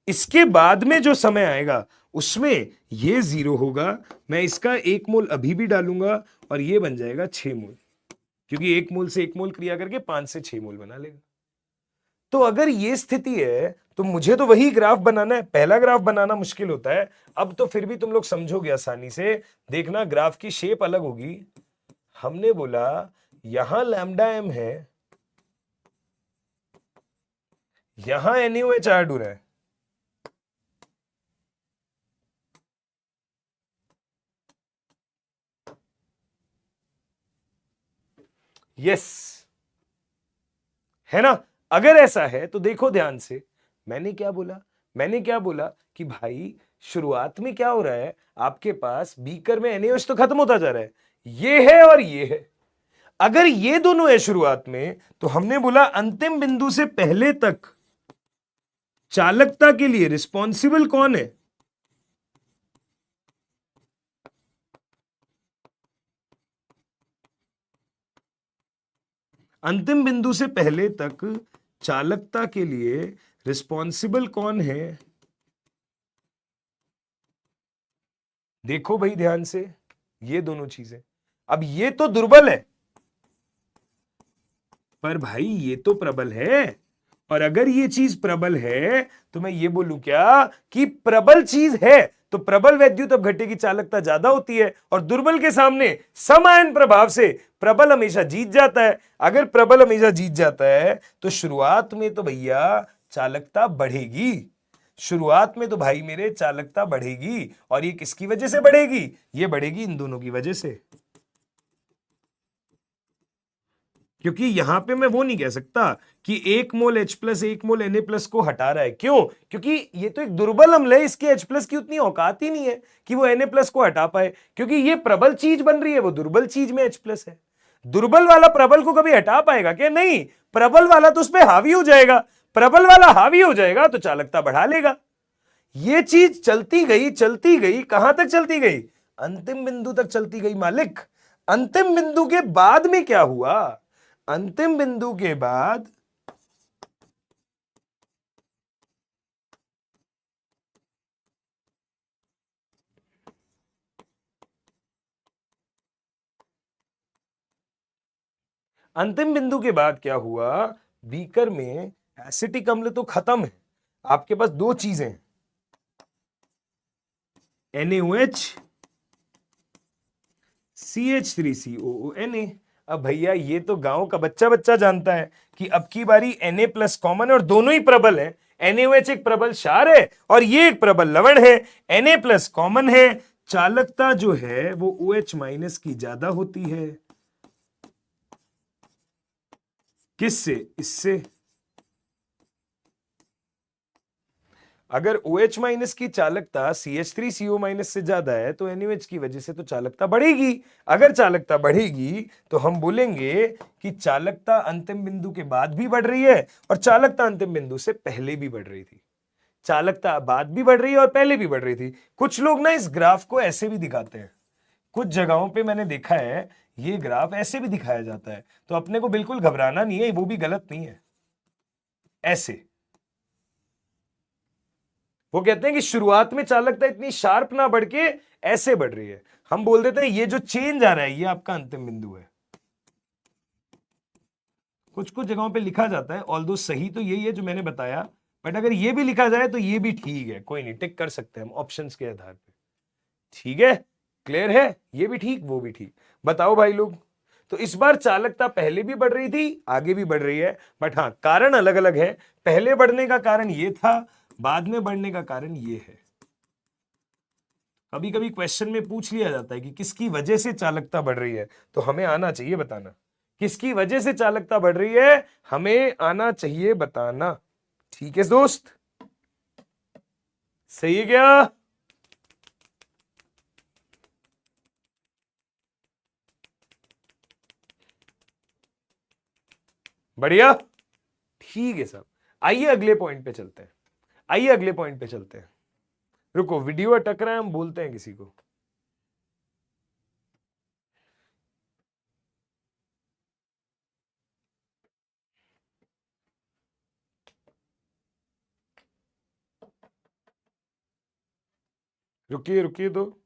इसके बाद में जो समय आएगा उसमें ये 0 होगा, मैं इसका 1 मोल अभी भी डालूंगा और ये बन जाएगा 6 मोल, क्योंकि 1 मोल से 1 मोल क्रिया करके 5 से 6 मोल बना लेगा। तो अगर ये स्थिति है तो मुझे तो वही ग्राफ बनाना है, पहला ग्राफ बनाना मुश्किल होता है। अब तो फिर भी तुम लोग समझोगे आसानी से, देखना ग्राफ की शेप अलग होगी। हमने बोला यहां लैम्डा m है, यहां NaOH ऐड हो रहा है, यस, है ना? अगर ऐसा है तो देखो ध्यान से, मैंने क्या बोला कि भाई शुरुआत में क्या हो रहा है, आपके पास बीकर में NaOH तो खत्म होता जा रहा है, ये है और ये है। अगर ये दोनों है शुरुआत में, तो हमने बोला अंतिम बिंदु से पहले तक चालकता के लिए रिस्पॉन्सिबल कौन है? अंतिम बिंदु से पहले तक चालकता के लिए रिस्पॉन्सिबल कौन है? देखो भाई ध्यान से, ये दोनों चीजें, अब ये तो दुर्बल है, पर भाई ये तो प्रबल है। और अगर ये चीज प्रबल है तो मैं ये बोलूं क्या कि प्रबल चीज है तो प्रबल वैद्युत अपघट्य की चालकता ज्यादा होती है, और दुर्बल के सामने सम आयन प्रभाव से प्रबल हमेशा जीत जाता है। अगर प्रबल हमेशा जीत जाता है तो शुरुआत में तो भैया चालकता बढ़ेगी, शुरुआत में तो भाई मेरे चालकता बढ़ेगी। और ये किसकी वजह से बढ़ेगी? ये बढ़ेगी इन दोनों की वजह से। क्योंकि यहां पे मैं वो नहीं कह सकता कि 1 मोल H प्लस 1 मोल Na प्लस को हटा रहा है। क्यों? क्योंकि ये तो एक दुर्बल अम्ल है, इसके H प्लस की उतनी औकात ही नहीं है कि वो Na प्लस को हटा पाए। क्योंकि ये प्रबल चीज बन रही है, वो दुर्बल चीज में H प्लस है। दुर्बल वाला प्रबल को कभी हटा पाएगा क्या? नहीं, प्रबल वाला तो उस पर हावी हो जाएगा। प्रबल वाला हावी हो जाएगा तो चालकता बढ़ा लेगा। ये चीज चलती गई, कहां तक चलती गई? अंतिम बिंदु तक चलती गई मालिक। अंतिम बिंदु के बाद में क्या हुआ? अंतिम बिंदु के बाद क्या हुआ? बीकर में एसिटिक अम्ल तो खत्म है, आपके पास दो चीजें हैं, NaOH, CH3COONa। अब भैया ये तो गांव का बच्चा बच्चा जानता है कि अब की बारी Na प्लस कॉमन है और दोनों ही प्रबल है। NaOH एक प्रबल क्षार है और ये एक प्रबल लवण है। Na प्लस कॉमन है, चालकता जो है वो OH माइनस की ज्यादा होती है। किससे? इससे। अगर OH माइनस की चालकता CH3CO माइनस से ज्यादा है तो NaOH की वजह से तो चालकता बढ़ेगी। अगर चालकता बढ़ेगी तो हम बोलेंगे कि चालकता अंतिम बिंदु के बाद भी बढ़ रही है और चालकता अंतिम बिंदु से पहले भी बढ़ रही थी। चालकता बाद भी बढ़ रही है और पहले भी बढ़ रही थी। कुछ लोग ना इस ग्राफ को ऐसे भी दिखाते हैं, कुछ जगहों पे मैंने देखा है ये ग्राफ ऐसे भी दिखाया जाता है, तो अपने को बिल्कुल घबराना नहीं है, वो भी गलत नहीं है। ऐसे वो कहते हैं कि शुरुआत में चालकता इतनी शार्प ना बढ़ के ऐसे बढ़ रही है। हम बोल देते हैं ये जो चेंज आ रहा है ये आपका अंतिम बिंदु है। कुछ कुछ जगहों पे लिखा जाता है, ऑल्दो सही तो यही है जो मैंने बताया, बट अगर ये भी लिखा जाए तो ये भी ठीक है, कोई नहीं, टिक कर सकते हैं हम ऑप्शंस के आधार पे। ठीक है, क्लियर है? ये भी ठीक, वो भी ठीक। बताओ भाई लोग। तो इस बार चालकता पहले भी बढ़ रही थी, आगे भी बढ़ रही है, बट हाँ कारण अलग अलग है। पहले बढ़ने का कारण ये था, बाद में बढ़ने का कारण ये है। कभी कभी क्वेश्चन में पूछ लिया जाता है कि किसकी वजह से चालकता बढ़ रही है, तो हमें आना चाहिए बताना किसकी वजह से चालकता बढ़ रही है, हमें आना चाहिए बताना। ठीक है दोस्त, सही है क्या? बढ़िया, ठीक है सब। आइए अगले पॉइंट पे चलते हैं, आइए अगले पॉइंट पे चलते हैं। रुको, वीडियो अटक रहा है, हम बोलते हैं किसी को। रुकिए रुकिए तो।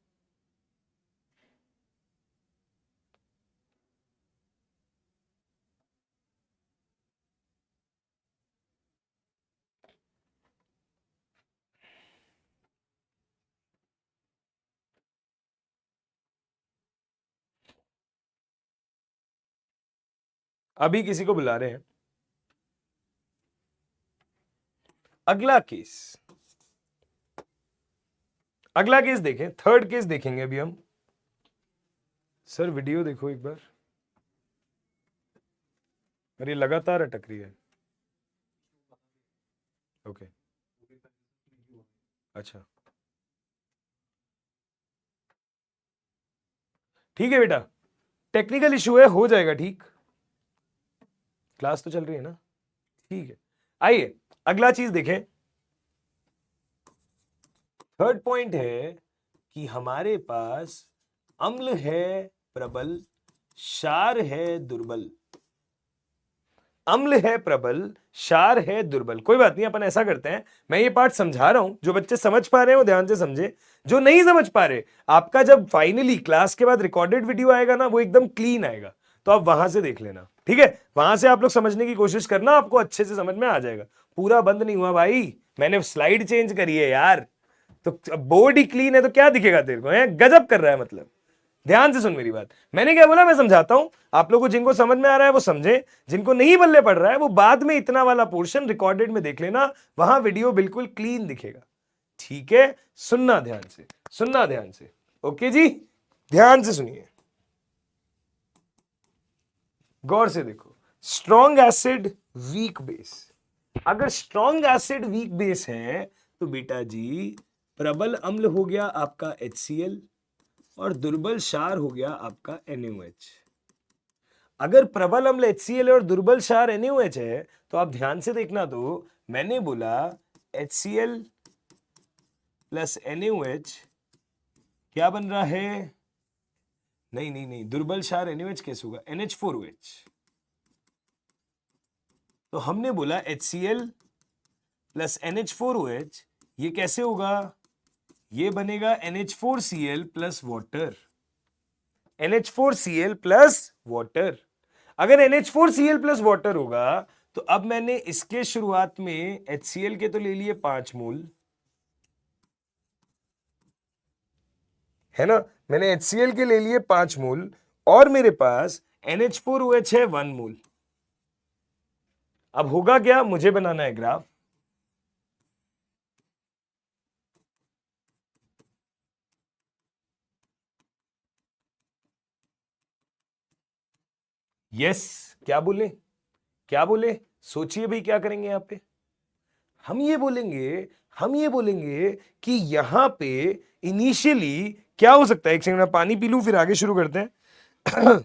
अभी किसी को बुला रहे हैं। अगला केस, अगला केस देखें, थर्ड केस देखेंगे अभी हम। सर वीडियो देखो एक बार, अरे लगातार अटक रही है। ओके, अच्छा ठीक है बेटा, टेक्निकल इशू है, हो जाएगा ठीक, क्लास तो चल रही है ना। ठीक है, आइए अगला चीज देखें। थर्ड पॉइंट है कि हमारे पास अम्ल है प्रबल, क्षार है दुर्बल। अम्ल है प्रबल, क्षार है दुर्बल। कोई बात नहीं, अपन ऐसा करते हैं, मैं ये पार्ट समझा रहा हूं, जो बच्चे समझ पा रहे हैं वो ध्यान से समझे, जो नहीं समझ पा रहे, आपका जब फाइनली क्लास के बाद रिकॉर्डेड वीडियो आएगा ना वो एकदम क्लीन आएगा, तो आप वहां से देख लेना। ठीक है, वहां से आप लोग समझने की कोशिश करना, आपको अच्छे से समझ में आ जाएगा। पूरा बंद नहीं हुआ भाई, मैंने स्लाइड चेंज करी है यार, तो बोर्ड ही क्लीन है तो क्या दिखेगा तेरे को? है गजब कर रहा है मतलब, ध्यान से सुन मेरी बात, मैंने क्या बोला मैं समझाता हूं, आप लोगों को जिनको समझ में आ रहा है वो समझे, जिनको नहीं बल्ले पड़ रहा है वो बाद में इतना वाला पोर्शन रिकॉर्डेड में देख लेना, वहां वीडियो बिल्कुल क्लीन दिखेगा। ठीक है, सुनना ध्यान से, सुनना ध्यान से। ओके जी, ध्यान से सुनिए, गौर से देखो। स्ट्रॉन्ग एसिड वीक बेस, अगर स्ट्रॉन्ग एसिड वीक बेस है तो बेटा जी प्रबल अम्ल हो गया आपका HCl और दुर्बल क्षार हो गया आपका NaOH। अगर प्रबल अम्ल HCl और दुर्बल क्षार NaOH है तो आप ध्यान से देखना, तो मैंने बोला HCl प्लस NaOH क्या बन रहा है, नहीं नहीं नहीं, दुर्बल क्षार NaOH कैसे होगा, NH4OH। तो हमने बोला HCl प्लस NH4OH, ये कैसे होगा, ये बनेगा NH4Cl plus water, NH4Cl plus water. अगर NH4Cl प्लस वाटर होगा तो अब मैंने इसके शुरुआत में HCl के तो ले लिए 5 मोल, है ना, मैंने HCl के ले लिए 5 मोल और मेरे पास NH4OH है 1 मोल। अब होगा क्या, मुझे बनाना है ग्राफ। यस, क्या बोले, क्या बोले, सोचिए भाई क्या करेंगे यहां पे, हम ये बोलेंगे, हम ये बोलेंगे कि यहां पे इनिशियली क्या हो सकता है, एक सेकंड में पानी पी लूं फिर आगे शुरू करते हैं।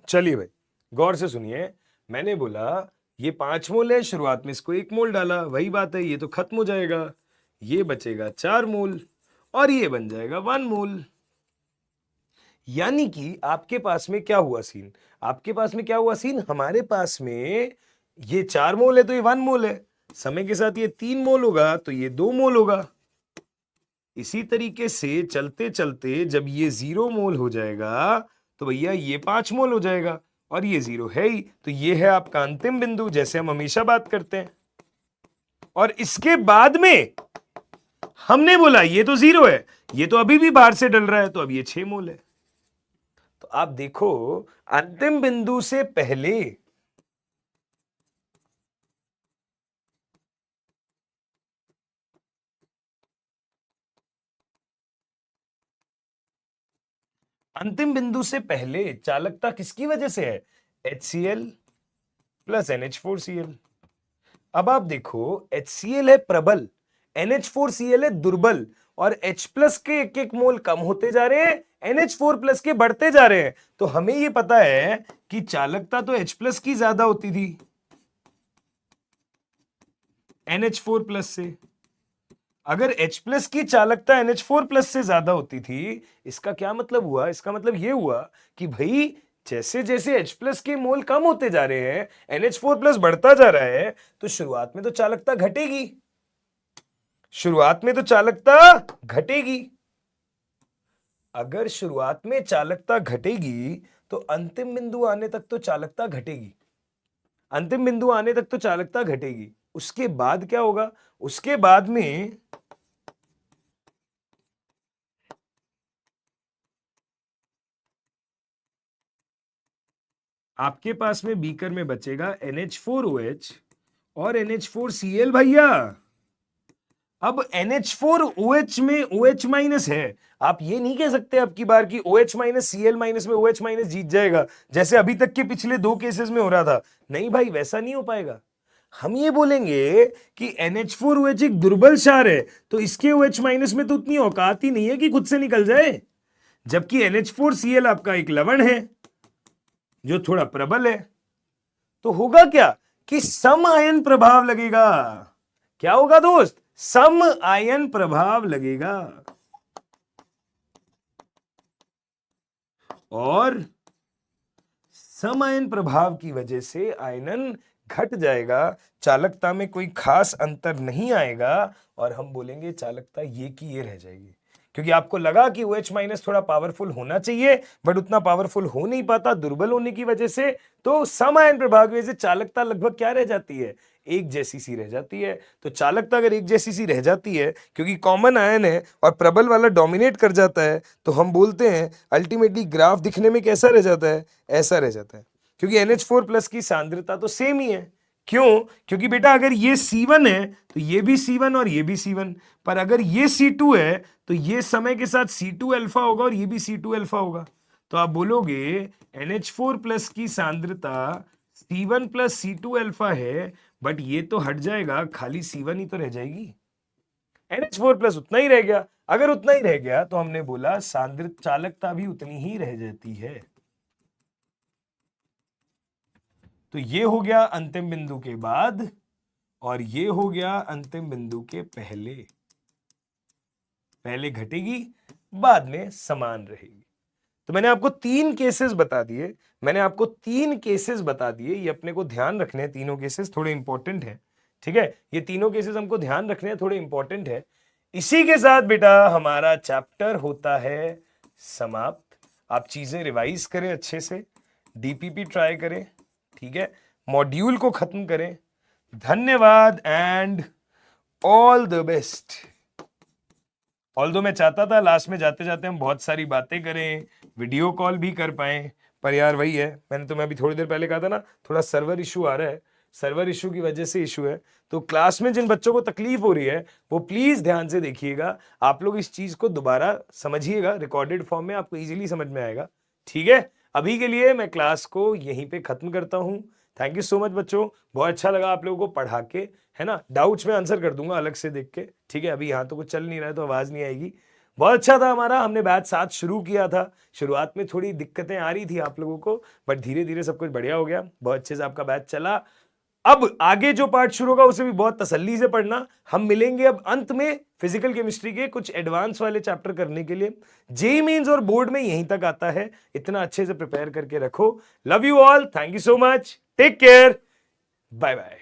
चलिए भाई गौर से सुनिए, मैंने बोला ये 5 मोल है, शुरुआत में इसको 1 मोल डाला, वही बात है, ये तो खत्म हो जाएगा, ये बचेगा 4 मोल और ये बन जाएगा 1 मोल। यानी कि आपके पास में क्या हुआ सीन, आपके पास में क्या हुआ सीन, हमारे पास में ये 4 मोल है तो ये 1 मोल है, समय के साथ ये 3 मोल होगा तो ये 2 मोल होगा। इसी तरीके से चलते चलते जब ये 0 मोल हो जाएगा तो भैया ये 5 मोल हो जाएगा और ये 0 है ही, तो ये है आपका अंतिम बिंदु, जैसे हम हमेशा बात करते हैं। और इसके बाद में हमने बोला ये तो 0 है, ये तो अभी भी बाहर से डल रहा है, तो अब ये 6 मोल है। तो आप देखो अंतिम बिंदु से पहले अंतिम बिंदु से पहले चालकता किसकी वजह से है, HCl प्लस NH4Cl। अब आप देखो HCl है प्रबल, NH4Cl है दुर्बल और H प्लस के एक एक मोल कम होते जा रहे हैं, NH4 प्लस के बढ़ते जा रहे हैं। तो हमें यह पता है कि चालकता तो H प्लस की ज्यादा होती थी NH4 प्लस से, अगर H प्लस की चालकता NH4 प्लस से ज्यादा होती थी, इसका क्या मतलब हुआ, इसका मतलब यह हुआ कि भाई जैसे जैसे H प्लस के मोल कम होते जा रहे हैं, NH4 प्लस बढ़ता जा रहा है, तो शुरुआत में तो चालकता घटेगी, शुरुआत में तो चालकता घटेगी। अगर शुरुआत में चालकता घटेगी तो अंतिम बिंदु आने तक तो चालकता घटेगी, अंतिम बिंदु आने तक तो चालकता घटेगी। उसके बाद क्या होगा, उसके बाद में आपके पास में बीकर में बचेगा NH4OH और NH4Cl भैया। अब NH4OH में OH माइनस है, आप ये नहीं कह सकते अब की बार की OH माइनस Cl माइनस में OH माइनस जीत जाएगा, जैसे अभी तक के पिछले 2 केसेस में हो रहा था। नहीं भाई, वैसा नहीं हो पाएगा। हम ये बोलेंगे कि NH4OH एक दुर्बल क्षार है, तो इसके OH माइनस में तो उतनी औकात ही नहीं है कि खुद से निकल जाए, जबकि NH4Cl आपका एक लवण है जो थोड़ा प्रबल है। तो होगा क्या कि सम आयन प्रभाव लगेगा, क्या होगा दोस्त, सम आयन प्रभाव लगेगा। और सम आयन प्रभाव की वजह से आयनन घट जाएगा, चालकता में कोई खास अंतर नहीं आएगा और हम बोलेंगे चालकता ये की ये रह जाएगी। क्योंकि आपको लगा कि OH माइनस थोड़ा पावरफुल होना चाहिए बट उतना पावरफुल हो नहीं पाता दुर्बल होने की वजह से, तो सम आयन प्रभाव की वजह से चालकता लगभग क्या रह जाती है, एक जैसी सी रह जाती है। तो चालकता अगर एक जैसी सी रह जाती है क्योंकि कॉमन आयन है और प्रबल वाला डोमिनेट कर जाता है, तो हम बोलते हैं अल्टीमेटली ग्राफ दिखने में कैसा रह जाता है, ऐसा रह जाता है। क्योंकि NH4 प्लस की सांद्रता तो सेम ही है। क्यों? क्योंकि बेटा अगर ये C1 है तो ये भी C1 और ये भी C1, पर अगर ये C2 है तो ये समय के साथ C2 अल्फा होगा और ये भी C2 अल्फा होगा। तो आप बोलोगे NH4 प्लस की सांद्रता C1 प्लस C2 अल्फा है, बट ये तो हट जाएगा, खाली C1 ही तो रह जाएगी। NH4 प्लस उतना ही रह गया। अगर उतना ही रह गया तो हमने बोला सांद्रता चालकता भी उतनी ही रह जाती है। तो ये हो गया अंतिम बिंदु के बाद और ये हो गया अंतिम बिंदु के पहले। पहले घटेगी, बाद में समान रहेगी। तो मैंने आपको तीन केसेस बता दिए, ये अपने को ध्यान रखने हैं, तीनों केसेस थोड़े इंपॉर्टेंट हैं, ठीक है। ये तीनों केसेस हमको ध्यान रखने हैं, थोड़े इंपॉर्टेंट है। इसी के साथ बेटा हमारा चैप्टर होता है समाप्त। आप चीजें रिवाइज करें अच्छे से, डीपीपी ट्राई करें, ठीक है, मॉड्यूल को खत्म करें। धन्यवाद and all the best. Although मैं चाहता था लास्ट में जाते जाते हम बहुत सारी बातें करें, वीडियो कॉल भी कर पाए, पर यार वही है, मैंने तुम्हें अभी थोड़ी देर पहले कहा था ना, थोड़ा सर्वर इशू आ रहा है, सर्वर इशू की वजह से इशू है। तो क्लास में जिन बच्चों को तकलीफ हो रही है वो प्लीज ध्यान से देखिएगा, आप लोग इस चीज को दोबारा समझिएगा, रिकॉर्डेड फॉर्म में आपको इजीली समझ में आएगा, ठीक है। अभी के लिए मैं क्लास को यहीं पे खत्म करता हूं। थैंक यू सो मच बच्चों, बहुत अच्छा लगा आप लोगों को पढ़ा के, है ना। डाउट्स में आंसर कर दूंगा अलग से देख के, ठीक है। अभी यहाँ तो कुछ चल नहीं रहा है तो आवाज नहीं आएगी। बहुत अच्छा था हमारा, हमने बैच 7 शुरू किया था, शुरुआत में थोड़ी दिक्कतें आ रही थी आप लोगों को, बट धीरे धीरे सब कुछ बढ़िया हो गया, बहुत अच्छे से आपका बैच चला। अब आगे जो पार्ट शुरू होगा उसे भी बहुत तसल्ली से पढ़ना। हम मिलेंगे अब अंत में फिजिकल केमिस्ट्री के कुछ एडवांस वाले चैप्टर करने के लिए। जेईई मेंस और बोर्ड में यहीं तक आता है, इतना अच्छे से प्रिपेयर करके रखो। Love you all, thank you so much, take care, bye bye.